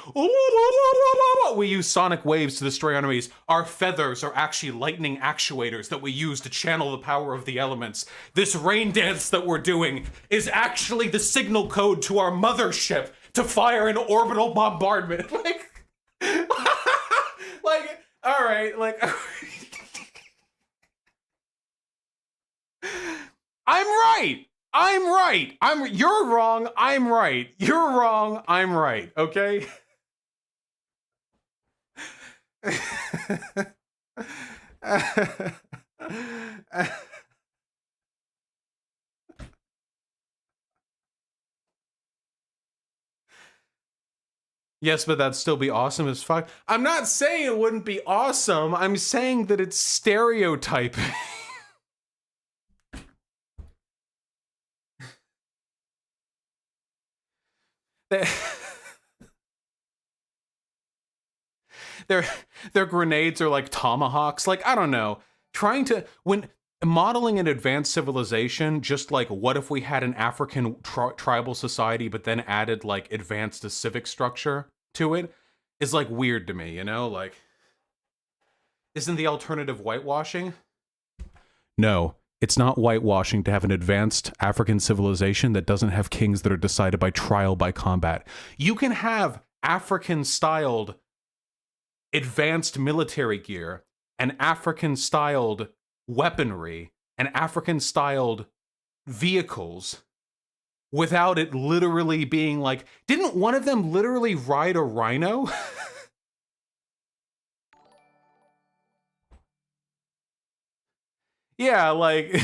We use sonic waves to destroy our enemies. Our feathers are actually lightning actuators that we use to channel the power of the elements. This rain dance that we're doing is actually the signal code to our mothership to fire an orbital bombardment. Like, like, all right, like, I'm right. You're wrong. I'm right. You're wrong. I'm right. Okay. Yes, but that'd still be awesome as fuck. I'm not saying it wouldn't be awesome. I'm saying that it's stereotyping. their grenades are like tomahawks. Like, I don't know. Trying to, when modeling an advanced civilization, just like, what if we had an African tribal society, but then added like advanced civic structure to it, is like weird to me, you know? Like, isn't the alternative whitewashing? No, it's not whitewashing to have an advanced African civilization that doesn't have kings that are decided by trial by combat. You can have African-styled advanced military gear and African-styled weaponry and African-styled vehicles without it literally being like, didn't one of them literally ride a rhino? Yeah, like,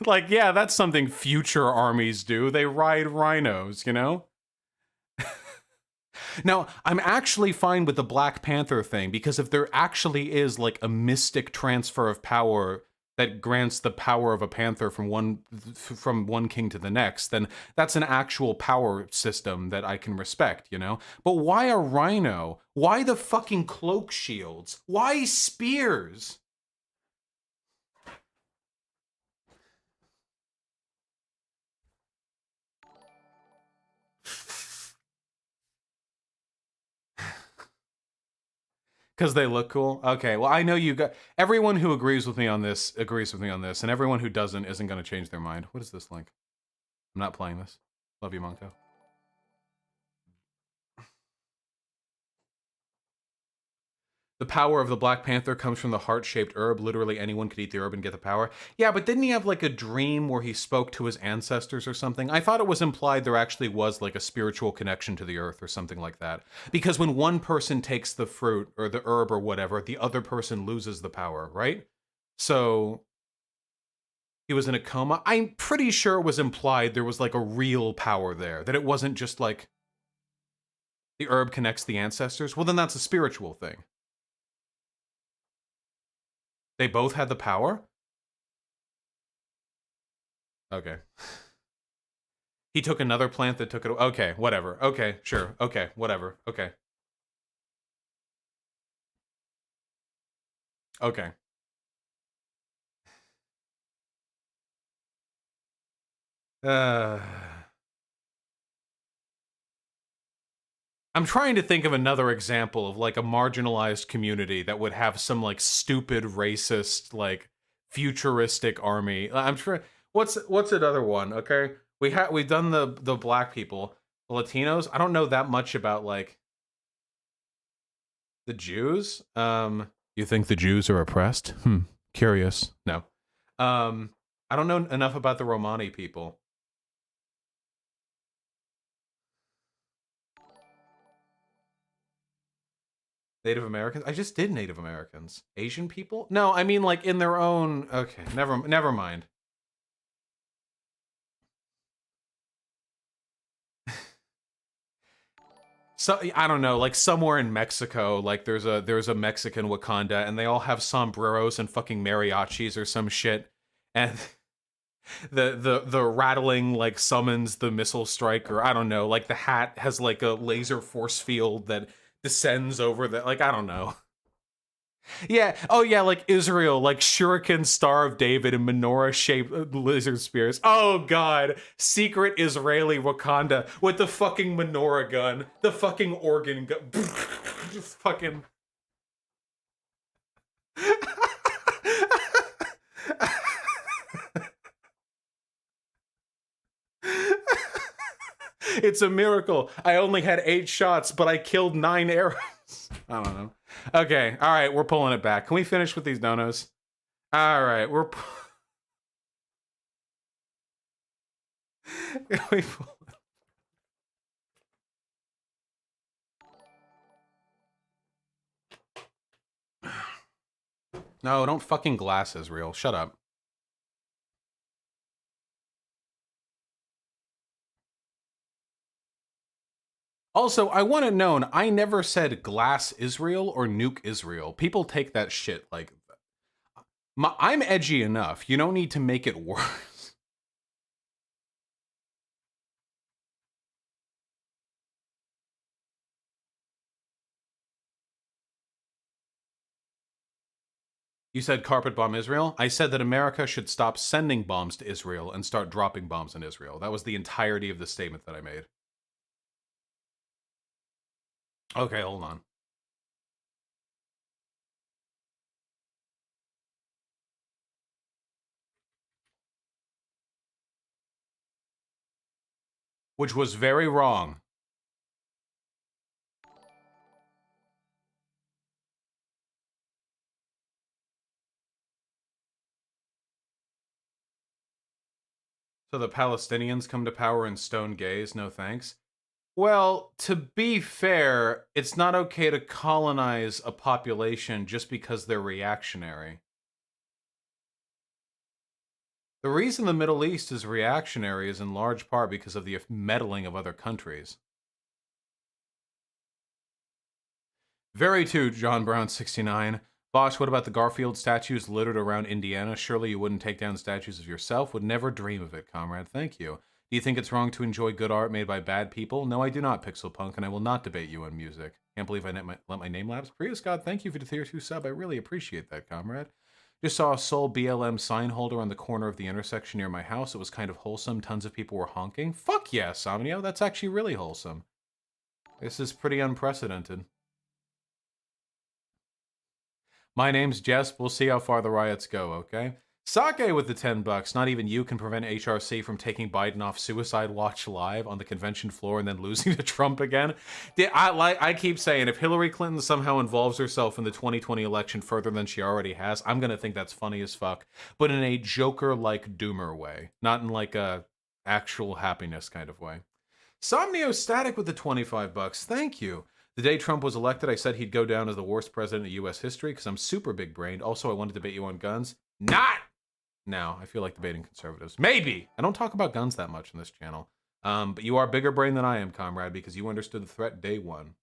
like, yeah, that's something future armies do. They ride rhinos, you know? Now, I'm actually fine with the Black Panther thing, because if there actually is, like, a mystic transfer of power that grants the power of a panther from one king to the next, then that's an actual power system that I can respect, you know? But why a rhino? Why the fucking cloak shields? Why spears? Because they look cool? Okay, well, I know you got... Everyone who agrees with me on this, and everyone who doesn't isn't going to change their mind. What is this link? I'm not playing this. Love you, Monko. The power of the Black Panther comes from the heart-shaped herb. Literally anyone could eat the herb and get the power. Yeah, but didn't he have like a dream where he spoke to his ancestors or something? I thought it was implied there actually was like a spiritual connection to the earth or something like that. Because when one person takes the fruit or the herb or whatever, the other person loses the power, right? So he was in a coma. I'm pretty sure it was implied there was like a real power there, that it wasn't just like the herb connects the ancestors. Well, then that's a spiritual thing. They both had the power? Okay. He took another plant that took it. Okay, whatever. Okay, sure. Okay, whatever. Okay. Okay. I'm trying to think of another example of like a marginalized community that would have some like stupid racist like futuristic army. I'm sure what's another one, okay? We've done the black people, the Latinos. I don't know that much about like the Jews. You think the Jews are oppressed? Curious. No. I don't know enough about the Romani people. Native Americans? I just did Native Americans. Asian people? No, I mean like in their own... Okay, never mind. So I don't know, like somewhere in Mexico, like there's a Mexican Wakanda, and they all have sombreros and fucking mariachis or some shit, and the rattling like summons the missile strike, or I don't know, like the hat has like a laser force field that descends over the, like, I don't know. Yeah, oh yeah, like Israel, like Shuriken, Star of David, and menorah-shaped lizard spears. Oh god, secret Israeli Wakanda with the fucking menorah gun, the fucking organ gun, just fucking... It's a miracle. I only had 8 shots, but I killed 9 arrows. I don't know. Okay, all right, we're pulling it back. Can we finish with these donos? All right, we're... No, don't fucking glass Israel. Shut up. Also, I want it known, I never said glass Israel or nuke Israel. People take that shit like... I'm edgy enough. You don't need to make it worse. You said carpet bomb Israel? I said that America should stop sending bombs to Israel and start dropping bombs in Israel. That was the entirety of the statement that I made. Okay, hold on. Which was very wrong. So the Palestinians come to power and stone gays? No thanks. Well, to be fair, it's not okay to colonize a population just because they're reactionary. The reason the Middle East is reactionary is in large part because of the meddling of other countries. Very true, John Brown 69. Bosch, what about the Garfield statues littered around Indiana? Surely you wouldn't take down statues of yourself. Would never dream of it, comrade. Thank you. Do you think it's wrong to enjoy good art made by bad people? No, I do not, Pixel Punk, and I will not debate you on music. Can't believe I let my name lapse. Prius God, thank you for the tier 2 sub. I really appreciate that, comrade. Just saw a Soul BLM sign holder on the corner of the intersection near my house. It was kind of wholesome. Tons of people were honking. Fuck yeah, Somnio. That's actually really wholesome. This is pretty unprecedented. My name's Jess. We'll see how far the riots go, okay? Sake with the $10. Not even you can prevent HRC from taking Biden off Suicide Watch live on the convention floor and then losing to Trump again. I keep saying, if Hillary Clinton somehow involves herself in the 2020 election further than she already has, I'm gonna think that's funny as fuck. But in a Joker-like doomer way. Not in like a actual happiness kind of way. Somnio Static with the $25. Thank you. The day Trump was elected, I said he'd go down as the worst president in U.S. history because I'm super big-brained. Also, I wanted to debate you on guns. Not now. I feel like debating conservatives. Maybe. I don't talk about guns that much in this channel. But you are bigger brain than I am, comrade, because you understood the threat day one.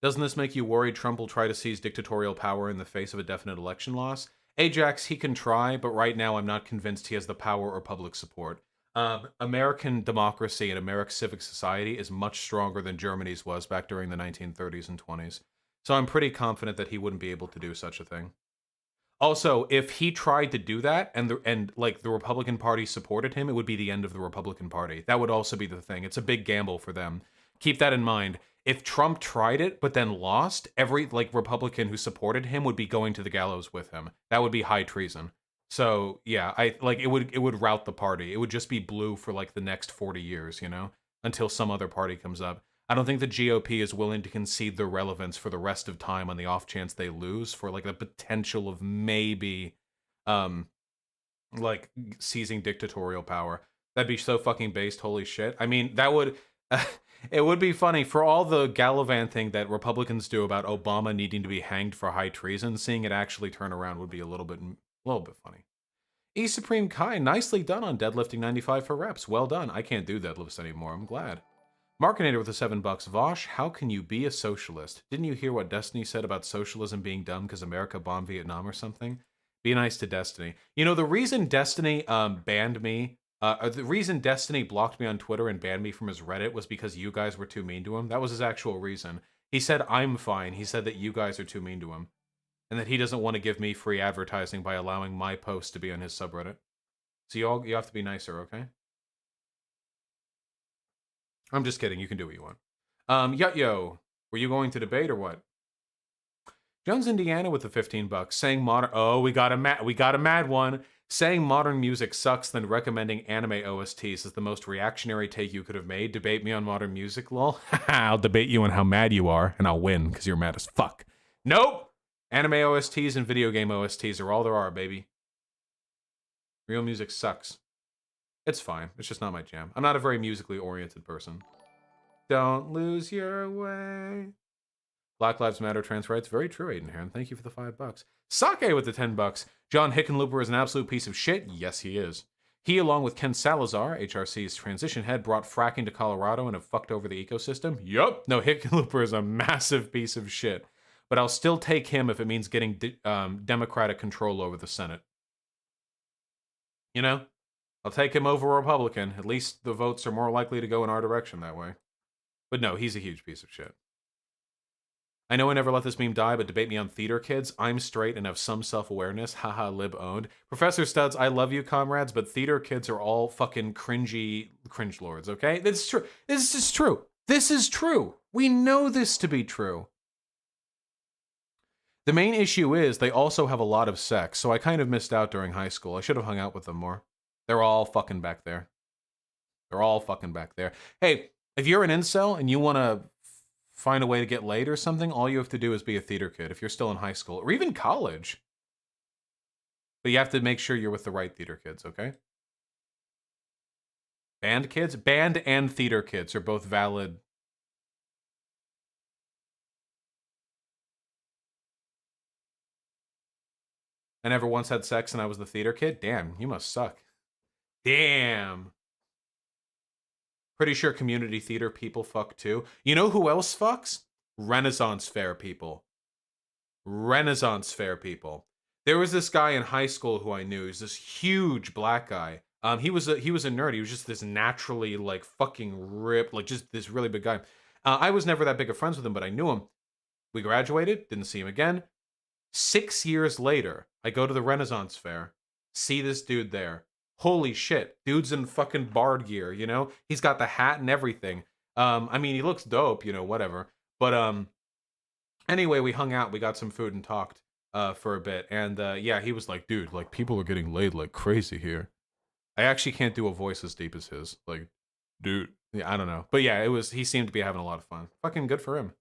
Doesn't this make you worried Trump will try to seize dictatorial power in the face of a definite election loss? Ajax, he can try, but right now I'm not convinced he has the power or public support. American democracy and American civic society is much stronger than Germany's was back during the 1930s and 20s. So I'm pretty confident that he wouldn't be able to do such a thing. Also, if he tried to do that and the Republican Party supported him, it would be the end of the Republican Party. That would also be the thing. It's a big gamble for them. Keep that in mind. If Trump tried it but then lost, every Republican who supported him would be going to the gallows with him. That would be high treason. So yeah, it would rout the party. It would just be blue for the next 40 years, you know, until some other party comes up. I don't think the GOP is willing to concede their relevance for the rest of time on the off chance they lose for the potential of maybe seizing dictatorial power. That'd be so fucking based, holy shit. I mean, that would it would be funny for all the gallivanting that Republicans do about Obama needing to be hanged for high treason. Seeing it actually turn around would be a little bit funny. E Supreme Kai, nicely done on deadlifting 95 for reps. Well done. I can't do deadlifts anymore. I'm glad. Markinator with the $7. Vosh, how can you be a socialist? Didn't you hear what Destiny said about socialism being dumb because America bombed Vietnam or something? Be nice to Destiny. You know, the reason Destiny banned me, the reason Destiny blocked me on Twitter and banned me from his Reddit was because you guys were too mean to him. That was his actual reason. He said, I'm fine. He said that you guys are too mean to him. And that he doesn't want to give me free advertising by allowing my post to be on his subreddit. So you have to be nicer, okay? I'm just kidding. You can do what you want. Yo, were you going to debate or what? Jones, Indiana with the $15, saying modern. Oh, we got a mad one. Saying modern music sucks, then recommending anime OSTs is the most reactionary take you could have made. Debate me on modern music, lol. I'll debate you on how mad you are, and I'll win because you're mad as fuck. Nope. Anime OSTs and video game OSTs are all there are, baby. Real music sucks. It's fine. It's just not my jam. I'm not a very musically oriented person. Don't lose your way. Black Lives Matter trans rights. Very true, Aiden Heron. Thank you for the $5. Sake with the $10. John Hickenlooper is an absolute piece of shit. Yes, he is. He, along with Ken Salazar, HRC's transition head, brought fracking to Colorado and have fucked over the ecosystem. Yup. No, Hickenlooper is a massive piece of shit. But I'll still take him if it means getting Democratic control over the Senate. You know? I'll take him over a Republican. At least the votes are more likely to go in our direction that way. But no, he's a huge piece of shit. I know I never let this meme die, but debate me on theater kids. I'm straight and have some self-awareness. Haha, lib owned. Professor Studs, I love you, comrades, but theater kids are all fucking cringy cringe lords, okay? That's true. This is true. This is true. We know this to be true. The main issue is they also have a lot of sex, so I kind of missed out during high school. I should have hung out with them more. They're all fucking back there. They're all fucking back there. Hey, if you're an incel and you want to find a way to get laid or something, all you have to do is be a theater kid if you're still in high school or even college. But you have to make sure you're with the right theater kids, okay? Band kids? Band and theater kids are both valid. I never once had sex and I was the theater kid? Damn, you must suck. Damn. Pretty sure community theater people fuck too. You know who else fucks? Renaissance fair people. Renaissance fair people. There was this guy in high school who I knew. He's this huge black guy. He was a nerd. He was just this naturally like fucking ripped, like just this really big guy. I was never that big of friends with him, but I knew him. We graduated, didn't see him again. 6 years later, I go to the Renaissance fair, see this dude there. Holy shit, dude's in fucking bard gear, you know? He's got the hat and everything. I mean, he looks dope, you know, whatever. But anyway, we hung out, we got some food and talked for a bit. And yeah, he was like, dude, like people are getting laid like crazy here. I actually can't do a voice as deep as his. Like, dude, yeah, I don't know. But yeah, he seemed to be having a lot of fun. Fucking good for him.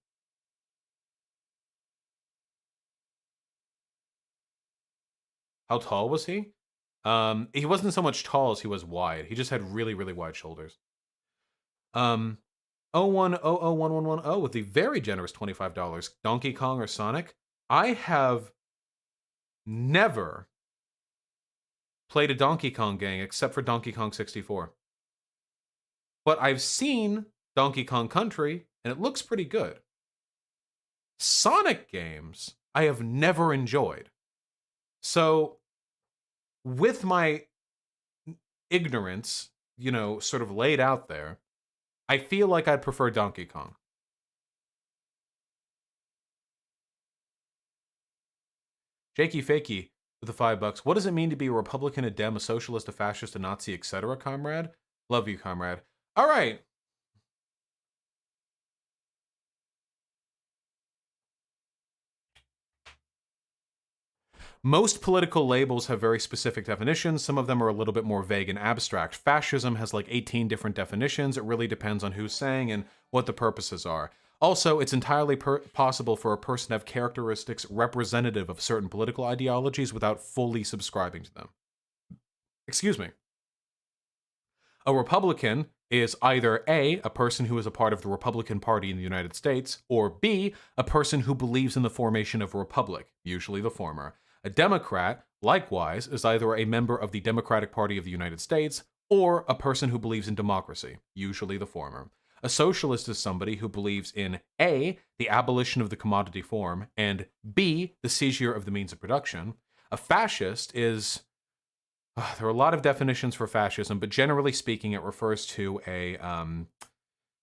How tall was he? He wasn't so much tall as he was wide. He just had really, really wide shoulders. 01001110 with the very generous $25. Donkey Kong or Sonic? I have never played a Donkey Kong game except for Donkey Kong 64. But I've seen Donkey Kong Country, and it looks pretty good. Sonic games, I have never enjoyed. So, with my ignorance, you know, sort of laid out there, I feel like I'd prefer Donkey Kong. Jakey Fakey with the $5. What does it mean to be a Republican, a Dem, a socialist, a fascist, a Nazi, etc., comrade? Love you, comrade. All right. Most political labels have very specific definitions. Some of them are a little bit more vague and abstract. Fascism has like 18 different definitions. It really depends on who's saying and what the purposes are. Also, it's entirely possible for a person to have characteristics representative of certain political ideologies without fully subscribing to them. Excuse me. A Republican is either A, a person who is a part of the Republican Party in the United States, or B, a person who believes in the formation of a republic, usually the former. A Democrat, likewise, is either a member of the Democratic Party of the United States or a person who believes in democracy, usually the former. A socialist is somebody who believes in A, the abolition of the commodity form, and B, the seizure of the means of production. A fascist is... there are a lot of definitions for fascism, but generally speaking, it refers to a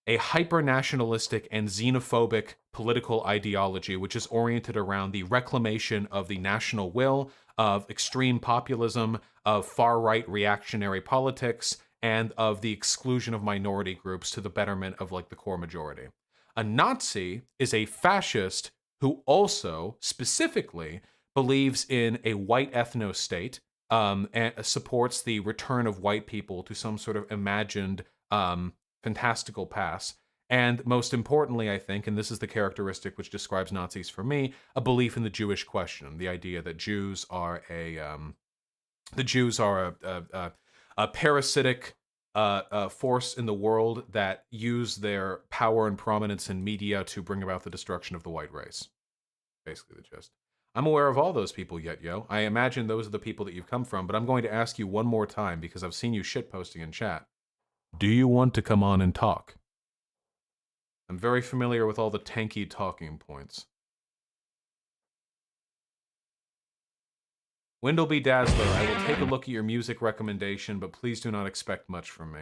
hyper-nationalistic and xenophobic political ideology which is oriented around the reclamation of the national will, of extreme populism, of far-right reactionary politics, and of the exclusion of minority groups to the betterment of like the core majority. A Nazi is a fascist who also specifically believes in a white ethno-state and supports the return of white people to some sort of imagined fantastical past. And most importantly, I think, and this is the characteristic which describes Nazis for me, a belief in the Jewish question, the idea that Jews are a parasitic force in the world that use their power and prominence in media to bring about the destruction of the white race. Basically the gist. I'm aware of all those people yet, yo. I imagine those are the people that you've come from, but I'm going to ask you one more time because I've seen you shitposting in chat. Do you want to come on and talk? I'm very familiar with all the tanky talking points. Windleby Dazzler, I will take a look at your music recommendation, but please do not expect much from me.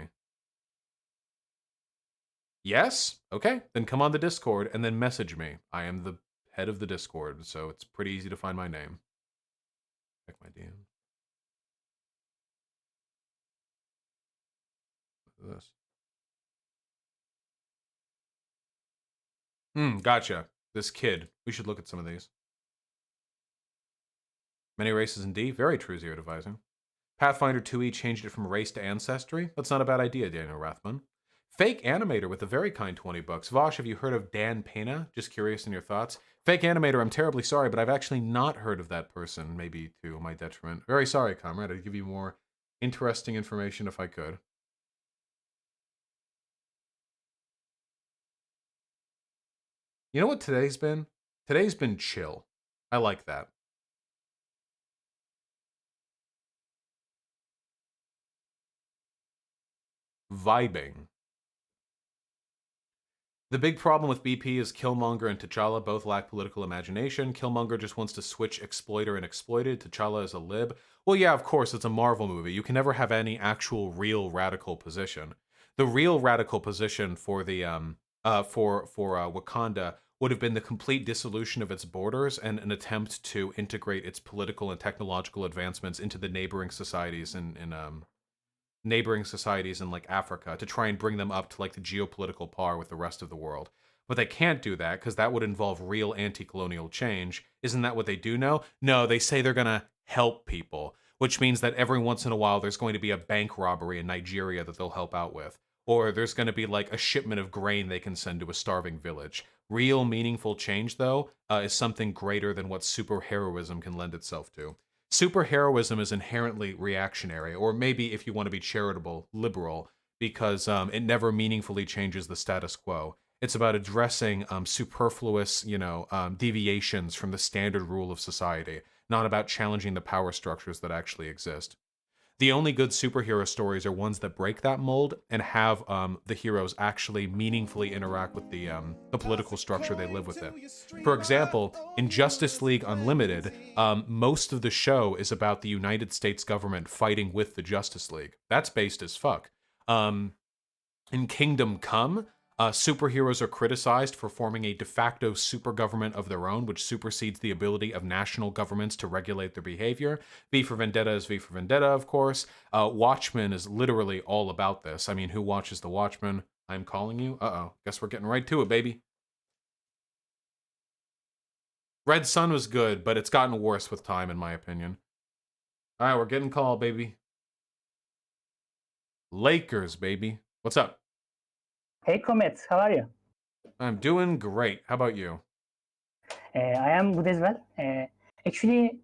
Yes? Okay, then come on the Discord and then message me. I am the head of the Discord, so it's pretty easy to find my name. Check my DM. Look at this. Gotcha. This kid. We should look at some of these. Many races indeed. Very true, Zero Devising. Pathfinder 2e changed it from race to ancestry. That's not a bad idea, Daniel Rathman. Fake Animator with a very kind 20 bucks. Vosh, have you heard of Dan Pena? Just curious in your thoughts. Fake Animator, I'm terribly sorry, but I've actually not heard of that person, maybe to my detriment. Very sorry, comrade. I'd give you more interesting information if I could. You know what today's been? Today's been chill. I like that. Vibing. The big problem with BP is Killmonger and T'Challa both lack political imagination. Killmonger just wants to switch exploiter and exploited. T'Challa is a lib. Well, yeah, of course, it's a Marvel movie. You can never have any actual real radical position. The real radical position for the Wakanda would have been the complete dissolution of its borders and an attempt to integrate its political and technological advancements into the neighboring societies in like Africa, to try and bring them up to like the geopolitical par with the rest of the world. But they can't do that because that would involve real anti-colonial change. Isn't that what they do know? No, they say they're gonna help people, which means that every once in a while there's going to be a bank robbery in Nigeria that they'll help out with. Or there's going to be like a shipment of grain they can send to a starving village. Real meaningful change, though, is something greater than what superheroism can lend itself to. Superheroism is inherently reactionary, or maybe, if you want to be charitable, liberal, because it never meaningfully changes the status quo. It's about addressing superfluous, deviations from the standard rule of society, not about challenging the power structures that actually exist. The only good superhero stories are ones that break that mold and have the heroes actually meaningfully interact with the political structure they live within. For example, in Justice League Unlimited, most of the show is about the United States government fighting with the Justice League. That's based as fuck. In Kingdom Come, superheroes are criticized for forming a de facto super government of their own, which supersedes the ability of national governments to regulate their behavior. V for Vendetta is V for Vendetta, of course. Watchmen is literally all about this. I mean, who watches The Watchmen? I'm calling you? Uh-oh. Guess we're getting right to it, baby. Red Sun was good, but it's gotten worse with time, in my opinion. All right, we're getting called, baby. Lakers, baby. What's up? Hey, Comet, how are you? I'm doing great. How about you? I am good as well. Actually,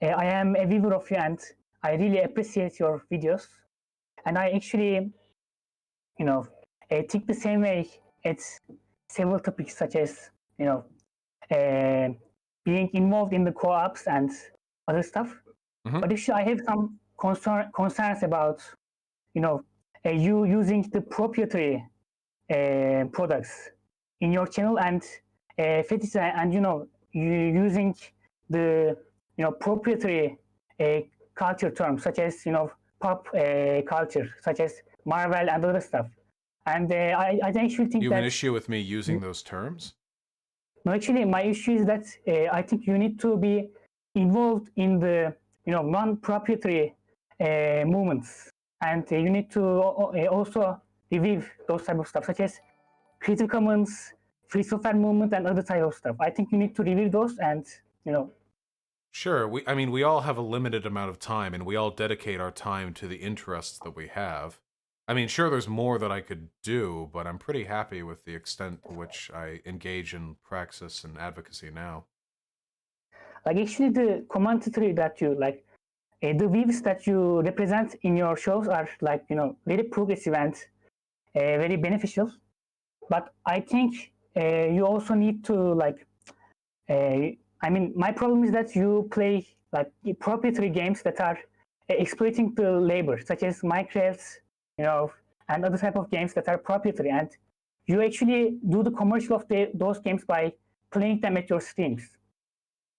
I am a viewer of you and I really appreciate your videos. And I actually, think the same way at several topics such as, being involved in the co-ops and other stuff. Mm-hmm. But actually, I have some concerns about, you using the proprietary products in your channel and fetish, and you using the proprietary culture terms such as pop culture, such as Marvel and other stuff. And I actually think you that have an issue with me using those terms? No, actually, my issue is that I think you need to be involved in the non-proprietary movements, and you need to also review those type of stuff, such as Creative Commons, Free Software Movement, and other type of stuff. I think you need to review those, and Sure. We all have a limited amount of time, and we all dedicate our time to the interests that we have. I mean, sure, there's more that I could do, but I'm pretty happy with the extent to which I engage in praxis and advocacy now. Like, actually, the commentary that you like, the views that you represent in your shows are like very progressive and very beneficial. But I think you also need to my problem is that you play like proprietary games that are exploiting the labor, such as Minecraft, and other type of games that are proprietary, and you actually do the commercial of those games by playing them at your streams.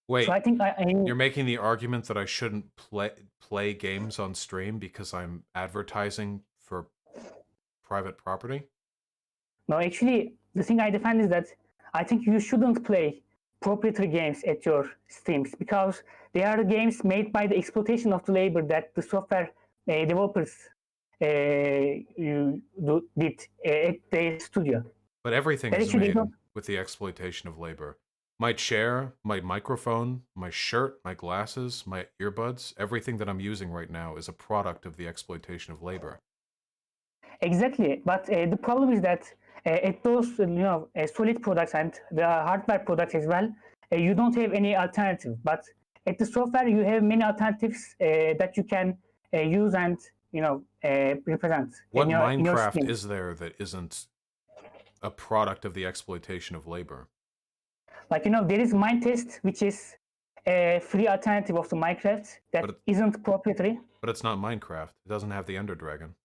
Wait, so I think you're making the argument that I shouldn't play games on stream because I'm advertising for private property? No, actually, the thing I defend is that I think you shouldn't play proprietary games at your streams, because they are games made by the exploitation of the labor that the software developers did at the studio. But everything That is actually made don't- with the exploitation of labor. My chair, my microphone, my shirt, my glasses, my earbuds, everything that I'm using right now is a product of the exploitation of labor. Exactly, but the problem is that at those solid products and the hardware products as well, you don't have any alternative. But at the software, you have many alternatives that you can use and represent. What in your Minecraft stream. is there that isn't a product of the exploitation of labor? Like there is Minetest, which is a free alternative of the Minecraft that But isn't proprietary. But it's not Minecraft. It doesn't have the Ender Dragon.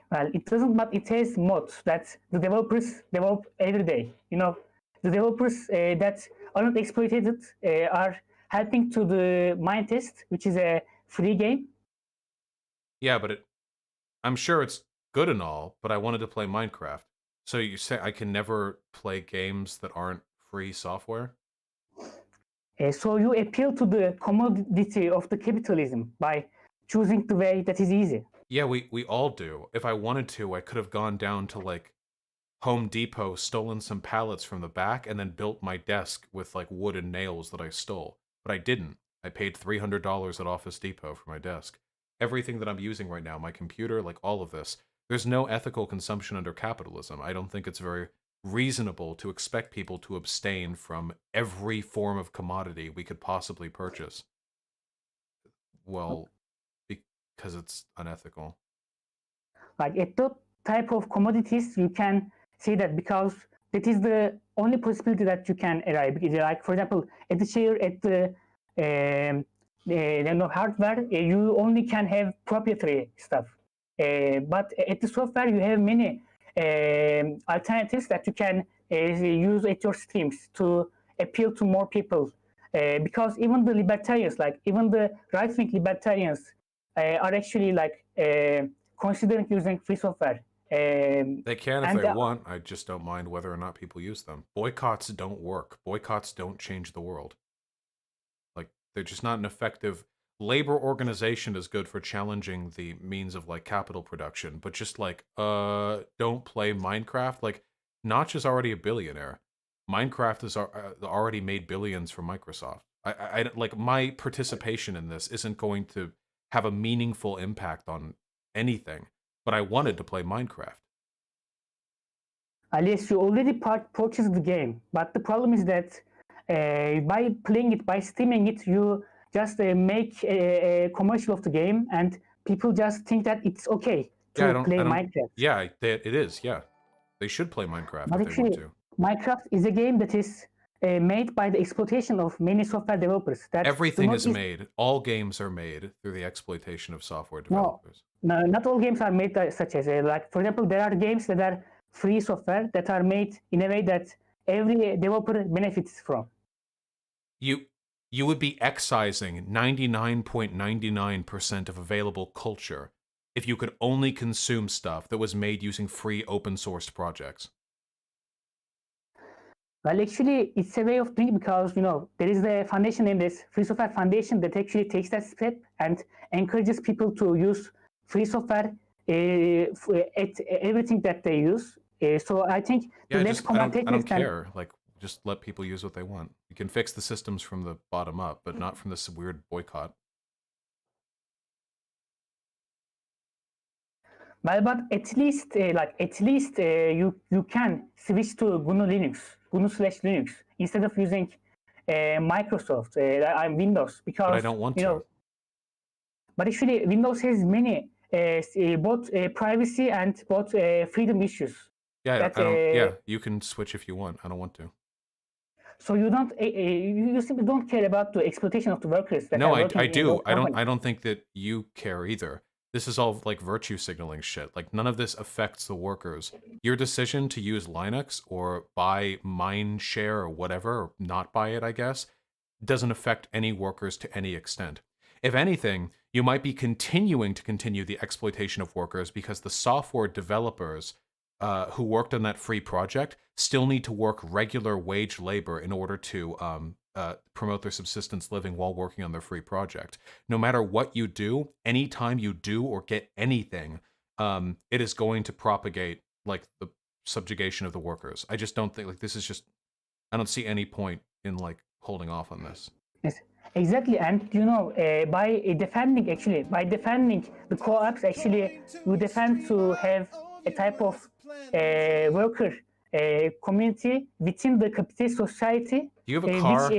Well, it doesn't, but it has mods that the developers develop every day. The developers that are not exploited are helping to the Minetest, which is a free game. Yeah, but I'm sure it's good and all, but I wanted to play Minecraft. So you say I can never play games that aren't free software? So you appeal to the commodity of the capitalism by choosing the way that is easy. Yeah, we all do. If I wanted to, I could have gone down to like Home Depot, stolen some pallets from the back, and then built my desk with like wood and nails that I stole. But I didn't. I paid $300 at Office Depot for my desk. Everything that I'm using right now, my computer, like all of this, there's no ethical consumption under capitalism. I don't think it's very reasonable to expect people to abstain from every form of commodity we could possibly purchase. Well, because it's unethical. Like at that type of commodities, you can say that because that is the only possibility that you can arrive. Like for example, at the chair, at the hardware, you only can have proprietary stuff. But at the software, you have many alternatives that you can use at your streams to appeal to more people. Because even the libertarians, like even the right-wing libertarians, are actually like considering using free software. They can if they want. I just don't mind whether or not people use them. Boycotts don't work. Boycotts don't change the world. Like, they're just not an effective... Labor organization is good for challenging the means of, like, capital production, but just, like, don't play Minecraft. Like, Notch is already a billionaire. Minecraft has already made billions for Microsoft. Like, my participation in this isn't going to have a meaningful impact on anything, but I wanted to play Minecraft. Alias, you already purchased the game, but the problem is that by playing it, by streaming it, you just make a commercial of the game, and people just think that it's okay to play Minecraft. Yeah, it is, yeah. They should play Minecraft but if actually, they want to. Minecraft is a game that is made by the exploitation of many software developers. Everything is made. All games are made through the exploitation of software developers. No, not all games are made such as, like, for example, there are games that are free software that are made in a way that every developer benefits from. You would be excising 99.99% of available culture if you could only consume stuff that was made using free open-sourced projects. Well, actually, it's a way of doing it because, there is the foundation named as Free Software Foundation that actually takes that step and encourages people to use free software at everything that they use. So I think I don't care. Like, just let people use what they want. You can fix the systems from the bottom up, but not from this weird boycott. Well, but at least you can switch to GNU/Linux instead of using Microsoft, Windows, because but I don't want to. But actually, Windows has many both privacy and both freedom issues. Yeah, you can switch if you want. I don't want to. So you don't, you simply don't care about the exploitation of the workers. No, I do. I don't think that you care either. This is all like virtue signaling shit. Like, none of this affects the workers. Your decision to use Linux or buy Mindshare or whatever, or not buy it, I guess, doesn't affect any workers to any extent. If anything, you might be continuing to continue the exploitation of workers because the software developers who worked on that free project still need to work regular wage labor in order to promote their subsistence living while working on their free project. No matter what you do, anytime you do or get anything, it is going to propagate like the subjugation of the workers. I just don't think like this is just. I don't see any point in like holding off on this. Yes, exactly. And by defending the co-ops, actually, you defend to have a type of worker community within the capitalist society. Do you have a car?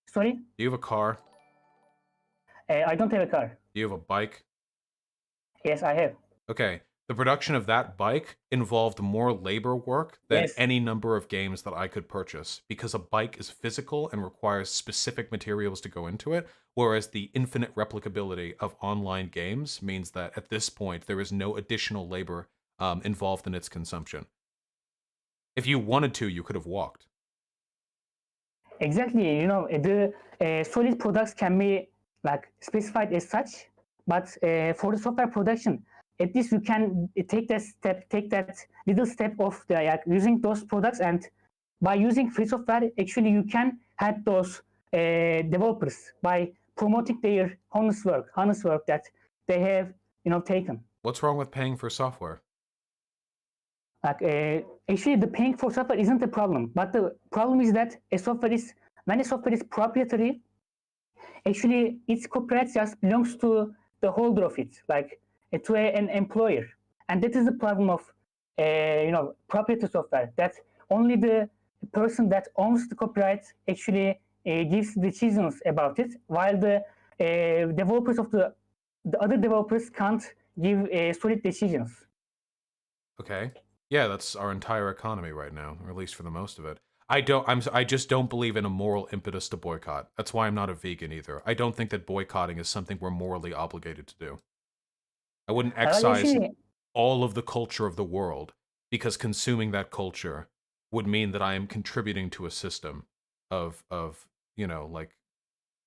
Sorry? Do you have a car? I don't have a car. Do you have a bike? Yes, I have. Okay. The production of that bike involved more labor work than any number of games that I could purchase, because a bike is physical and requires specific materials to go into it, whereas the infinite replicability of online games means that at this point there is no additional labor involved in its consumption. If you wanted to, you could have walked. Exactly. The solid products can be like specified as such, but for the software production, at least you can take that little step of using those products, and by using free software, actually you can help those developers by promoting their honest work that they have taken. What's wrong with paying for software? Actually, the paying for software isn't the problem, but the problem is that when a software is proprietary, actually its copyright just belongs to the holder of it, like to an employer, and that is the problem of proprietary software. That only the person that owns the copyright actually gives decisions about it, while the developers of the other developers can't give solid decisions. Okay. Yeah, that's our entire economy right now, or at least for the most of it. I just don't believe in a moral impetus to boycott. That's why I'm not a vegan either. I don't think that boycotting is something we're morally obligated to do. I wouldn't excise all of the culture of the world because consuming that culture would mean that I am contributing to a system of like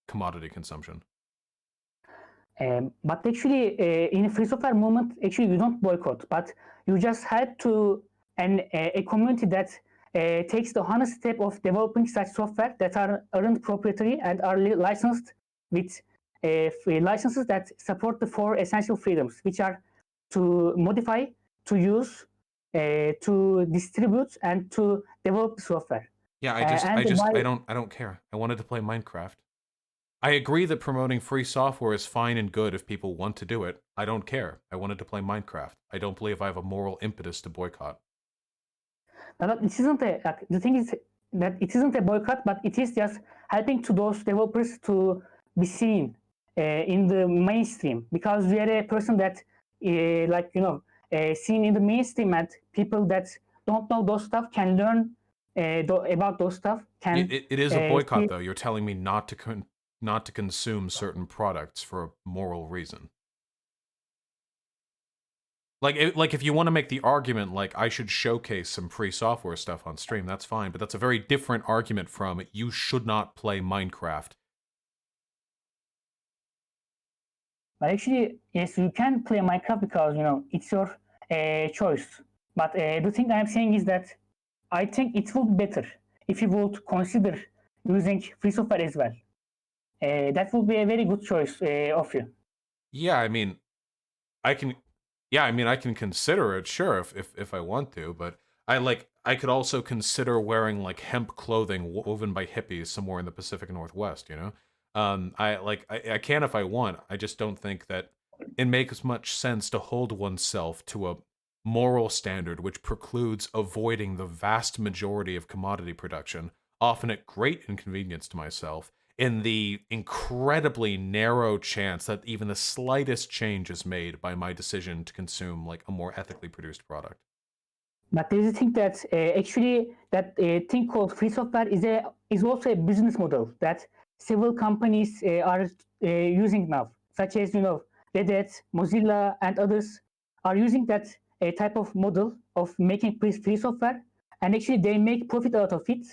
commodity consumption. But actually, in a free software movement, actually you don't boycott, but you just help to a community that takes the honest step of developing such software that aren't proprietary and are licensed with licenses that support the 4 essential freedoms, which are to modify, to use, to distribute, and to develop the software. Yeah, I don't care. I wanted to play Minecraft. I agree that promoting free software is fine and good if people want to do it. I don't care. I wanted to play Minecraft. I don't believe I have a moral impetus to boycott. But it isn't the thing is that it isn't a boycott, but it is just helping to those developers to be seen in the mainstream, because we are a person that seen in the mainstream, and people that don't know those stuff can learn about those stuff. It is a boycott, though. You're telling me not to consume certain products for a moral reason. Like if you want to make the argument like I should showcase some free software stuff on stream, that's fine, but that's a very different argument from you should not play Minecraft. But actually, yes, you can play Minecraft because it's your choice. But the thing I'm saying is that I think it would be better if you would consider using free software as well. That would be a very good choice of you. Yeah, I mean, I can consider it, sure, if I want to, but I could also consider wearing like hemp clothing woven by hippies somewhere in the Pacific Northwest, I can if I want. I just don't think that it makes much sense to hold oneself to a moral standard which precludes avoiding the vast majority of commodity production, often at great inconvenience to myself, in the incredibly narrow chance that even the slightest change is made by my decision to consume like a more ethically produced product. But there's a thing that actually that thing called free software is also a business model that several companies are using now, such as Red Hat, Mozilla, and others are using that type of model of making free software, and actually they make profit out of it.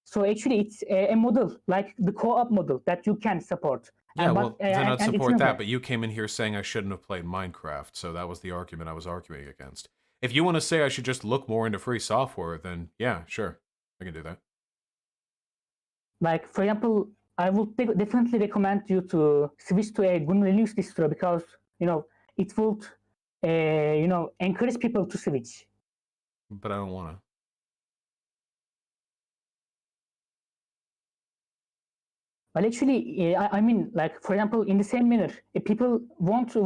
So actually, it's a model like the co-op model that you can support. Yeah, well, then I'd support that. But you came in here saying I shouldn't have played Minecraft, so that was the argument I was arguing against. If you want to say I should just look more into free software, then yeah, sure, I can do that. Like, for example, I would definitely recommend you to switch to a GNU Linux distro because, it would, encourage people to switch. But I don't want to. Well, actually, I mean, like, for example, in the same manner, people want to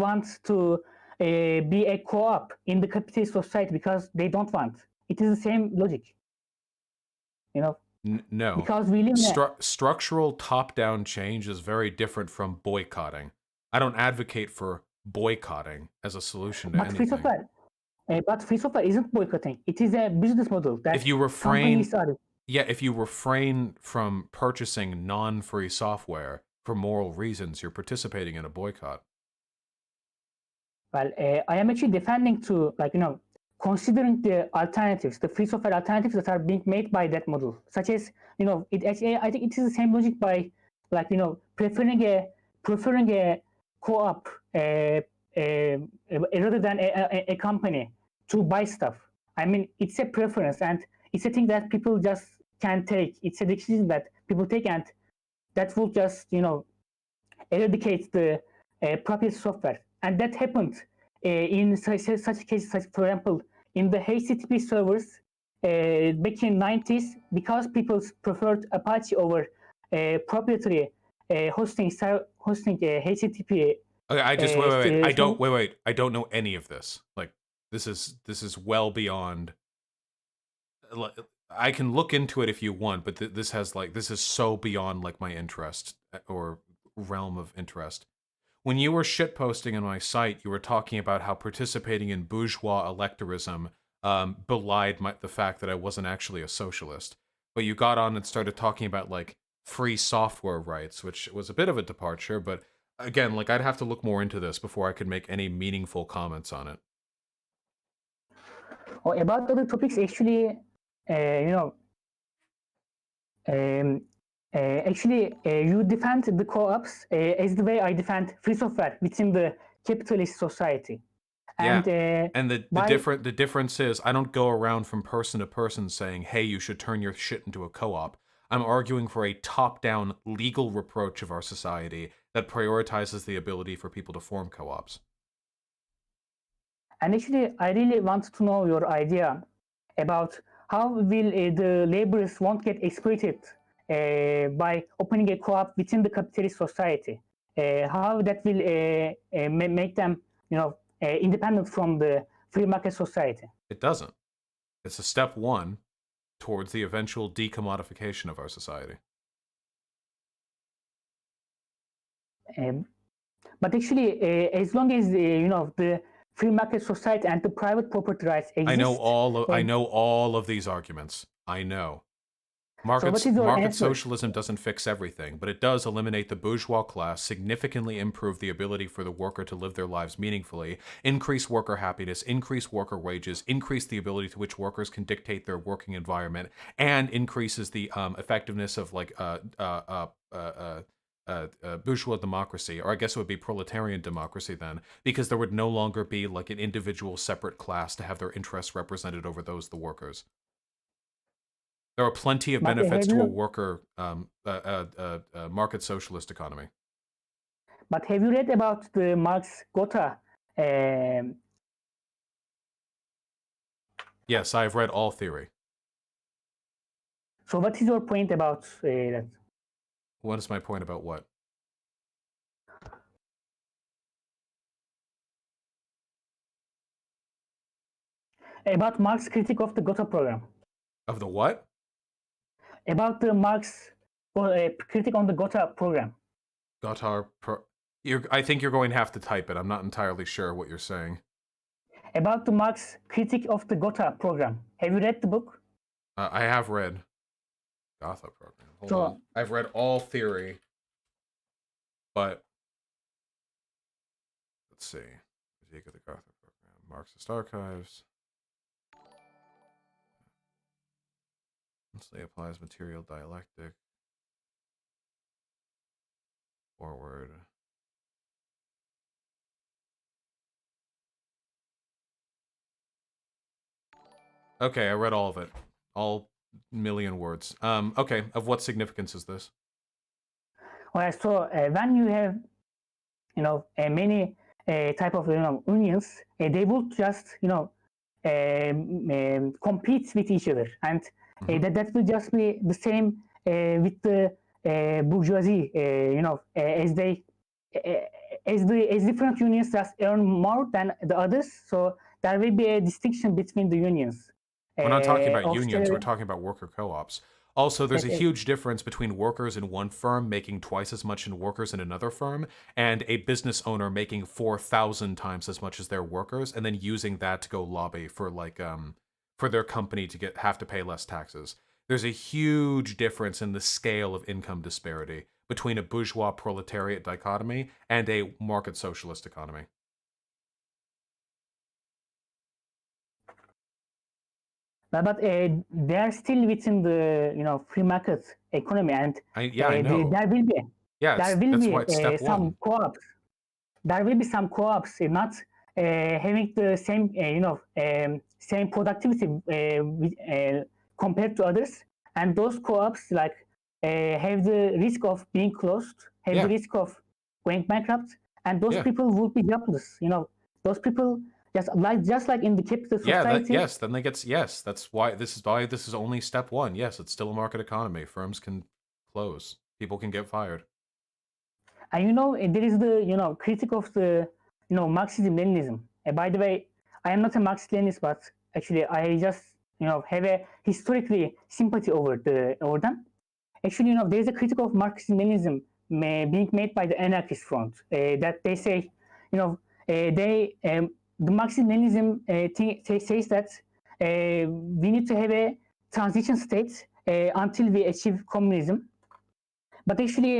be a co-op in the capitalist society because they don't want. It is the same logic, No. Because we live in structural top-down change is very different from boycotting. I don't advocate for boycotting as a solution to anything. But free software isn't boycotting. It is a business model that if you companies are. if you refrain from purchasing non-free software for moral reasons, you're participating in a boycott. Well, I am actually defending to, considering the alternatives, the free software alternatives that are being made by that model, such as, it actually, I think it is the same logic by, preferring a co-op rather than a company to buy stuff. I mean, it's a preference, and it's a thing that people just can take. It's a decision that people take, and that will just, eradicate the proprietary software. And that happened in such cases, for example, in the HTTP servers back in 90s, because people preferred Apache over proprietary hosting HTTP. Okay, I just wait. I don't know any of this. Like, this is well beyond. I can look into it if you want, but this is so beyond like my interest or realm of interest. When you were shitposting on my site, you were talking about how participating in bourgeois electorism belied the fact that I wasn't actually a socialist. But you got on and started talking about like free software rights, which was a bit of a departure. But again, like, I'd have to look more into this before I could make any meaningful comments on it. About other topics, actually, you defend the co-ops as the way I defend free software within the capitalist society. And, and the difference is I don't go around from person to person saying, hey, you should turn your shit into a co-op. I'm arguing for a top-down legal reproach of our society that prioritizes the ability for people to form co-ops. And actually, I really want to know your idea about how will the laborers won't get exploited by opening a co-op within the capitalist society. How that will make them, independent from the free market society. It doesn't. It's a step one towards the eventual decommodification of our society. But actually, as long as the free market society and the private property rights exist, I know all of these arguments. I know. Market socialism doesn't fix everything, but it does eliminate the bourgeois class, significantly improve the ability for the worker to live their lives meaningfully, increase worker happiness, increase worker wages, increase the ability to which workers can dictate their working environment, and increases the effectiveness of like bourgeois democracy, or I guess it would be proletarian democracy then, because there would no longer be like an individual separate class to have their interests represented over those of the workers. There are plenty of benefits to a worker market socialist economy. But have you read about the Marx Gotha? Yes, I've read all theory. So what is your point about that? What is my point about what? About Marx's critique of the Gotha program. Of the what? About the Marx critique on the Gotha program. I think you're going to have to type it. I'm not entirely sure what you're saying. About the Marx critique of the Gotha program. Have you read the book? I have read Gotha program. Hold on. I've read all theory, but let's see. The Gotha program. Marxist archives. Mostly applies material dialectic. Forward. Okay, I read all of it. All million words. Okay, of what significance is this? Alright, so when you have many type of unions, they would just compete with each other, and that will just be the same with the bourgeoisie. As they as different unions just earn more than the others, so there will be a distinction between the unions. We're not talking about of unions, the- we're talking about worker co-ops. Also, there's a Yes, yes. huge difference between workers in one firm making twice as much as workers in another firm, and a business owner making 4,000 times as much as their workers, and then using that to go lobby for for their company to have to pay less taxes. There's a huge difference in the scale of income disparity between a bourgeois proletariat dichotomy and a market socialist economy. But they are still within the free market economy, and I there know. will be Yeah, that's why it's step some one. co-ops. There will be some co-ops not having the same same productivity compared to others, and those co-ops have the risk of being closed, have Yeah. the risk of going bankrupt, and those Yeah. people will be jobless. Those people just like in the capital Yeah, society. then they get yes. That's why this is only step one. Yes, it's still a market economy. Firms can close. People can get fired. And there is the critic of the Marxism-Leninism. By the way, I am not a Marxist-Leninist, but actually I just have a historically sympathy over them. Actually, there is a critic of Marxism-Leninism being made by the anarchist front that they say, the Marxism-Leninism says that we need to have a transition state until we achieve communism. But actually,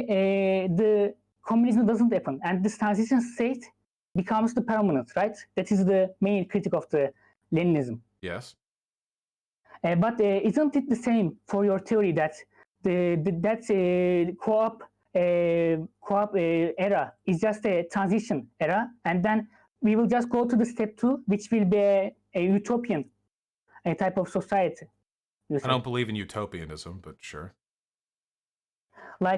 the communism doesn't happen, and this transition state becomes the permanent, right? That is the main critic of the Leninism. Yes. But isn't it the same for your theory that that co-op era is just a transition era, and then we will just go to the step 2, which will be a utopian type of society? I don't believe in utopianism, but sure.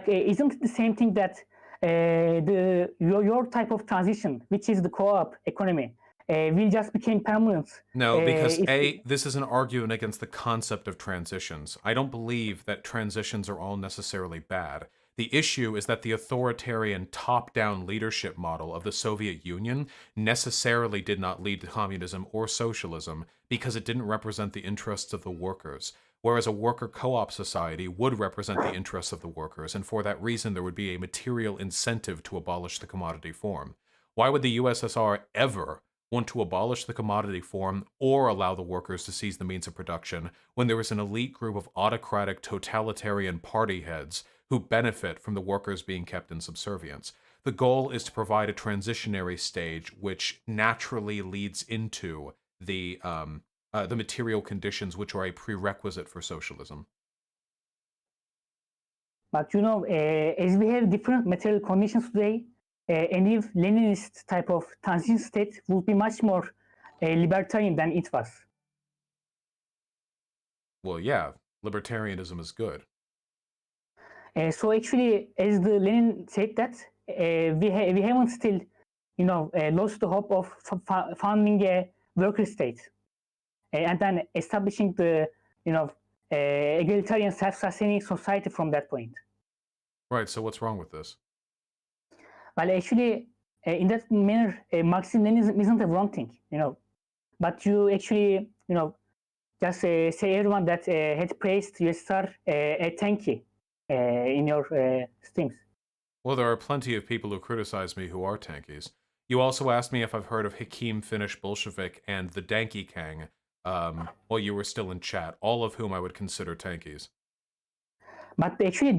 Isn't it the same thing that your type of transition, which is the co-op economy, will just become permanent? No, because this is an argument against the concept of transitions. I don't believe that transitions are all necessarily bad. The issue is that the authoritarian top-down leadership model of the Soviet Union necessarily did not lead to communism or socialism because it didn't represent the interests of the workers, whereas a worker co-op society would represent the interests of the workers, and for that reason there would be a material incentive to abolish the commodity form. Why would the USSR ever want to abolish the commodity form or allow the workers to seize the means of production when there is an elite group of autocratic totalitarian party heads who benefit from the workers being kept in subservience? The goal is to provide a transitionary stage which naturally leads into the material conditions which are a prerequisite for socialism. But as we have different material conditions today, any Leninist type of transition state would be much more libertarian than it was. Well, yeah, libertarianism is good. So actually, as the Lenin said that we haven't still, lost the hope of founding a worker state and then establishing the, egalitarian self-sustaining society from that point. Right. So what's wrong with this? Well, actually, in that manner, Marxism-Leninism isn't a wrong thing, But you actually, just say everyone that had praised USSR a tanky in your streams. Well, there are plenty of people who criticize me who are tankies. You also asked me if I've heard of Hakim Finnish Bolshevik and the Danky Kang while you were still in chat, all of whom I would consider tankies. But actually,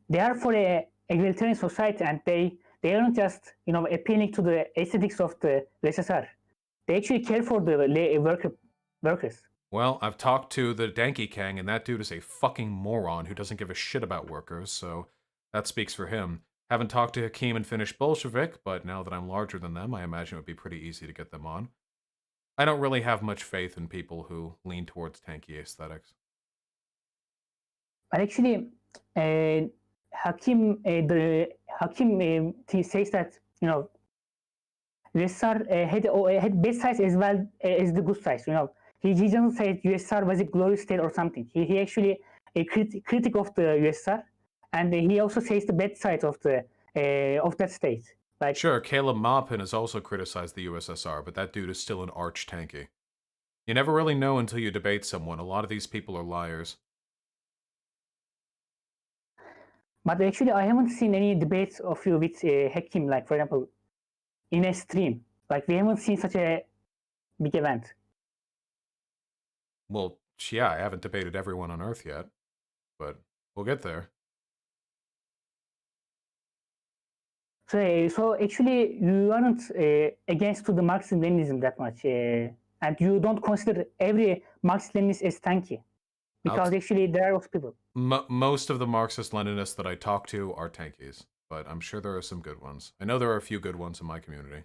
they are for a egalitarian society, and they aren't just appealing to the aesthetics of the USSR. They actually care for the workers. Well, I've talked to the Danky Kang, and that dude is a fucking moron who doesn't give a shit about workers, so that speaks for him. Haven't talked to Hakim and Finnish Bolshevik, but now that I'm larger than them, I imagine it would be pretty easy to get them on. I don't really have much faith in people who lean towards tanky aesthetics. But actually, Hakim says that USSR had bad sides as well as the good sides. He doesn't say USSR was a glorious state or something. He actually a critic of the USSR, and he also says the bad side of that state. Like, sure, Caleb Maupin has also criticized the USSR, but that dude is still an arch tanky. You never really know until you debate someone. A lot of these people are liars. But actually, I haven't seen any debates of you with Hakim, like, for example, in a stream. Like, we haven't seen such a big event. Well, yeah, I haven't debated everyone on Earth yet, but we'll get there. So actually, you aren't against to the Marxism-Leninism that much, and you don't consider every Marxist-Leninist as tanky, because actually there are also people. Most of the Marxist-Leninists that I talk to are tankies, but I'm sure there are some good ones. I know there are a few good ones in my community.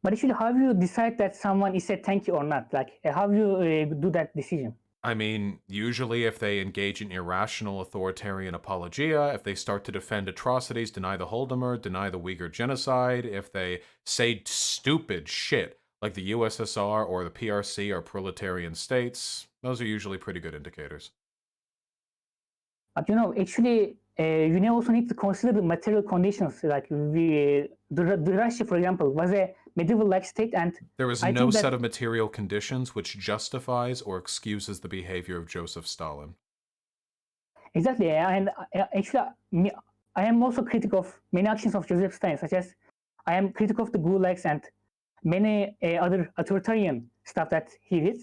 But actually, how do you decide that someone is a tanky or not? Like, how do you do that decision? I mean, usually if they engage in irrational authoritarian apologia, if they start to defend atrocities, deny the Holodomor, deny the Uyghur genocide, if they say stupid shit like the USSR or the PRC are proletarian states, those are usually pretty good indicators. But actually, you also need to consider the material conditions. Like the Russia, for example, was a medieval-like state, and there is no set of material conditions which justifies or excuses the behavior of Joseph Stalin. Exactly, and actually, I am also critical of many actions of Joseph Stalin, such as I am critical of the gulags and many other authoritarian stuff that he did.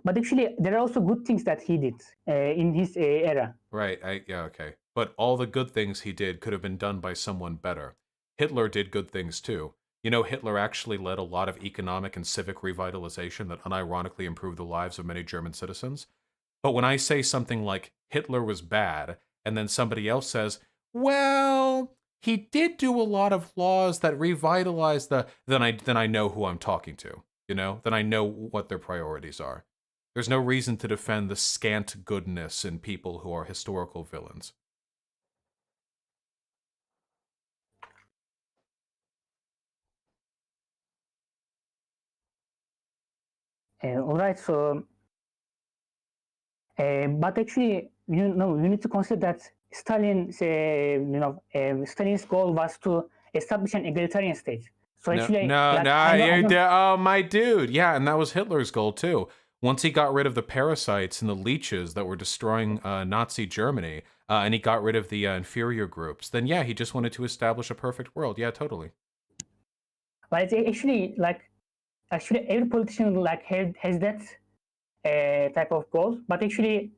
But actually, there are also good things that he did in his era. Right, yeah, okay. But all the good things he did could have been done by someone better. Hitler did good things too. Hitler actually led a lot of economic and civic revitalization that unironically improved the lives of many German citizens. But when I say something like Hitler was bad, and then somebody else says, well, he did do a lot of laws that revitalized then I know who I'm talking to, Then I know what their priorities are. There's no reason to defend the scant goodness in people who are historical villains. All right, so, but actually, you need to consider that Stalin's goal was to establish an egalitarian state. So actually, oh, my dude, yeah, and that was Hitler's goal too. Once he got rid of the parasites and the leeches that were destroying Nazi Germany, and he got rid of the inferior groups, then yeah, he just wanted to establish a perfect world. Yeah, totally. But it's actually every politician has that type of goal. But actually,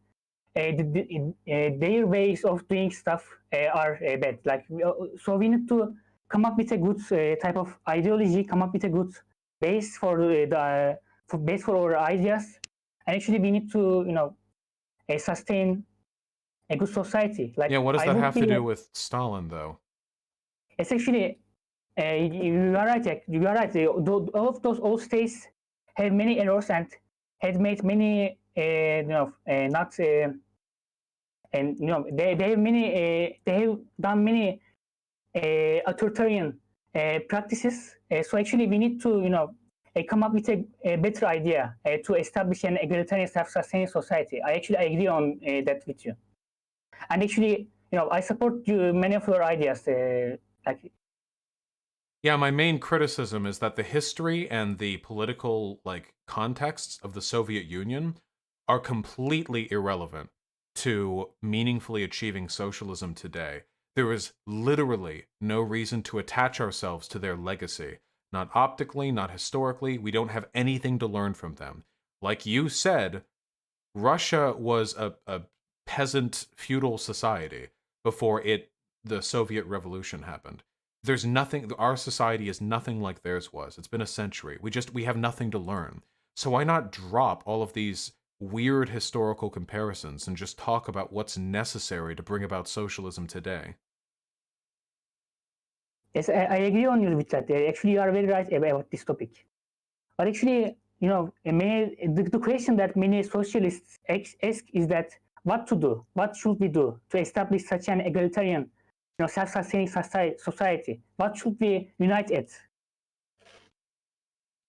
their ways of doing stuff are bad. So we need to come up with a good type of ideology, come up with a good base for our ideas, and actually we need to sustain a good society. Yeah, what does that have to do with Stalin, though? It's actually you are right. You are right. All of those old states have many errors and had made many they have many they have done many authoritarian practices. So actually we need to come up with a better idea to establish an egalitarian self-sustaining society. I actually agree on that with you, and actually I support many of your ideas. Yeah, my main criticism is that the history and the political contexts of the Soviet Union are completely irrelevant to meaningfully achieving socialism today. There is literally no reason to attach ourselves to their legacy. Not optically, not historically. We don't have anything to learn from them. Like you said, Russia was a peasant feudal society before the Soviet Revolution happened. There's nothing, our society is nothing like theirs was. It's been a century. We have nothing to learn. So why not drop all of these weird historical comparisons and just talk about what's necessary to bring about socialism today? Yes, I agree on you with that. Actually, you are very right about this topic. But actually, the question that many socialists ask is that what to do, what should we do to establish such an egalitarian, self-sustaining society? What should we unite at?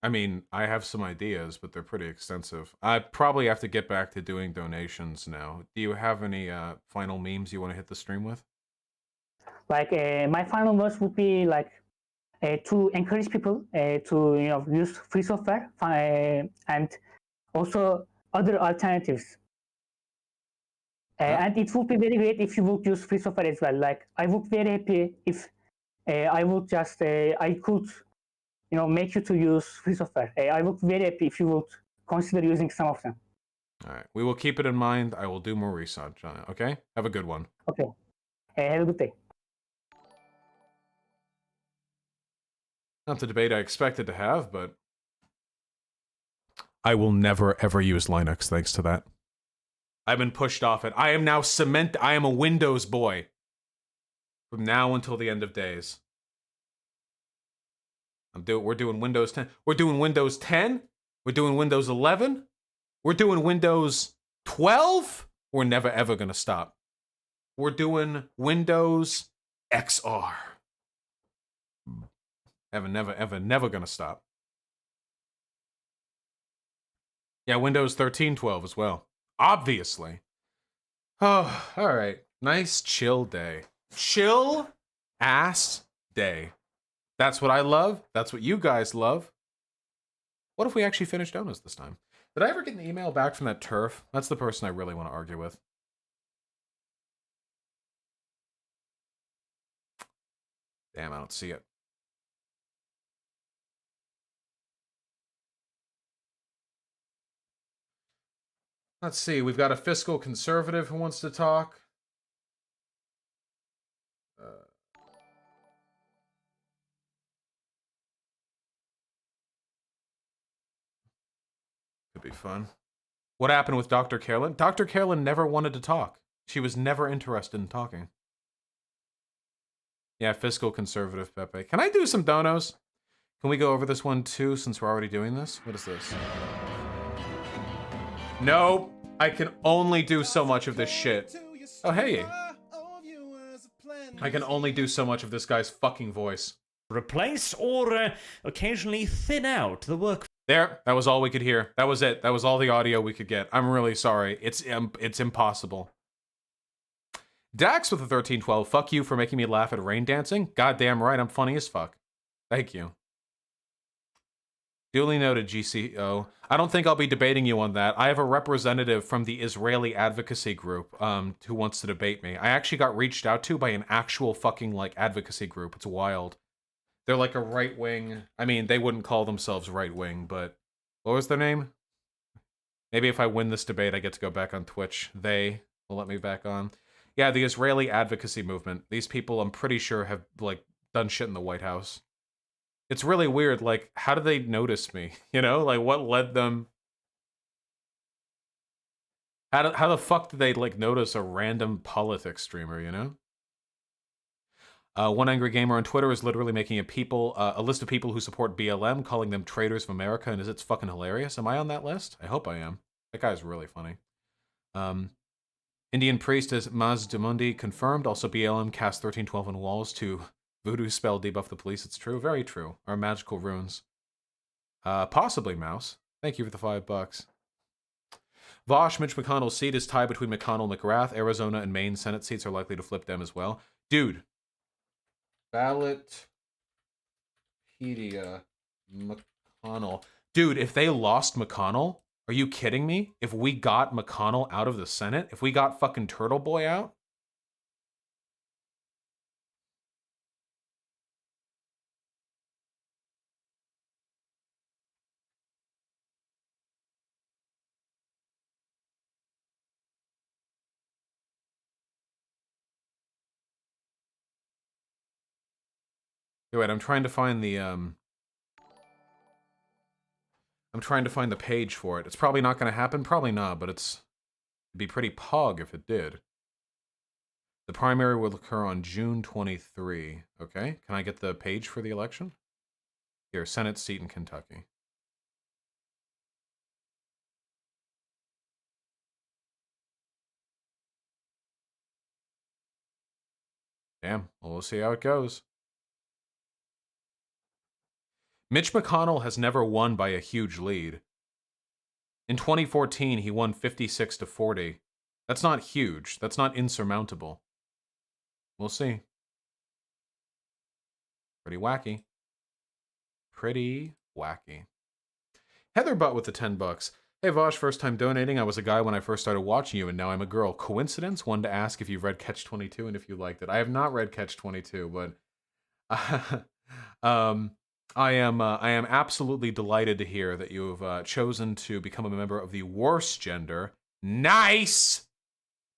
I mean, I have some ideas, but they're pretty extensive. I probably have to get back to doing donations now. Do you have any final memes you want to hit the stream with? Like my final words would be like to encourage people to use free software and also other alternatives. And it would be very great if you would use free software as well. Like I would be very happy if I would just I could make you to use free software. I would be very happy if you would consider using some of them. All right, we will keep it in mind. I will do more research on it. Okay, have a good one. Okay, have a good day. Not the debate I expected to have, but I will never ever use Linux thanks to that. I've been pushed off it. I am now I am a Windows boy. From now until the end of days. We're doing Windows 10. We're doing Windows 10. We're doing Windows 11. We're doing Windows 12. We're never ever gonna stop. We're doing Windows XR. Never gonna stop. Yeah, Windows 13, 12 as well. Obviously. Oh, alright. Nice chill day. Chill ass day. That's what I love. That's what you guys love. What if we actually finish donuts this time? Did I ever get an email back from that turf? That's the person I really want to argue with. Damn, I don't see it. Let's see, we've got a fiscal conservative who wants to talk. Could be fun. What happened with Dr. Carolyn? Dr. Carolyn never wanted to talk. She was never interested in talking. Yeah, fiscal conservative Pepe. Can I do some donos? Can we go over this one too, since we're already doing this? What is this? Nope. I can only do so much of this shit. Oh, hey. I can only do so much of this guy's fucking voice. Replace or occasionally thin out the work. There, that was all we could hear. That was it. That was all the audio we could get. I'm really sorry. It's impossible. Dax with the 1312. Fuck you for making me laugh at rain dancing. Goddamn right, I'm funny as fuck. Thank you. Duly noted, GCO. I don't think I'll be debating you on that. I have a representative from the Israeli advocacy group who wants to debate me. I actually got reached out to by an actual fucking, like, advocacy group. It's wild. They're like a right-wing... I mean, they wouldn't call themselves right-wing, but... What was their name? Maybe if I win this debate, I get to go back on Twitch. They will let me back on. Yeah, the Israeli advocacy movement. These people, I'm pretty sure, have, like, done shit in the White House. It's really weird, like, how did they notice me? You know, like, what led them... How the fuck did they, like, notice a random politics streamer, you know? One angry gamer on Twitter is literally making a list of people who support BLM, calling them traitors of America, and it's fucking hilarious. Am I on that list? I hope I am. That guy's really funny. Indian priest is Maz Demundi confirmed. Also, BLM cast 1312 on walls to voodoo spell debuff the police. It's true. Very true. Or magical runes. Possibly, Mouse. Thank you for the $5. Vosh, Mitch McConnell's seat is tied between McConnell and McGrath. Arizona and Maine Senate seats are likely to flip them as well. Dude. Ballotpedia. McConnell. Dude, if they lost McConnell, are you kidding me? If we got McConnell out of the Senate? If we got fucking Turtle Boy out? Wait, I'm trying to find the page for it. It's probably not going to happen. Probably not, but it'd be pretty pog if it did. The primary will occur on June 23. Okay. Can I get the page for the election? Here, Senate seat in Kentucky. Damn. Well, we'll see how it goes. Mitch McConnell has never won by a huge lead. In 2014, he won 56 to 40. That's not huge. That's not insurmountable. We'll see. Pretty wacky. Pretty wacky. Heather Butt with the $10. Hey Vosh, first time donating. I was a guy when I first started watching you, and now I'm a girl. Coincidence? Wanted to ask if you've read Catch-22 and if you liked it. I have not read Catch-22, but I am absolutely delighted to hear that you have chosen to become a member of the worst gender. Nice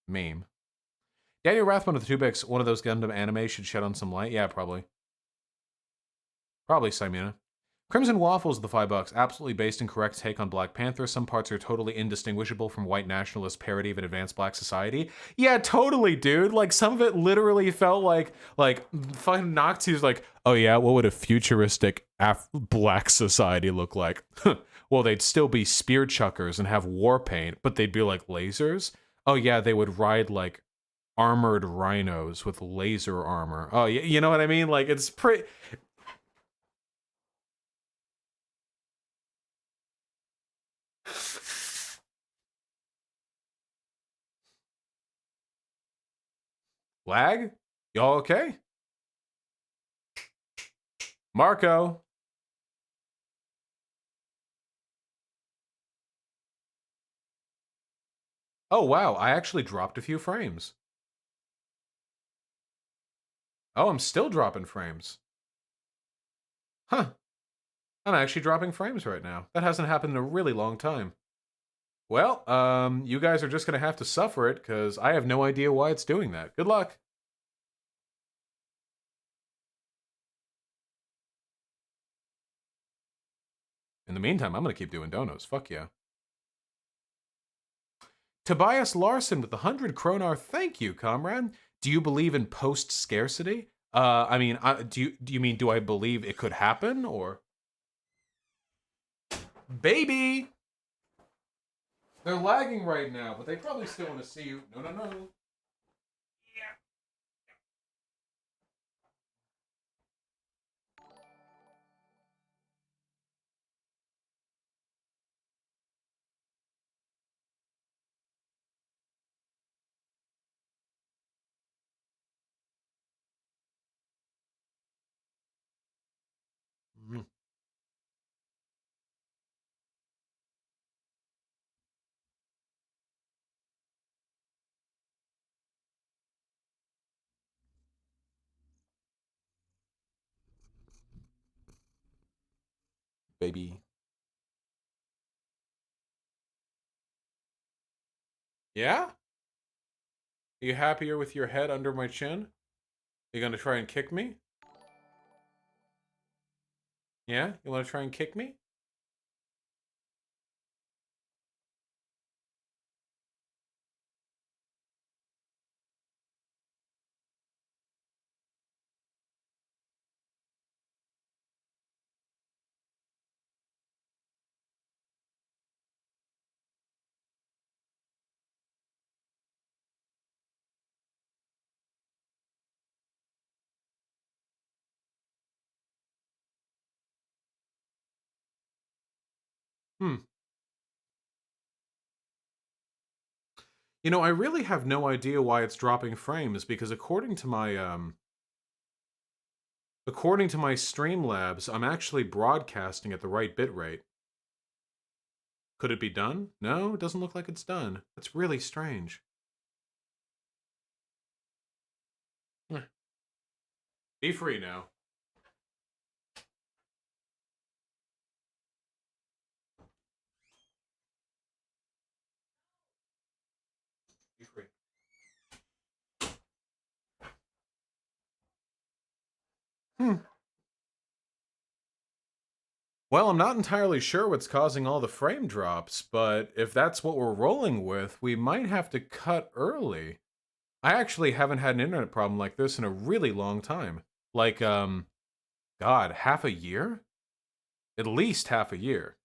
meme. Daniel Rathbone with the 2 bits. One of those Gundam anime should shed on some light. Yeah, probably. Probably Simuna. Crimson Waffles with the $5. Absolutely based and correct take on Black Panther. Some parts are totally indistinguishable from white nationalist parody of an advanced black society. Yeah, totally, dude. Like, some of it literally felt like fucking Noxie's like, oh yeah, what would a futuristic black society look like? Well, they'd still be spear chuckers and have war paint, but they'd be like lasers. Oh yeah, they would ride like armored rhinos with laser armor. Oh, you know what I mean? Like, it's pretty... Lag? Y'all okay? Marco? Oh, wow. I actually dropped a few frames. Oh, I'm still dropping frames. Huh. I'm actually dropping frames right now. That hasn't happened in a really long time. Well, you guys are just going to have to suffer it, because I have no idea why it's doing that. Good luck. In the meantime, I'm going to keep doing donos. Fuck yeah. Tobias Larson with the 100 kronar. Thank you, comrade. Do you believe in post-scarcity? I mean, do you mean, do I believe it could happen, or? Baby! They're lagging right now, but they probably still want to see you. No, no, no. Baby. Yeah? Are you happier with your head under my chin? You gonna try and kick me? Yeah? You wanna try and kick me? You know, I really have no idea why it's dropping frames, because according to my Streamlabs, I'm actually broadcasting at the right bitrate. Could it be done? No, it doesn't look like it's done. That's really strange. Be free now. Be free. Well, I'm not entirely sure what's causing all the frame drops, but if that's what we're rolling with, we might have to cut early. I actually haven't had an internet problem like this in a really long time. Like, God, half a year? At least half a year.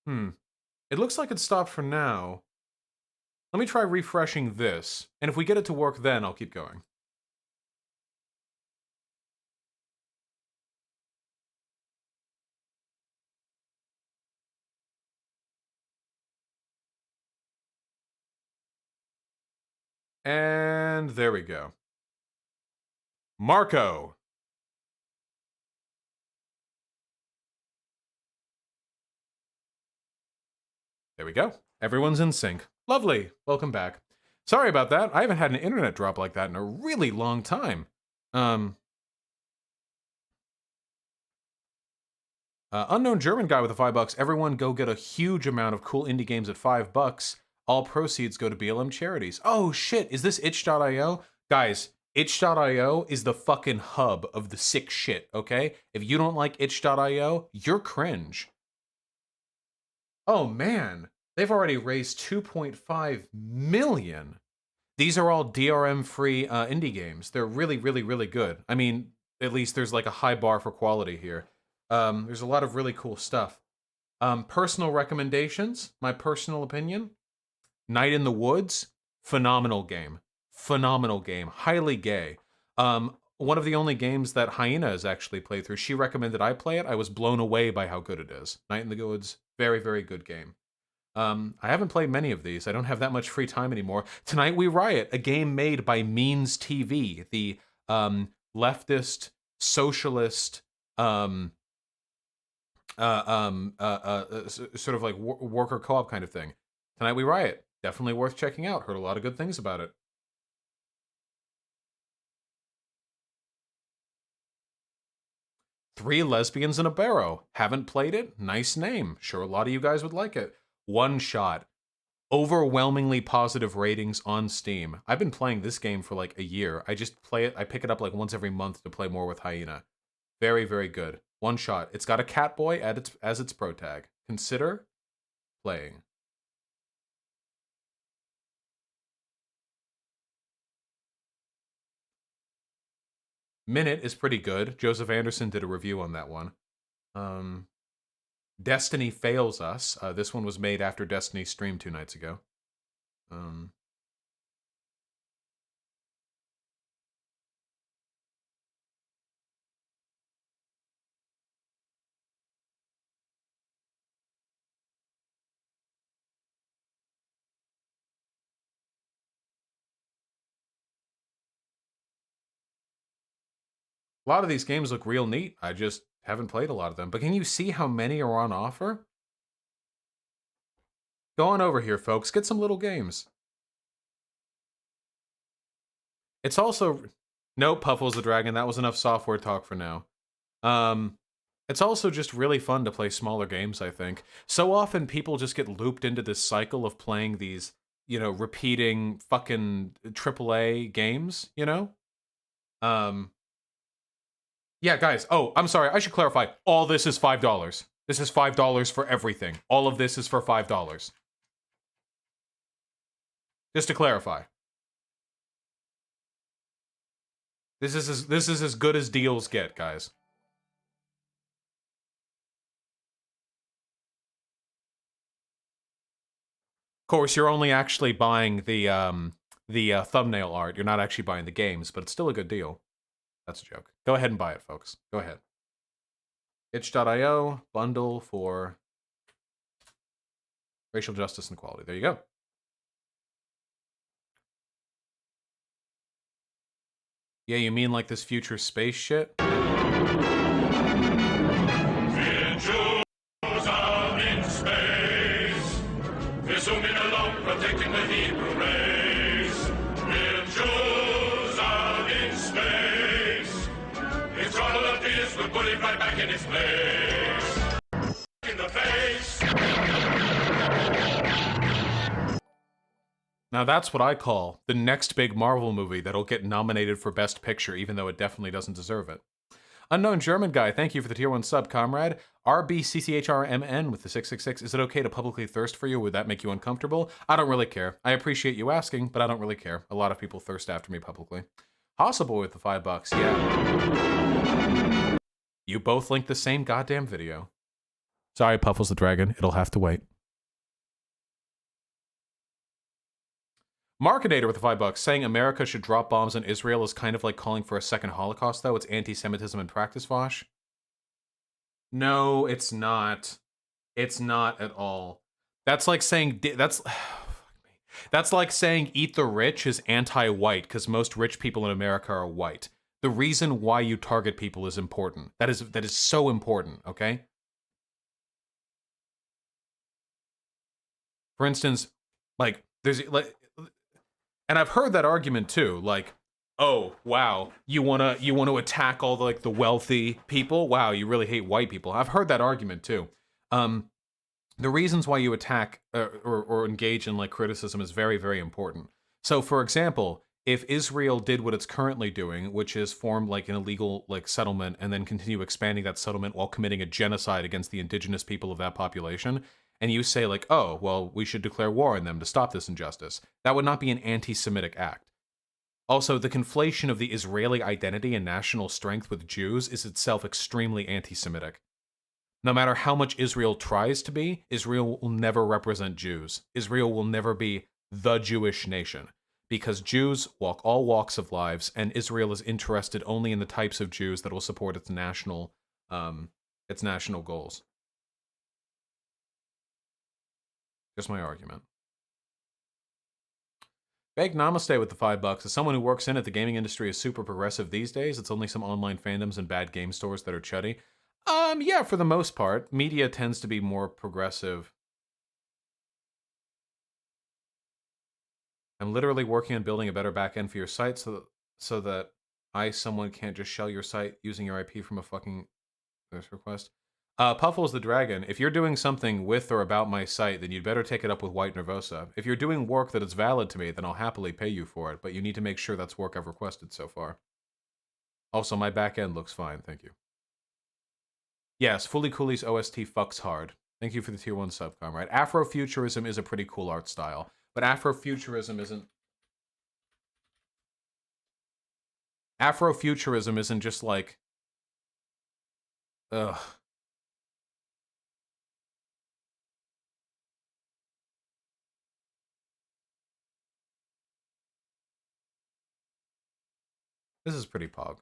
It looks like it stopped for now. Let me try refreshing this, and if we get it to work then, I'll keep going. And there we go. Marco. There we go. Everyone's in sync. Lovely. Welcome back. Sorry about that. I haven't had an internet drop like that in a really long time. Unknown German guy with the $5. Everyone go get a huge amount of cool indie games at $5. All proceeds go to BLM charities. Oh shit, is this itch.io? Guys, itch.io is the fucking hub of the sick shit, okay? If you don't like itch.io, you're cringe. Oh man, they've already raised 2.5 million. These are all DRM-free indie games. They're really, really, really good. I mean, at least there's like a high bar for quality here. There's a lot of really cool stuff. Personal recommendations, my personal opinion. Night in the Woods, phenomenal game. Phenomenal game. Highly gay. One of the only games that Hyena has actually played through. She recommended I play it. I was blown away by how good it is. Night in the Woods, very, very good game. I haven't played many of these. I don't have that much free time anymore. Tonight We Riot, a game made by Means TV, the leftist, socialist, sort of like worker co-op kind of thing. Tonight We Riot, definitely worth checking out. Heard a lot of good things about it. Three Lesbians in a Barrow. Haven't played it? Nice name. Sure a lot of you guys would like it. One Shot. Overwhelmingly positive ratings on Steam. I've been playing this game for like a year. I just play it. I pick it up like once every month to play more with Hyena. Very, very good. One Shot. It's got a Catboy as its pro tag. Consider playing. Minute is pretty good. Joseph Anderson did a review on that one. Destiny Fails Us. This one was made after Destiny streamed 2 nights ago. A lot of these games look real neat. I just haven't played a lot of them. But can you see how many are on offer? Go on over here, folks. Get some little games. It's also... Nope, Puffles the Dragon. That was enough software talk for now. It's also just really fun to play smaller games, I think. So often people just get looped into this cycle of playing these, you know, repeating fucking AAA games, you know? Yeah, guys. Oh, I'm sorry. I should clarify. All this is $5. This is $5 for everything. All of this is for $5. Just to clarify. This is as good as deals get, guys. Of course, you're only actually buying the thumbnail art. You're not actually buying the games, but it's still a good deal. That's a joke. Go ahead and buy it, folks. Go ahead. Itch.io, bundle for racial justice and equality. There you go. Yeah, you mean like this future space shit? Protecting the Hebrew race. We're Jews out in space. Its trouble appears, we'll put it right back in its place. In the face. Now that's what I call the next big Marvel movie that'll get nominated for Best Picture, even though it definitely doesn't deserve it. Unknown German guy, thank you for the tier 1 sub, comrade. RBCCHRMN with the 666. Is it okay to publicly thirst for you? Would that make you uncomfortable? I don't really care. I appreciate you asking, but I don't really care. A lot of people thirst after me publicly. Hossable with the $5, yeah. You both linked the same goddamn video. Sorry, Puffles the Dragon. It'll have to wait. Markedator with the $5, saying America should drop bombs on Israel is kind of like calling for a second Holocaust, though. It's anti-Semitism in practice, Vosh. No, it's not. It's not at all. That's like saying that's like saying eat the rich is anti-white because most rich people in America are white. The reason why you target people is important. That is so important, okay? For instance, like there's like, and I've heard that argument too, like, oh wow, you wanna attack all the, like, the wealthy people? Wow, you really hate white people. I've heard that argument too. The reasons why you attack or engage in like criticism is very, very important. So, for example, if Israel did what it's currently doing, which is form like an illegal like settlement and then continue expanding that settlement while committing a genocide against the indigenous people of that population, and you say like, oh, well, we should declare war on them to stop this injustice, that would not be an anti-Semitic act. Also, the conflation of the Israeli identity and national strength with Jews is itself extremely anti-Semitic. No matter how much Israel tries to be, Israel will never represent Jews. Israel will never be the Jewish nation, because Jews walk all walks of lives, and Israel is interested only in the types of Jews that will support its national goals. Just my argument. Beg Namaste with the $5. As someone who works in it, the gaming industry is super progressive these days. It's only some online fandoms and bad game stores that are chuddy. Yeah, for the most part. Media tends to be more progressive. I'm literally working on building a better backend for your site so that someone can't just shell your site using your IP from a fucking request. Puffles the Dragon, if you're doing something with or about my site, then you'd better take it up with White Nervosa. If you're doing work that is valid to me, then I'll happily pay you for it, but you need to make sure that's work I've requested so far. Also, my backend looks fine, thank you. Yes, Fully Cooley's OST fucks hard. Thank you for the tier 1 sub, comrade. Afrofuturism is a pretty cool art style, but Afrofuturism isn't just like, ugh. This is pretty pog.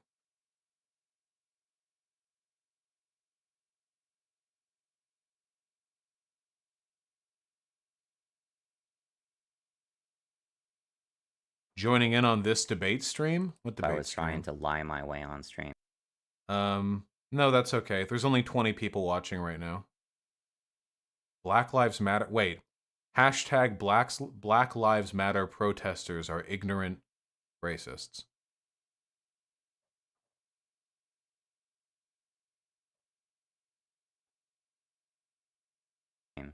Joining in on this debate stream? What debate I was trying to lie my way on stream. No, that's okay. There's only 20 people watching right now. Black Lives Matter. Wait. Hashtag Black Lives Matter protesters are ignorant racists.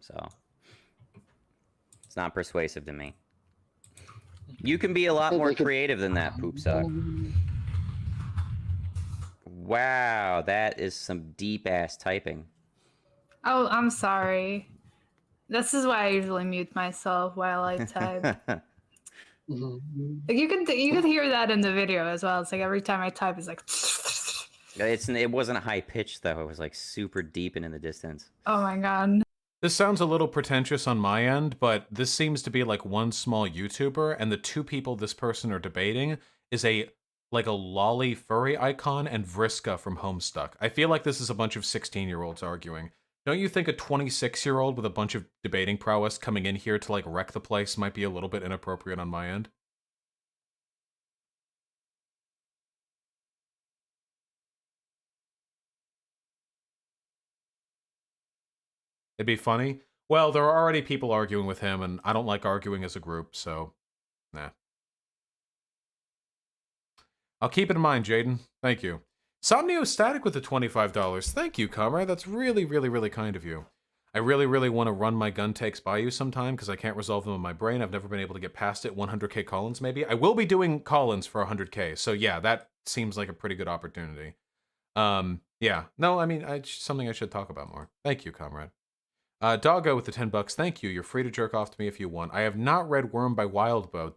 So it's not persuasive to me. You can be a lot more creative than that, Poop Suck. Wow, that is some deep ass typing. Oh, I'm sorry. This is why I usually mute myself while I type. Like you could hear that in the video as well. It's like every time I type, it's like. It wasn't high pitched though. It was like super deep and in the distance. Oh my god. This sounds a little pretentious on my end, but this seems to be like one small YouTuber, and the two people this person are debating is like a lolly furry icon and Vriska from Homestuck. I feel like this is a bunch of 16-year-olds arguing. Don't you think a 26-year-old with a bunch of debating prowess coming in here to like wreck the place might be a little bit inappropriate on my end? It'd be funny. Well, there are already people arguing with him, and I don't like arguing as a group, so nah. I'll keep it in mind, Jaden. Thank you. Somnio Static with the $25. Thank you, comrade. That's really, really, really kind of you. I really, really want to run my gun takes by you sometime because I can't resolve them in my brain. I've never been able to get past it. 100k call-ins, maybe. I will be doing call-ins for 100k, so yeah, that seems like a pretty good opportunity. Yeah. No, I mean, something I should talk about more. Thank you, comrade. Doggo with the $10. Thank you. You're free to jerk off to me if you want. I have not read Worm by Wildbow,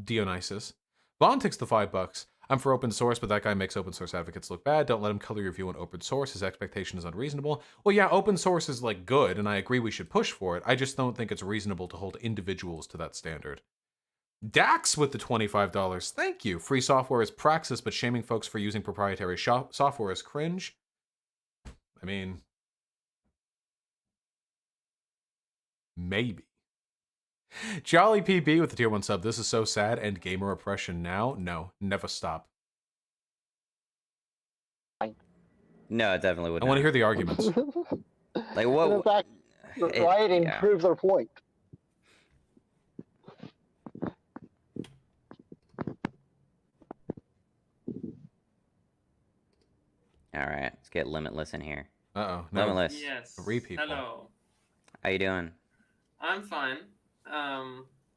Dionysus. Vontix the $5. I'm for open source, but that guy makes open source advocates look bad. Don't let him color your view on open source. His expectation is unreasonable. Well, yeah, open source is like good, and I agree we should push for it. I just don't think it's reasonable to hold individuals to that standard. Dax with the $25. Thank you. Free software is praxis, but shaming folks for using proprietary software is cringe. I mean, maybe. Jolly PB with the tier 1 sub. This is so sad. And gamer oppression now? No, never stop. No, it definitely wouldn't. I want to hear the arguments. Like what? In fact, rioting proves their point. All right, let's get Limitless in here. Uh-oh. No. Limitless. Yes. Repeat. Hello. How you doing? I'm fine.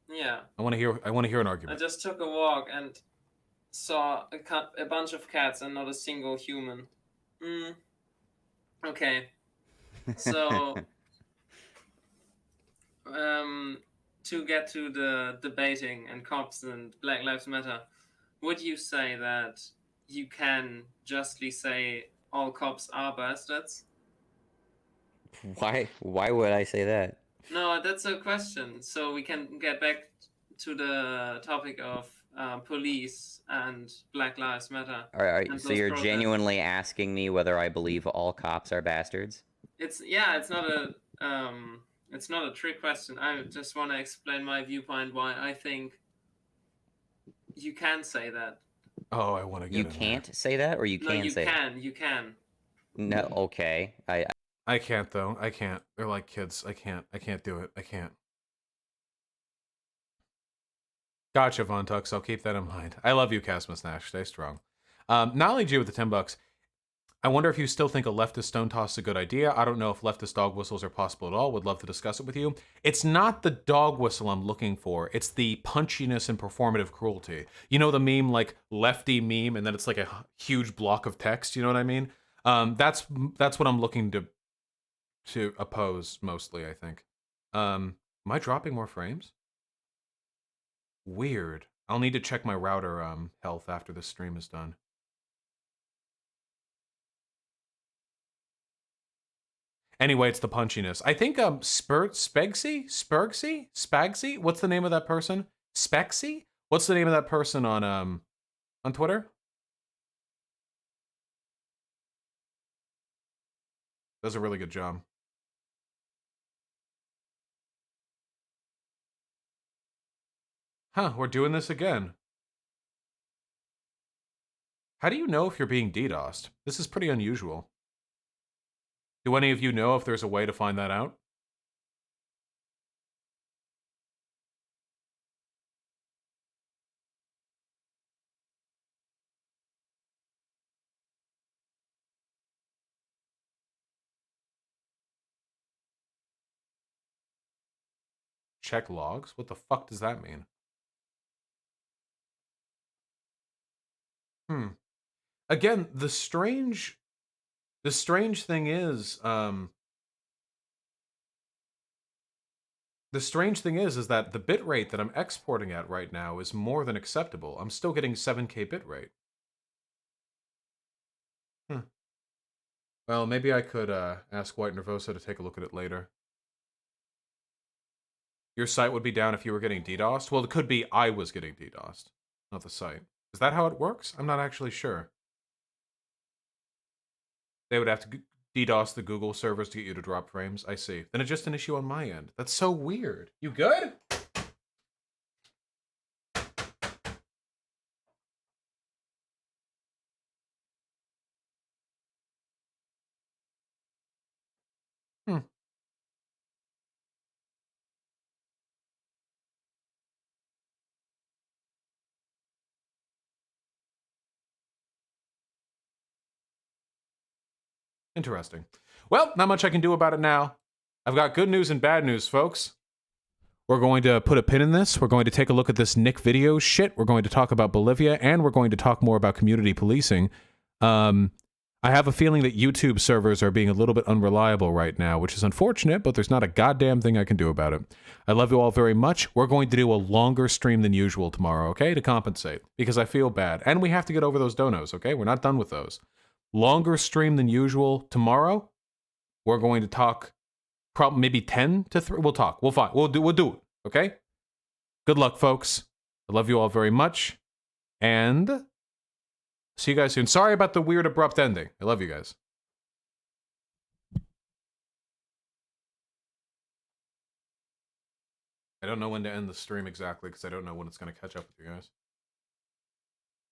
Yeah. I want to hear an I argument. just took a walk and saw a bunch of cats and not a single human. Okay. So, to get to the debating and cops and Black Lives Matter, would you say that you can justly say all cops are bastards? Why would I say that? No, that's a question. So we can get back to the topic of police and Black Lives Matter. And So those you're protests. genuinely asking me whether I believe all cops are bastards? It's not a trick question. I just want to explain my viewpoint why I think you can say that. Oh, I want to get You can't say that, or you No, can you say can. You can. No, okay. I can't though. I can't. They're like kids. I can't do it. I can't. Gotcha, Von Tux. I'll keep that in mind. I love you, Casmus Nash. Stay strong. Nolly G with the $10. I wonder if you still think a leftist stone toss is a good idea. I don't know if leftist dog whistles are possible at all. Would love to discuss it with you. It's not the dog whistle I'm looking for. It's the punchiness and performative cruelty. You know the meme, like lefty meme, and then it's like a huge block of text. You know what I mean? That's what I'm looking to oppose mostly, I think. Am I dropping more frames? Weird. I'll need to check my router health after this stream is done. Anyway, it's the punchiness. I think Spagsy? What's the name of that person? Spexy? What's the name of that person on Twitter? Does a really good job. Huh, we're doing this again. How do you know if you're being DDoSed? This is pretty unusual. Do any of you know if there's a way to find that out? Check logs? What the fuck does that mean? Again, the strange thing is, that the bitrate that I'm exporting at right now is more than acceptable. I'm still getting 7K bitrate. Well, maybe I could ask White Nervosa to take a look at it later. Your site would be down if you were getting DDoSed? Well, it could be I was getting DDoSed, not the site. Is that how it works? I'm not actually sure. They would have to DDoS the Google servers to get you to drop frames. I see. Then it's just an issue on my end. That's so weird. You good? Interesting. Well, not much I can do about it now. I've got good news and bad news, folks. We're going to put a pin in this. We're going to take a look at this Nick video shit. We're going to talk about Bolivia, and we're going to talk more about community policing. I have a feeling that YouTube servers are being a little bit unreliable right now, which is unfortunate, but there's not a goddamn thing I can do about it. I love you all very much. We're going to do a longer stream than usual tomorrow, okay? To compensate, because I feel bad. And we have to get over those donos, okay? We're not done with those. Longer stream than usual tomorrow. We're going to talk probably maybe 10 to 3. We'll talk. We'll find. We'll do it, okay? Good luck, folks. I love you all very much. And see you guys soon. Sorry about the weird abrupt ending. I love you guys. I don't know when to end the stream exactly because I don't know when it's going to catch up with you guys.